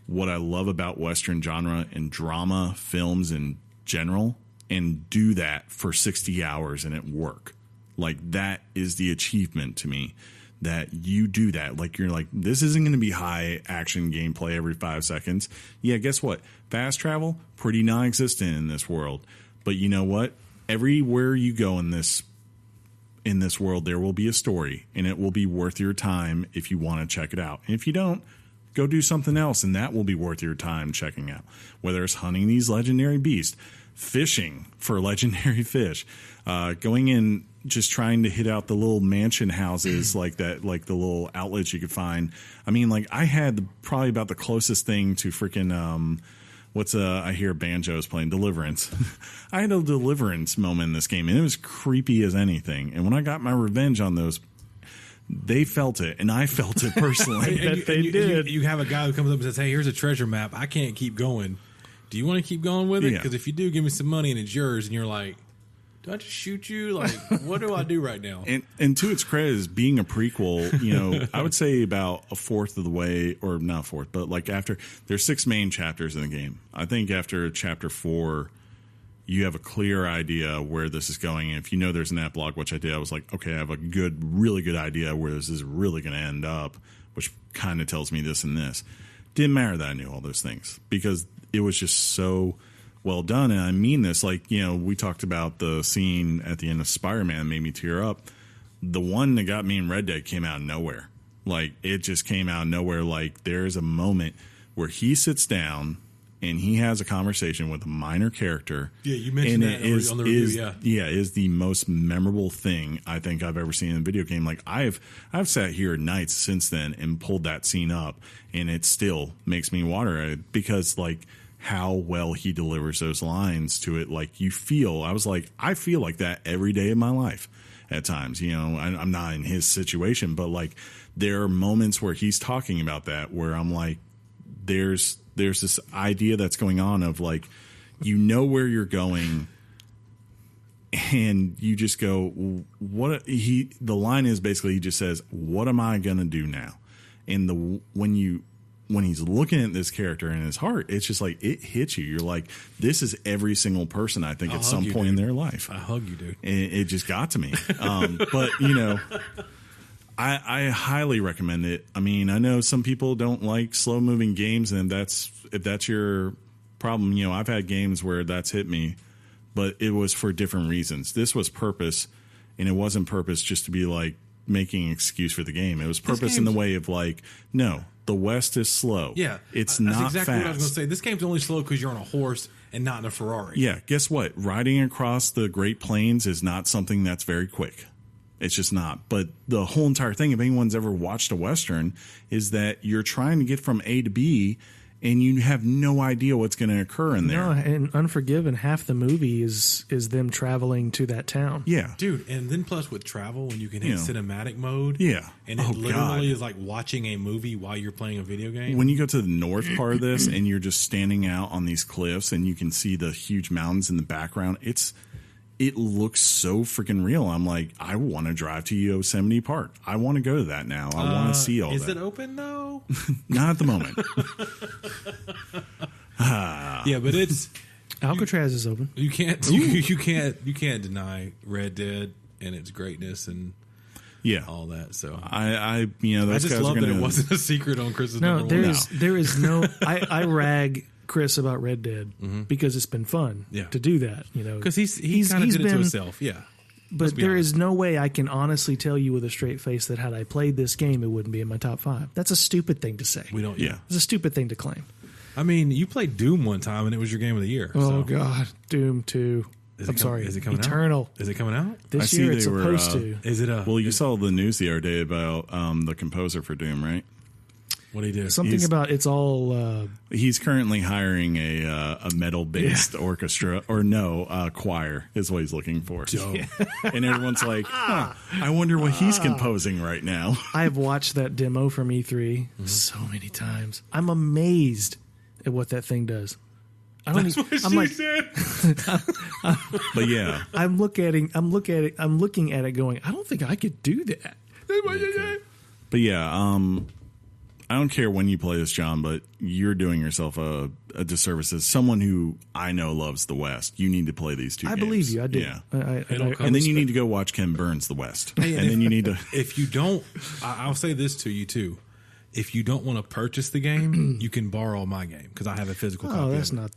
A: what I love about Western genre and drama films in general and do that for 60 hours and it work. Like that is the achievement to me. That you do that. Like you're like, this isn't going to be high action gameplay every 5 seconds. Yeah, guess what? Fast travel, pretty non-existent in this world. But you know what? Everywhere you go in this world, there will be a story, and it will be worth your time if you want to check it out. And if you don't, go do something else, and that will be worth your time checking out. Whether it's hunting these legendary beasts, fishing for legendary fish, going in, just trying to hit out the little mansion houses like that, like the little outlets you could find. I mean, like I had probably about the closest thing to freaking I hear Banjo's playing Deliverance. I had a Deliverance moment in this game, and it was creepy as anything. And when I got my revenge on those, they felt it, and I felt it personally.
B: You have a guy who comes up and says, "Hey, here's a treasure map. I can't keep going. Do you want to keep going with it? Because if you do, give me some money, and it's yours." And you're like, do I just shoot you? Like, what do I do right now?
A: And to its credit, as being a prequel, you know, I would say about a fourth of the way, or not a fourth, but like after, there's 6 main chapters in the game. I think after chapter 4, you have a clear idea where this is going. And if you know there's an epilogue, which I did, I was like, okay, I have a really good idea where this is really going to end up which kind of tells me this and this. Didn't matter that I knew all those things because it was just so well done. And I mean this, like, you know, we talked about the scene at the end of Spider-Man made me tear up. The one that got me in Red Dead came out of nowhere. Like, it just came out of nowhere. Like, there's a moment where he sits down and he has a conversation with a minor character.
B: Yeah, you mentioned that on the review,
A: yeah, is the most memorable thing I think I've ever seen in a video game. Like, I've sat here nights since then and pulled that scene up, and it still makes me water because, like, how well he delivers those lines to it. Like, I feel like that every day of my life at times. You know, I'm not in his situation, but, like, there are moments where he's talking about that where I'm like, there's this idea that's going on of, like, you know where you're going and you just go, the line is basically, he just says, what am I going to do now? And when he's looking at this character in his heart, it's just like, it hits you. You're like, this is every single person I think at some point in their life.
B: I hug you, dude.
A: And it just got to me. But, you know, I highly recommend it. I mean, I know some people don't like slow moving games, and if that's your problem, you know, I've had games where that's hit me, but it was for different reasons. This was purpose, and it wasn't purpose just to be like making an excuse for the game. It was purpose in the way of, like, no, the West is slow.
B: Yeah.
A: It's not
B: That's exactly
A: fast.
B: what I was going to say. This game's only slow because you're on a horse and not in a Ferrari.
A: Yeah. Guess what? Riding across the Great Plains is not something that's very quick. It's just not. But the whole entire thing, if anyone's ever watched a Western, is that you're trying to get from A to B and you have no idea what's going to occur in there.
C: No, and Unforgiven, half the movie is them traveling to that town.
A: Yeah.
B: Dude, and then plus with travel, when you can hit cinematic mode.
A: Yeah.
B: And it literally is like watching a movie while you're playing a video game.
A: When you go to the north part of this and you're just standing out on these cliffs and you can see the huge mountains in the background, it looks so freaking real. I'm like, I want to drive to Yosemite Park. I want to go to that now. I want to see all that.
B: Is it open though?
A: Not at the moment.
B: Yeah, but it's
C: Alcatraz is open.
B: you can't deny Red Dead and its greatness and
A: Yeah.
B: all that. So
A: I those
B: I just
A: guys
B: love
A: are
B: that
A: gonna,
B: it wasn't a secret on Chris's
C: No,
B: number one.
C: there is no. I rag Chris about Red Dead because it's been fun to do that. You know,
B: Because he kind of did it to himself. Yeah.
C: But there is no way I can honestly tell you with a straight face that had I played this game, it wouldn't be in my top 5. That's a stupid thing to say.
B: We don't.
A: Yeah.
C: It's a stupid thing to claim.
B: I mean, you played Doom one time and it was your game of the year.
C: Oh
B: so.
C: God, Doom 2. I'm sorry.
B: Is it coming
C: Eternal.
B: out? Is it coming out?
C: This
A: I
C: year
A: see
C: it's
A: they were,
C: supposed to.
B: Is it a?
A: Well, you saw the news the other day about the composer for Doom, right?
B: What do you do?
C: Something about it's all.
A: He's currently hiring a metal-based orchestra, or choir is what he's looking for. And everyone's like, I wonder what he's composing right now.
C: I've watched that demo from E3 so many times. I'm amazed at what that thing does. I don't. I'm like,
A: But yeah,
C: I'm looking at it, going, I don't think I could do that.
A: but yeah, I don't care when you play this, John, but you're doing yourself a disservice as someone who I know loves the West. You need to play these two games.
C: I believe you. I do.
A: Yeah.
C: And
A: then you need to go watch Ken Burns' The West. And then you need to...
B: If you don't, I'll say this to you too. If you don't want to purchase the game, you can borrow my game because I have a physical copy.
C: Oh, that's
B: of it.
C: not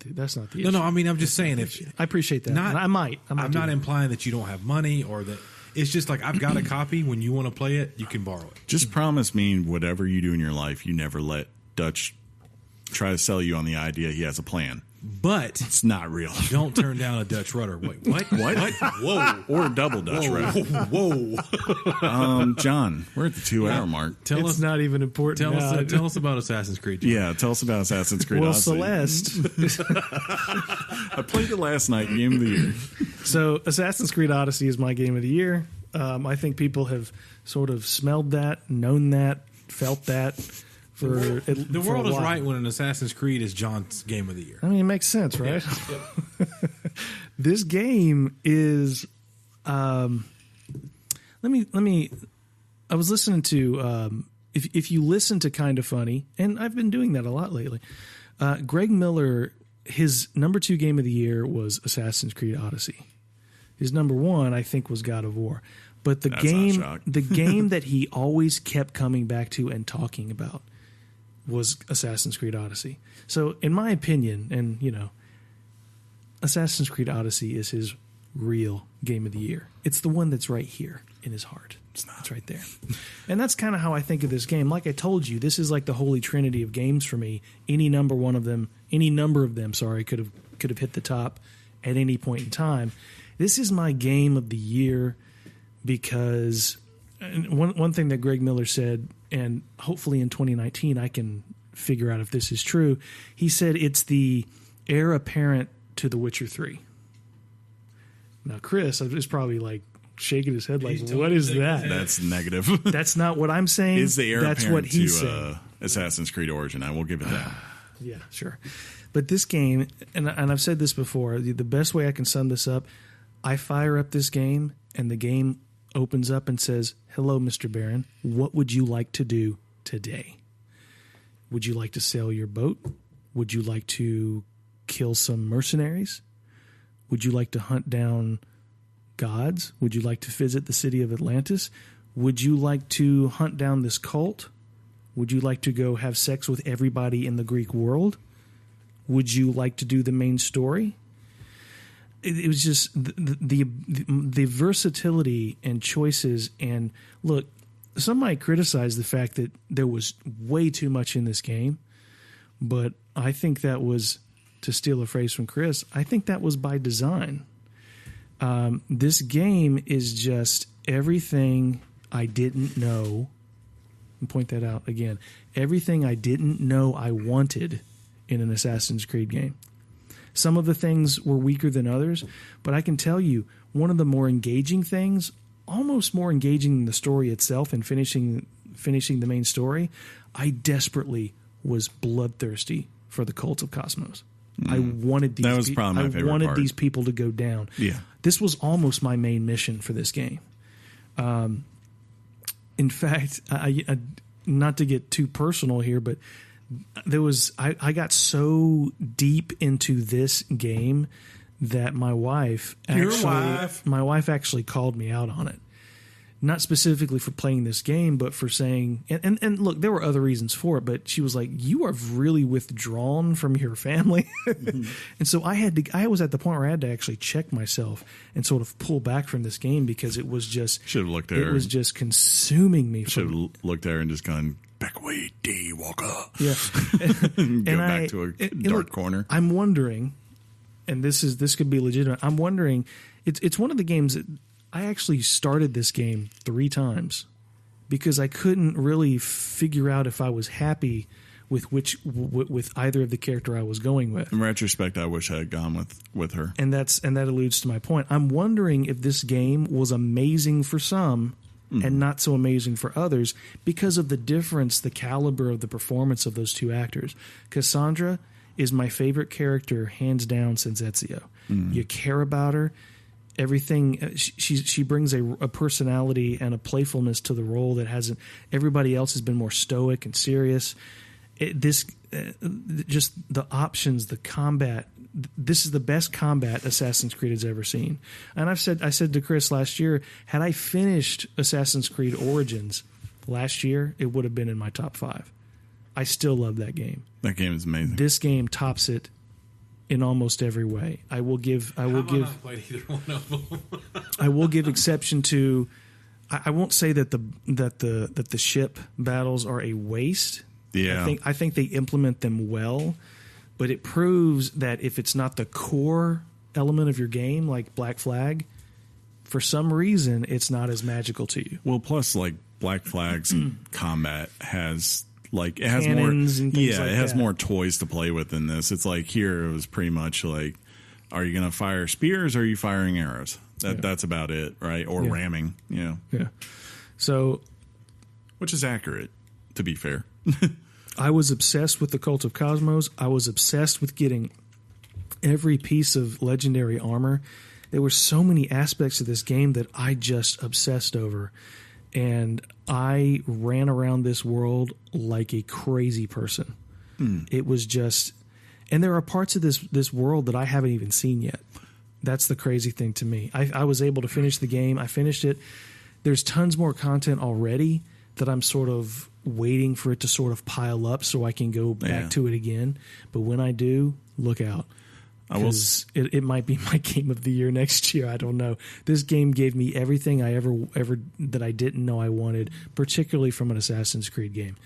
C: the issue.
B: No. I mean, I'm just saying. If
C: I appreciate that. I might.
B: I'm
C: do
B: not
C: that.
B: implying that you don't have money or that. It's just like I've got a copy. When you want to play it, you can borrow it.
A: Just promise me whatever you do in your life, you never let Dutch try to sell you on the idea he has a plan.
B: But
A: It's not real.
B: don't turn down a Dutch rudder. Wait, what?
A: What?
B: Whoa.
A: Or a double Dutch rudder.
B: Whoa.
A: John, we're at the 2-hour mark.
B: Tell
C: It's
B: us.
C: not even important.
B: Tell us about Assassin's Creed. John.
A: Yeah, tell us about Assassin's Creed
C: Well,
A: Odyssey.
C: Celeste.
A: I played it last night, game of the year.
C: So, Assassin's Creed Odyssey is my game of the year. I think people have sort of smelled that, known that, felt that.
B: The world is right when an Assassin's Creed is John's game of the year.
C: I mean, it makes sense, right? This game is. Let me. I was listening to. If you listen to Kind of Funny, and I've been doing that a lot lately. Greg Miller, his number 2 game of the year was Assassin's Creed Odyssey. His number 1, I think, was God of War. But the
A: That's not a shock.
C: the game that he always kept coming back to and talking about was Assassin's Creed Odyssey. So, in my opinion, and Assassin's Creed Odyssey is his real game of the year. It's the one that's right here in his heart. It's right there. And that's kind of how I think of this game. Like I told you, this is like the holy trinity of games for me. Any number of them, could have hit the top at any point in time. This is my game of the year because one thing that Greg Miller said, and hopefully in 2019 I can figure out if this is true. He said it's the heir apparent to The Witcher 3. Now, Chris is probably like shaking his head like, what is that?
A: That's negative.
C: That's not what I'm saying.
A: Is the heir
C: That's
A: apparent
C: what he's saying.
A: Assassin's Creed Origin. I will give it that.
C: Yeah, sure. But this game, and I've said this before, the best way I can sum this up, I fire up this game, and the game opens up and says, hello, Mr. Barron, what would you like to do today? Would you like to sail your boat? Would you like to kill some mercenaries? Would you like to hunt down gods? Would you like to visit the city of Atlantis? Would you like to hunt down this cult? Would you like to go have sex with everybody in the Greek world? Would you like to do the main story? It was just the versatility and choices. And look, some might criticize the fact that there was way too much in this game, but I think that was, to steal a phrase from Chris, I think that was by design. This game is just everything I didn't know. And point that out again. Everything I didn't know I wanted in an Assassin's Creed game. Some of the things were weaker than others, but I can tell you one of the more engaging things, almost more engaging than the story itself and finishing the main story, I desperately was bloodthirsty for the Cult of Cosmos. I wanted these.
A: That was probably my favorite part.
C: These people to go down.
A: Yeah,
C: this was almost my main mission for this game. In fact, I not to get too personal here, but I got so deep into this game that my wife actually called me out on it. Not specifically for playing this game, but for saying, and look, there were other reasons for it, but she was like, you are really withdrawn from your family. Mm-hmm. And so I was at the point where I had to actually check myself and sort of pull back from this game because it was just,
A: should have looked there.
C: It was just consuming me.
A: Should have looked there and just gone, back away, D. Walker.
C: Yeah.
A: Go back to a dark corner.
C: I'm wondering, and this could be legitimate. I'm wondering, it's one of the games that I actually started this game 3 times because I couldn't really figure out if I was happy with either of the character I was going with.
A: In retrospect, I wish I had gone with her.
C: And that alludes to my point. I'm wondering if this game was amazing for some and not so amazing for others because of the difference, the caliber of the performance of those two actors. Cassandra is my favorite character, hands down, since Ezio. You care about her. Everything she brings a personality and a playfulness to the role that hasn't. Everybody else has been more stoic and serious. Just the options, the combat. This is the best combat Assassin's Creed has ever seen. And I said to Chris last year, had I finished Assassin's Creed Origins last year, it would have been in my top 5. I still love that game.
A: That game is amazing.
C: This game tops it in almost every way. I will give exception to. I won't say that the ship battles are a waste.
A: Yeah,
C: I think they implement them well, but it proves that if it's not the core element of your game, like Black Flag, for some reason it's not as magical to you.
A: Well, plus like Black Flag's combat has. Like it has
C: cannons
A: more,
C: and things like
A: it has
C: that.
A: more toys to play with than this. It's like here it was pretty much like, are you going to fire spears or are you firing arrows? That's about it, right? Or ramming,
C: Yeah. So,
A: which is accurate, to be fair.
C: I was obsessed with the Cult of Cosmos. I was obsessed with getting every piece of legendary armor. There were so many aspects of this game that I just obsessed over. And I ran around this world like a crazy person. It was just, and there are parts of this world that I haven't even seen yet. That's the crazy thing to me. I was able to finish the game. I finished it. there's tons more content already that I'm sort of waiting for it to sort of pile up so I can go back to it again. But when I do, look out. Because it might be my game of the year next year. I don't know. This game gave me everything I ever that I didn't know I wanted, particularly from an Assassin's Creed game.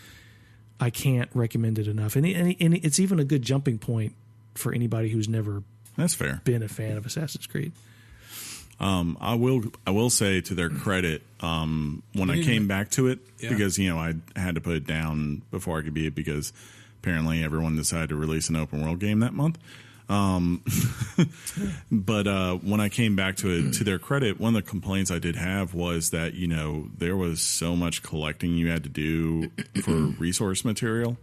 C: I can't recommend it enough. And it's even a good jumping point for anybody who's never been a fan of Assassin's Creed.
A: I will say to their credit, when I came back to it, because I had to put it down before I could beat it because apparently everyone decided to release an open world game that month. But when I came back to it, to their credit, one of the complaints I did have was that there was so much collecting you had to do for resource material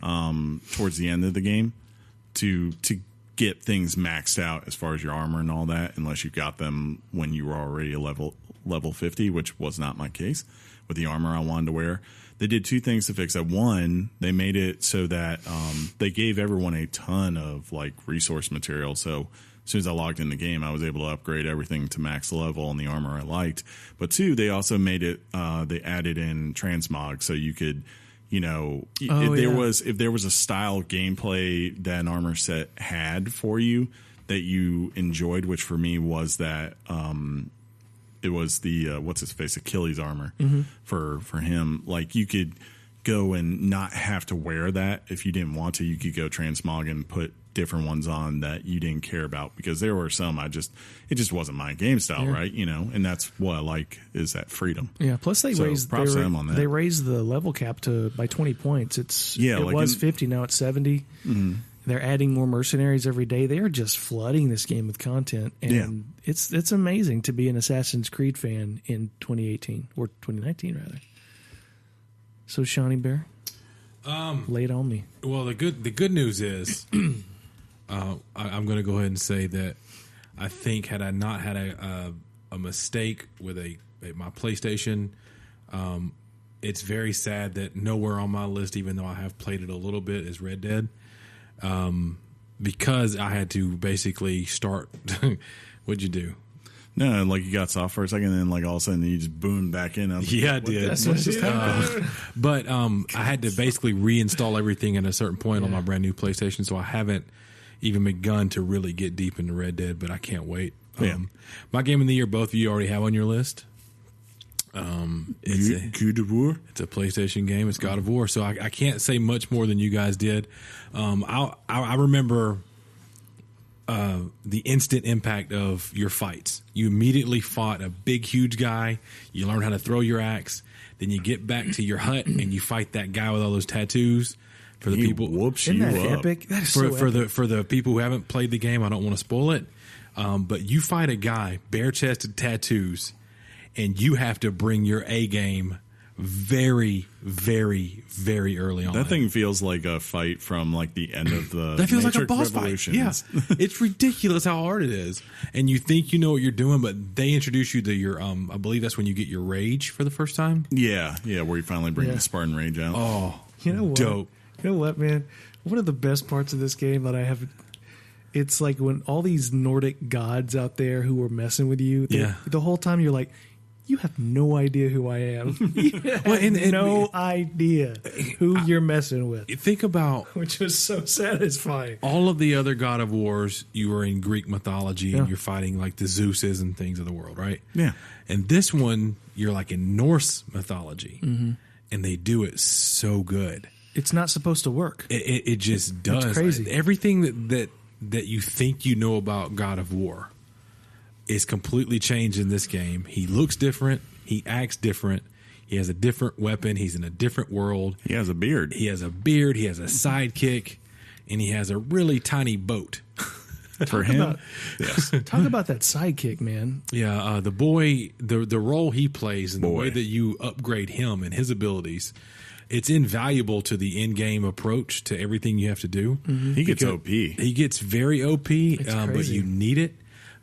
A: towards the end of the game to get things maxed out as far as your armor and all that, unless you got them when you were already a level 50, which was not my case with the armor I wanted to wear. They did two things to fix that. One, they made it so that they gave everyone a ton of resource material. So as soon as I logged in the game, I was able to upgrade everything to max level on the armor I liked. But two, they also made it. They added in transmog, so you could, if there was a style gameplay that an armor set had for you that you enjoyed, which for me was that. It was the what's his face Achilles armor for him. You could go and not have to wear that if you didn't want to. You could go transmog and put different ones on that you didn't care about, because there were some it just wasn't my game style, right? And that's what I like, is that freedom.
C: Yeah. Plus they raised the level cap by 20 points. It was 50, now it's 70. Mm-hmm. They're adding more mercenaries every day. They are just flooding this game with content, and it's amazing to be an Assassin's Creed fan in 2018 or 2019 rather. So, Shawnee Bear, lay it on me.
B: Well, the good news is, I'm going to go ahead and say that I think had I not had a mistake with my PlayStation, it's very sad that nowhere on my list, even though I have played it a little bit, is Red Dead. Because I had to basically start. What'd you do?
A: No, you got soft for a second, and then all of a sudden you just boomed back in.
B: I did. That's what just happened. But I had to basically reinstall everything at a certain point on my brand new PlayStation, so I haven't even begun to really get deep into Red Dead. But I can't wait. My game of the year, both of you already have on your list. It's
A: God of War.
B: It's a PlayStation game. It's God of War. So I can't say much more than you guys did. I remember the instant impact of your fights. You immediately fought a big, huge guy. You learn how to throw your axe. Then you get back to your hut and you fight that guy with all those tattoos. For the people,
A: whoops you up.
C: Epic? That is so epic.
B: For the people who haven't played the game, I don't want to spoil it. But you fight a guy, bare-chested tattoos, and you have to bring your A game very, very, very early on.
A: That thing feels like a fight from the end of the
B: that feels
A: Matrix
B: like a boss fight. Yeah, it's ridiculous how hard it is, and you think you know what you're doing, but they introduce you to your I believe that's when you get your rage for the first time.
A: Yeah, where you finally bring the Spartan rage out.
B: Oh,
C: you know what?
B: Dope.
C: You know what, man? One of the best parts of this game that I have. It's like when all these Nordic gods out there who are messing with you. The whole time you're like, you have no idea who I am. You have no idea who you're messing with.
B: Think about...
C: Which was so satisfying.
B: All of the other God of Wars, you are in Greek mythology and you're fighting the Zeuses and things of the world, right?
A: Yeah.
B: And this one, you're in Norse mythology. Mm-hmm. And they do it so good.
C: It's not supposed to work.
B: It just does.
C: It's crazy.
B: Everything that you think you know about God of War is completely changed in this game. He looks different. He acts different. He has a different weapon. He's in a different world.
A: He has a beard.
B: He has a sidekick, and he has a really tiny boat.
A: For him,
C: Talk about that sidekick, man.
B: Yeah, the boy, the role he plays and the way that you upgrade him and his abilities, it's invaluable to the in-game approach to everything you have to do.
A: Mm-hmm. He gets OP.
B: He gets very OP, but you need it.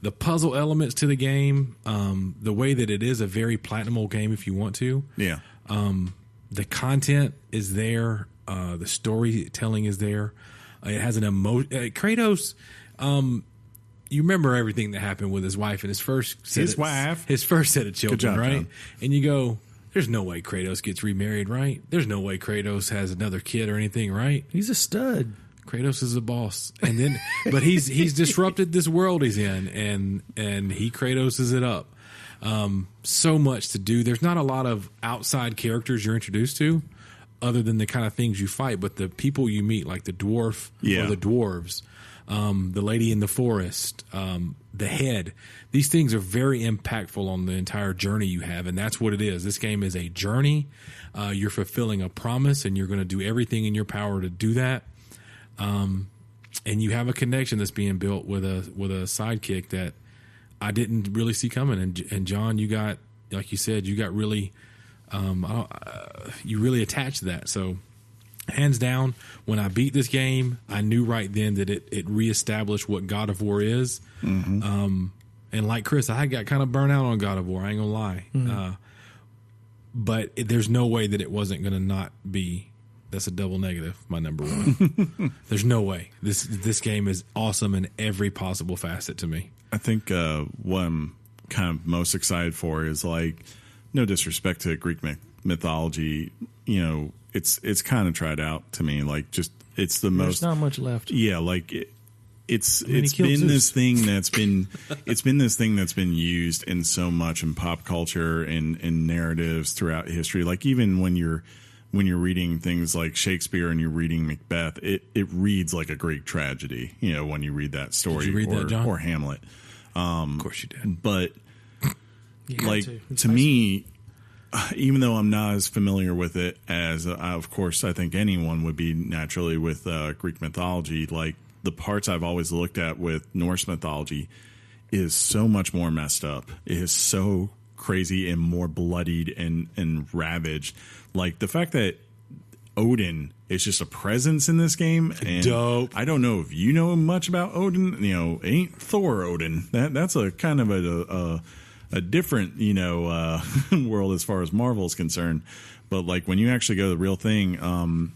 B: The puzzle elements to the game, the way that it is a very platinum game if you want to.
A: Yeah.
B: The content is there. The storytelling is there. It has an emotion. Kratos, you remember everything that happened with his wife and his first set of children,
A: job,
B: right?
A: John.
B: And you go, there's no way Kratos gets remarried, right? There's no way Kratos has another kid or anything, right?
C: He's a stud.
B: Kratos is a boss, and then but he's disrupted this world he's in, and he Kratoses it up. So much to do. There's not a lot of outside characters you're introduced to, other than the kind of things you fight. But the people you meet, like the dwarf or the dwarves, the lady in the forest, the head. These things are very impactful on the entire journey you have, and that's what it is. This game is a journey. You're fulfilling a promise, and you're going to do everything in your power to do that. And you have a connection that's being built with a sidekick that I didn't really see coming. And John, you got, like you said, you got really, you really attached to that. So hands down, when I beat this game, I knew right then that it reestablished what God of War is. Mm-hmm. And like Chris, I got kind of burnt out on God of War. I ain't gonna lie. Mm-hmm. But there's no way that it wasn't going to not be. That's a double negative, my number one. There's no way. This game is awesome in every possible facet to me.
A: I think what I'm kind of most excited for is, like, no disrespect to Greek mythology, you know, it's kind of tried out to me. Like, just it's the most.
C: There's not much left.
A: Yeah, like it's been this thing that's been used in so much in pop culture and narratives throughout history. Like, even when you're reading things like Shakespeare and you're reading Macbeth, it reads like a Greek tragedy, you know, when you read that story.
B: Did you read that, John?
A: Or Hamlet.
B: Of course you did.
A: But like to me, even though I'm not as familiar with it as, of course, I think anyone would be naturally with Greek mythology, like the parts I've always looked at with Norse mythology is so much more messed up. It is so crazy and more bloodied and ravaged. Like the fact that Odin is just a presence in this game. And
B: dope.
A: I don't know if you know much about Odin. You know, ain't Thor Odin. That's a kind of a different, you know, world as far as Marvel is concerned. But like when you actually go to the real thing,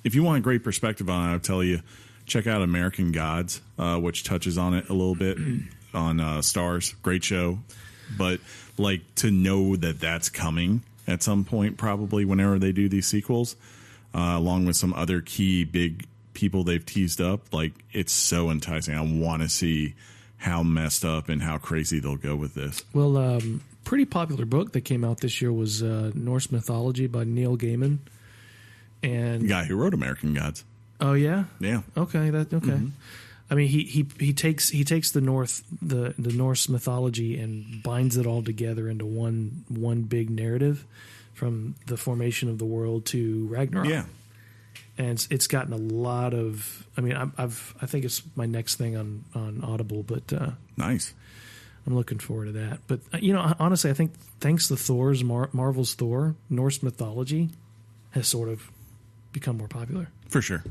A: if you want a great perspective on it, I'll tell you, check out American Gods, which touches on it a little bit on Starz. Great show. But like to know that that's coming at some point, probably whenever they do these sequels, along with some other key big people they've teased up, like it's so enticing. I want to see how messed up and how crazy they'll go with this.
C: Well, pretty popular book that came out this year was Norse Mythology by Neil Gaiman, and
A: the guy who wrote American Gods.
C: Oh yeah,
A: yeah.
C: Okay, Mm-hmm. I mean, he takes the Norse mythology and binds it all together into one big narrative, from the formation of the world to Ragnarok.
A: Yeah,
C: and it's gotten a lot of. I mean, I think it's my next thing on Audible, but
A: nice.
C: I'm looking forward to that. But you know, honestly, I think thanks to Thor's Marvel's Thor, Norse mythology has sort of become more popular
A: for sure.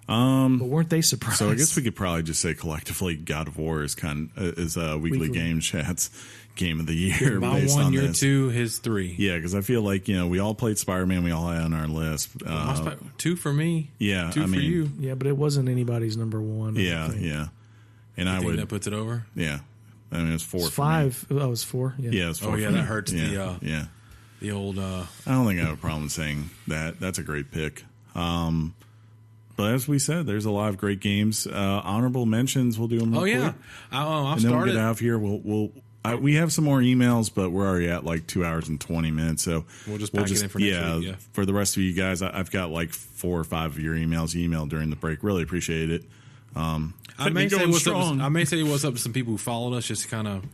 C: But weren't they surprised?
A: So I guess we could probably just say collectively, God of War is weekly game chat's game of the year.
B: My
A: based
B: 1,
A: on
B: your
A: this.
B: 2, his 3.
A: Yeah, because I feel like, you know, we all played Spider-Man. We all had on our list.
B: 2 for me.
A: Yeah,
B: 2 for you.
C: Yeah, but it wasn't anybody's number one.
A: Yeah. And I would.
B: That puts it over.
A: Yeah, I mean it was 4.
C: It's 5. Oh, it was 4. Yeah,
A: yeah, it was 4.
B: Oh yeah, that hurts.
A: Yeah,
B: the old.
A: I don't think I have a problem saying that. That's a great pick. But as we said, there's a lot of great games. Honorable mentions, we'll do them.
B: I'll
A: and
B: start
A: then we'll
B: it.
A: get out of here. We have some more emails, but we're already at like 2 hours and 20 minutes. So
B: we'll just pack it in for next week. Yeah.
A: For the rest of you guys, I've got like 4 or 5 of your emails you emailed during the break. Really appreciate it.
B: I may say what's up to some people who followed us, just to kind of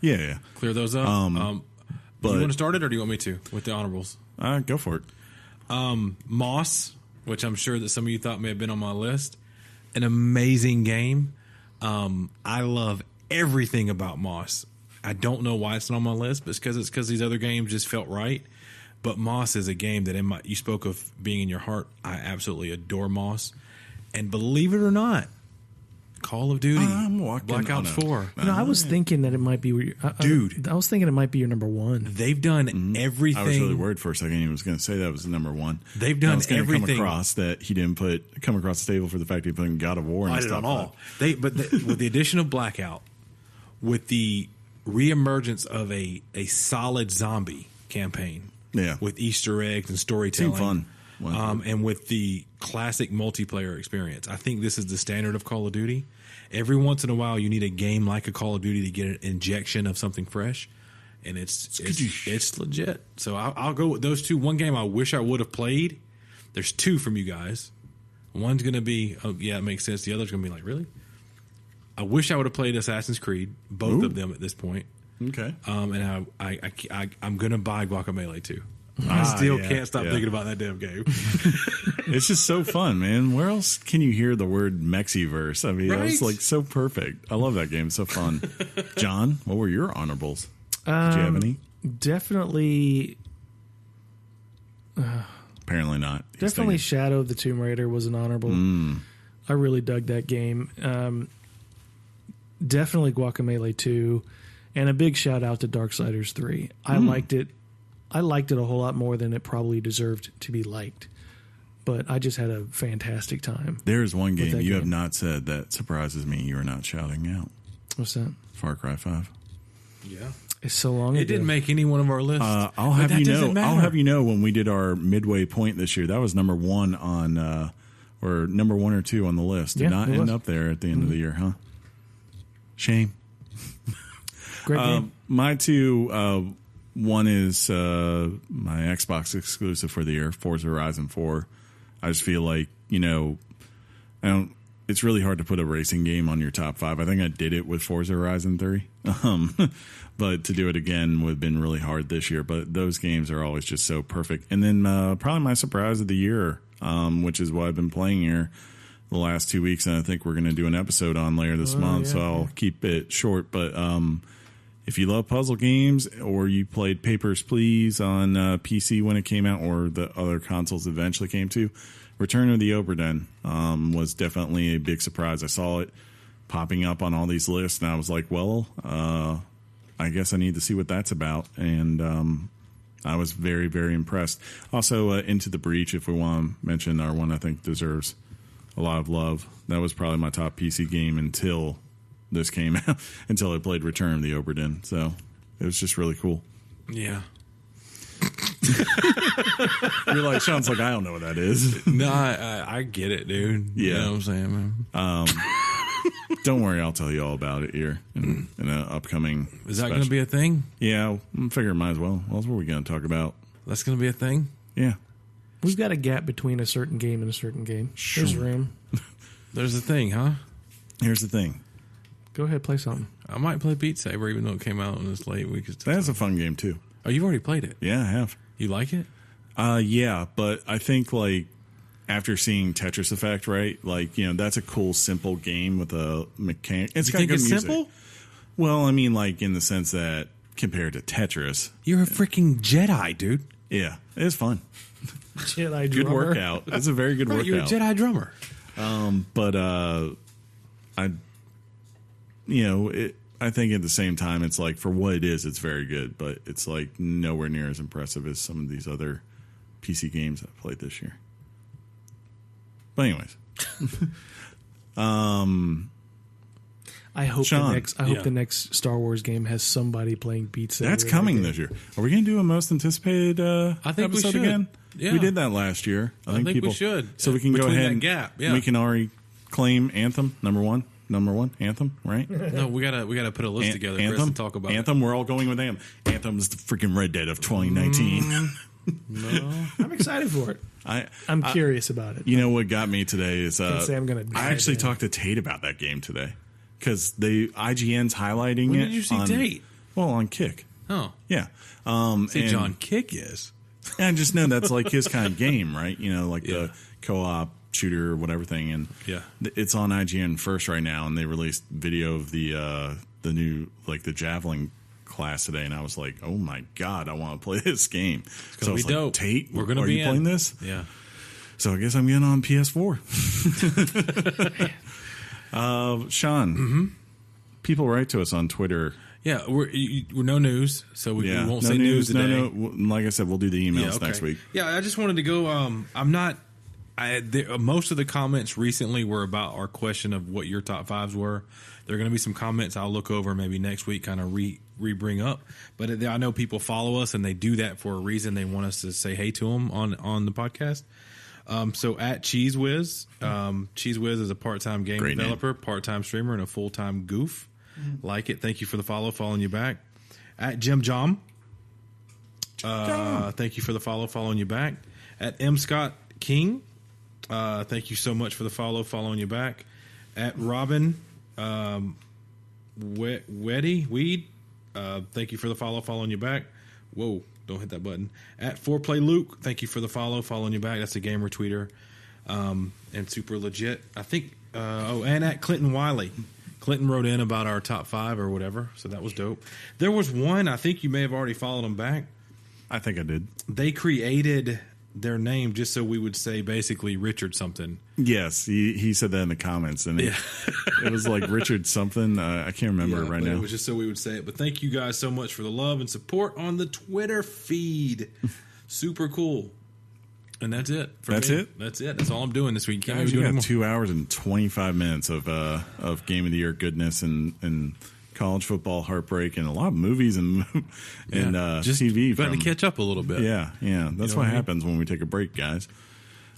B: clear those up. But do you want to start it, or do you want me to with the honorables?
A: Go for it.
B: Moss, which I'm sure that some of you thought may have been on my list. An amazing game. I love everything about Moss. I don't know why it's not on my list, but it's because these other games just felt right. But Moss is a game that you spoke of being in your heart. I absolutely adore Moss. And believe it or not, Call of Duty, Black Ops 4.
C: You know, I was thinking that it might be
B: dude.
C: I was thinking it might be your number one.
B: They've done everything.
A: I was really worried for a second. He was going to say that was the number one.
B: They've done everything.
A: Come across that he didn't come across the table for the fact he put God of War. And
B: I did on all. With the addition of Blackout, with the reemergence of a solid zombie campaign.
A: Yeah.
B: With Easter eggs and storytelling.
A: Seemed fun.
B: And with the classic multiplayer experience. I think this is the standard of Call of Duty. Every once in a while, you need a game like a Call of Duty to get an injection of something fresh. And it's legit. So I'll go with those two. One game I wish I would have played. There's two from you guys. One's going to be, oh, yeah, it makes sense. The other's going to be like, really? I wish I would have played Assassin's Creed, both of them at this point.
A: Okay.
B: And I'm going to buy Guacamelee too. I still can't stop thinking about that damn game.
A: It's just so fun, man. Where else can you hear the word Mexiverse? I mean, it's like so perfect. I love that game. It's so fun. John, what were your honorables? Did you have any?
C: Definitely.
A: Apparently not.
C: Definitely Shadow of the Tomb Raider was an honorable. I really dug that game. Definitely Guacamelee 2. And a big shout out to Darksiders 3. I liked it. I liked it a whole lot more than it probably deserved to be liked. But I just had a fantastic time.
A: There's one game you have not said that surprises me you are not shouting out.
C: What's that?
A: Far Cry 5.
B: Yeah.
C: It's so long ago.
B: It didn't make any one of our lists.
A: I'll have you know when we did our midway point this year, that was number one on or number 1 or 2 on the list. Did not end up there at the end of the year, huh? Shame.
C: Great game.
A: My two, one is my Xbox exclusive for the year, Forza Horizon 4. I just feel like, it's really hard to put a racing game on your top 5. I think I did it with Forza Horizon 3. But to do it again would have been really hard this year. But those games are always just so perfect. And then probably my surprise of the year, which is what I've been playing here the last 2 weeks. And I think we're going to do an episode on later this month. Yeah. So I'll keep it short. But if you love puzzle games or you played Papers, Please on PC when it came out or the other consoles eventually came to, Return of the Obra Dinn was definitely a big surprise. I saw it popping up on all these lists, and I was like, well, I guess I need to see what that's about. And I was very, very impressed. Also, Into the Breach, if we want to mention our one I think deserves a lot of love. That was probably my top PC game until this came out, until I played Return of the Obra Dinn. So it was just really cool.
B: Yeah.
A: You're like, Sean's like, I don't know what that is.
B: No, I get it, dude.
A: Yeah.
B: You know what I'm saying, man?
A: Don't worry, I'll tell you all about it here in an upcoming.
B: Is that going to be a thing?
A: Yeah, I figure might as well. What else were we going to talk about?
B: That's going to be a thing?
A: Yeah.
C: We've got a gap between a certain game and a certain game.
A: Sure.
C: There's room.
B: There's a thing, huh?
A: Here's the thing.
C: Go ahead, play something.
B: I might play Beat Saber even though it came out on this late week.
A: That's a fun game, too.
B: Oh, you've already played it?
A: Yeah, I have.
B: You like it?
A: Yeah, but I think, like, after seeing Tetris Effect, right? Like, that's a cool, simple game with a mechanic. It's got good music. Simple? Well, I mean, like, in the sense that compared to Tetris.
B: You're a freaking Jedi, dude.
A: Yeah, it's fun.
C: Jedi drummer.
A: Good workout. It's a very good workout.
B: You're a Jedi drummer.
A: But I think at the same time, it's like, for what it is, it's very good, but it's like nowhere near as impressive as some of these other PC games I've played this year. But anyways,
C: I hope
A: Sean,
C: the next Star Wars game has somebody playing Beat Saber.
A: That's coming this year. Are we going to do a most anticipated
B: I think
A: episode
B: we should.
A: again?
B: Yeah.
A: We did that last year. I think people
B: we should.
A: So we can
B: Between
A: go ahead.
B: That gap, yeah.
A: We can already claim Anthem number one, Anthem, right?
B: No, we gotta put a list together. Anthem, Chris, and talk about
A: Anthem. We're all going with Anthem. Anthem's the freaking Red Dead of 2019.
C: No, I'm excited for it. I'm curious about it.
A: You know what got me today is
C: say I'm gonna
A: I actually talked to Tate about that game today because IGN's highlighting it.
B: When did you see Tate?
A: Well, on Kick.
B: Oh,
A: yeah.
B: See, John, Kick is.
A: And I just know that's like his kind of game, right? The co-op shooter or whatever thing, and it's on IGN first right now, and they released video of the new the Javelin class today, and I was like, oh my god, I want to play this game.
B: It's gonna be dope.
A: Tate,
B: we're gonna
A: be playing this?
B: Yeah.
A: So I guess I'm getting on PS4. Sean, people write to us on Twitter.
B: Yeah, we're no news, so we won't say news today.
A: No, like I said, we'll do the emails next week.
B: Yeah, I just wanted to go. I most of the comments recently were about our question of what your top fives were. There are going to be some comments I'll look over maybe next week, kind of re-bring up. But I know people follow us and they do that for a reason. They want us to say hey to them on the podcast. So at Cheese Whiz, Cheese Whiz is a part-time game developer, part-time streamer, and a full-time goof. Like it. Thank you for the follow, following you back. At Jim Jom, thank you for the follow, following you back. At M. Scott King, thank you so much for the follow, following you back. At Robin Weed, thank you for the follow, following you back. Whoa, don't hit that button. At 4Play Luke, thank you for the follow, following you back. That's a gamer tweeter, and super legit. I think. And at Clinton Wiley. Clinton wrote in about our top 5 or whatever, so that was dope. There was one, I think you may have already followed them back.
A: I think I did.
B: They created their name just so we would say basically Richard something.
A: Yes, he said that in the comments, and it was like Richard something. I can't remember right now.
B: It was just so we would say it. But thank you guys so much for the love and support on the Twitter feed. Super cool. And that's it.
A: That's it.
B: That's all I'm doing this week.
A: Guys, you got 2 hours and 25 minutes of Game of the Year goodness and college football heartbreak and a lot of movies and just TV.
B: Got to catch up a little bit.
A: Yeah. That's what happens when we take a break, guys.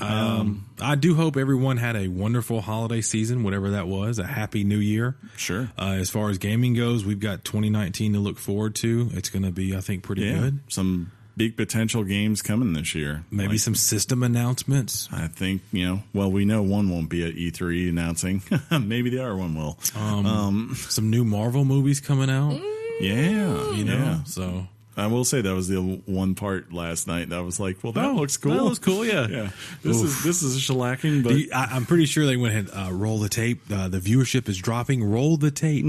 B: I do hope everyone had a wonderful holiday season, whatever that was. A happy new year.
A: Sure.
B: As far as gaming goes, we've got 2019 to look forward to. It's going to be, I think, pretty good.
A: Some big potential games coming this year.
B: Maybe some system announcements.
A: I think, we know one won't be at E3 announcing. Maybe the other one will.
B: Some new Marvel movies coming out.
A: Yeah.
B: So
A: I will say that was the one part last night that was like, well, that looks cool.
B: That looks cool, yeah.
A: This is shellacking, but
B: I'm pretty sure they went ahead, roll the tape. The viewership is dropping. Roll the tape.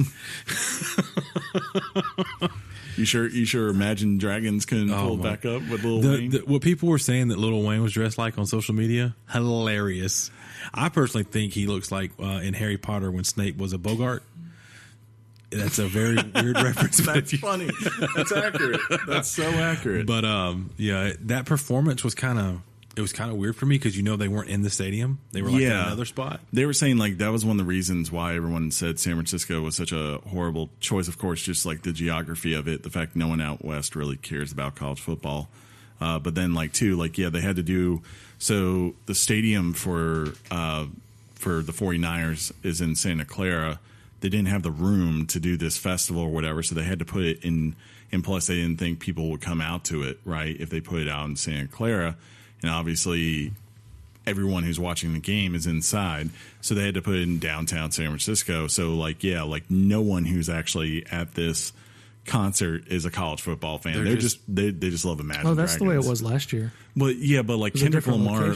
A: You sure Imagine Dragons can pull it back up with Lil Wayne?
B: What people were saying that Lil Wayne was dressed like on social media, hilarious. I personally think he looks like in Harry Potter when Snape was a Bogart. That's a very weird reference.
A: That's funny. That's accurate. That's so accurate.
B: But that performance was kind of weird for me because they weren't in the stadium. They were in another spot.
A: They were saying like that was one of the reasons why everyone said San Francisco was such a horrible choice. Of course, just like the geography of it, the fact no one out west really cares about college football. But then they had to do so. The stadium for the 49ers is in Santa Clara. They didn't have the room to do this festival or whatever, so they had to put it in. And plus, they didn't think people would come out to it, right? If they put it out in Santa Clara. And obviously, everyone who's watching the game is inside, so they had to put it in downtown San Francisco. So, no one who's actually at this concert is a college football fan. They just love Imagine Dragons.
C: Oh, that's the way it was last year.
A: But Kendrick Lamar,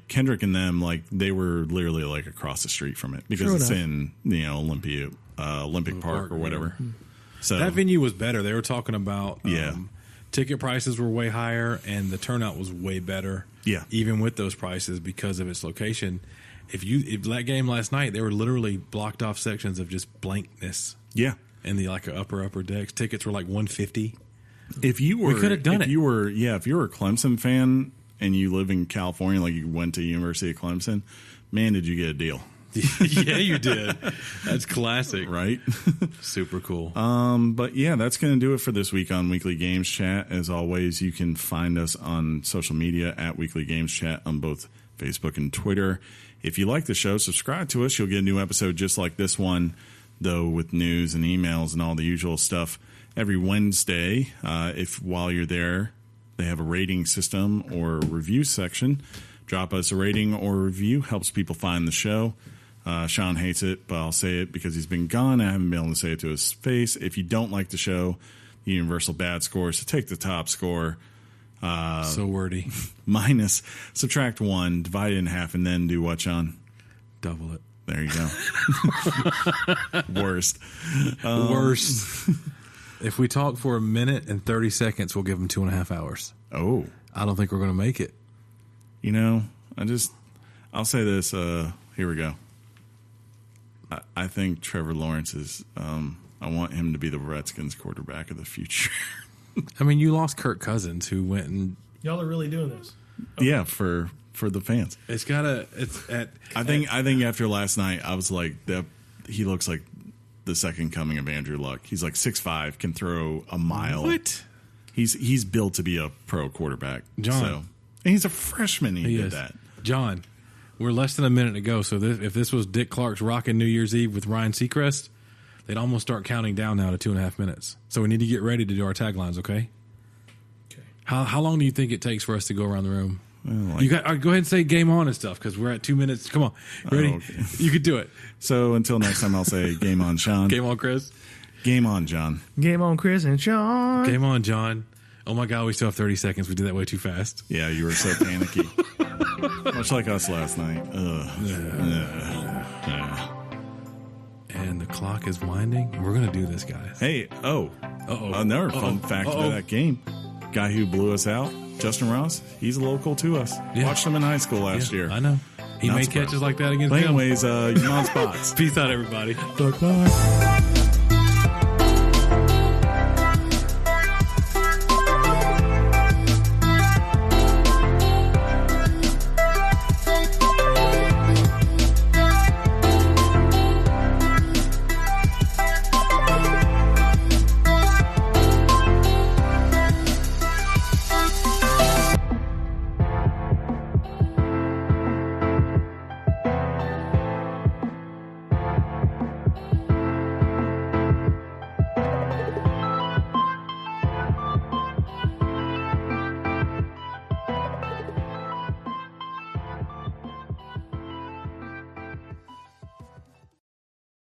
A: Kendrick and them, they were literally across the street from it because it's in Olympic Park or whatever.
B: Yeah.
A: So
B: that venue was better. They were talking about ticket prices were way higher and the turnout was way better.
A: Yeah,
B: even with those prices because of its location. If that game last night, they were literally blocked off sections of just blankness.
A: Yeah,
B: in the upper decks, tickets were $150.
A: If you were,
B: we could have done it.
A: If you were a Clemson fan and you live in California, you went to University of Clemson, man, did you get a deal?
B: Yeah, you did. That's classic,
A: right?
B: Super cool.
A: But that's going to do it for this week on Weekly Games Chat. As always, you can find us on social media at Weekly Games Chat on both Facebook and Twitter. If you like the show, subscribe to us. You'll get a new episode just like this one, though with news and emails and all the usual stuff every Wednesday. If while you're there, they have a rating system or a review section. Drop us a rating or a review. Helps people find the show. Sean hates it, but I'll say it because he's been gone. I haven't been able to say it to his face. If you don't like the show, the universal bad score, so take the top score.
B: So wordy.
A: Minus, subtract 1, divide it in half, and then do what, Sean?
B: Double it.
A: There you go. Worst.
B: Worst. If we talk for a minute and 30 seconds, we'll give them 2.5 hours.
A: Oh.
B: I don't think we're going to make it.
A: I'll say this. Here we go. I think Trevor Lawrence is. I want him to be the Redskins quarterback of the future.
B: I mean, you lost Kirk Cousins, who went and.
C: Y'all are really doing this.
A: Okay. Yeah, for for the fans.
B: It's gotta. It's at.
A: I think after last night, I was like, he looks like the second coming of Andrew Luck. He's like 6'5", can throw a mile.
B: What?
A: He's built to be a pro quarterback.
B: John.
A: So, and he's a freshman. He did that.
B: John, we're less than a minute to go. So if this was Dick Clark's Rockin' New Year's Eve with Ryan Seacrest, they'd almost start counting down now to 2.5 minutes. So we need to get ready to do our taglines, okay?
C: Okay.
B: How long do you think it takes for us to go around the room?
A: Well,
B: You got go ahead and say game on and stuff because we're at 2 minutes. Come on, ready?
A: okay.
B: You could do it.
A: So until next time, I'll say game on, Sean.
B: Game on, Chris.
A: Game on, John.
C: Game on, Chris and Sean.
B: Game on, John. Oh my God, we still have 30 seconds. We did that way too fast.
A: Yeah, you were so panicky. Much like us last night.
B: And the clock is winding. We're gonna do this, guys.
A: Hey,
B: Uh-oh.
A: another fun fact about that game. Guy who blew us out, Justin Ross, he's local to us.
B: Yeah.
A: Watched him in high school last year.
B: I know. He
A: Not
B: made
A: surprised.
B: catches like that against
A: Playing
B: him.
A: ways, your mom's box.
B: Peace out, everybody.
C: Bye.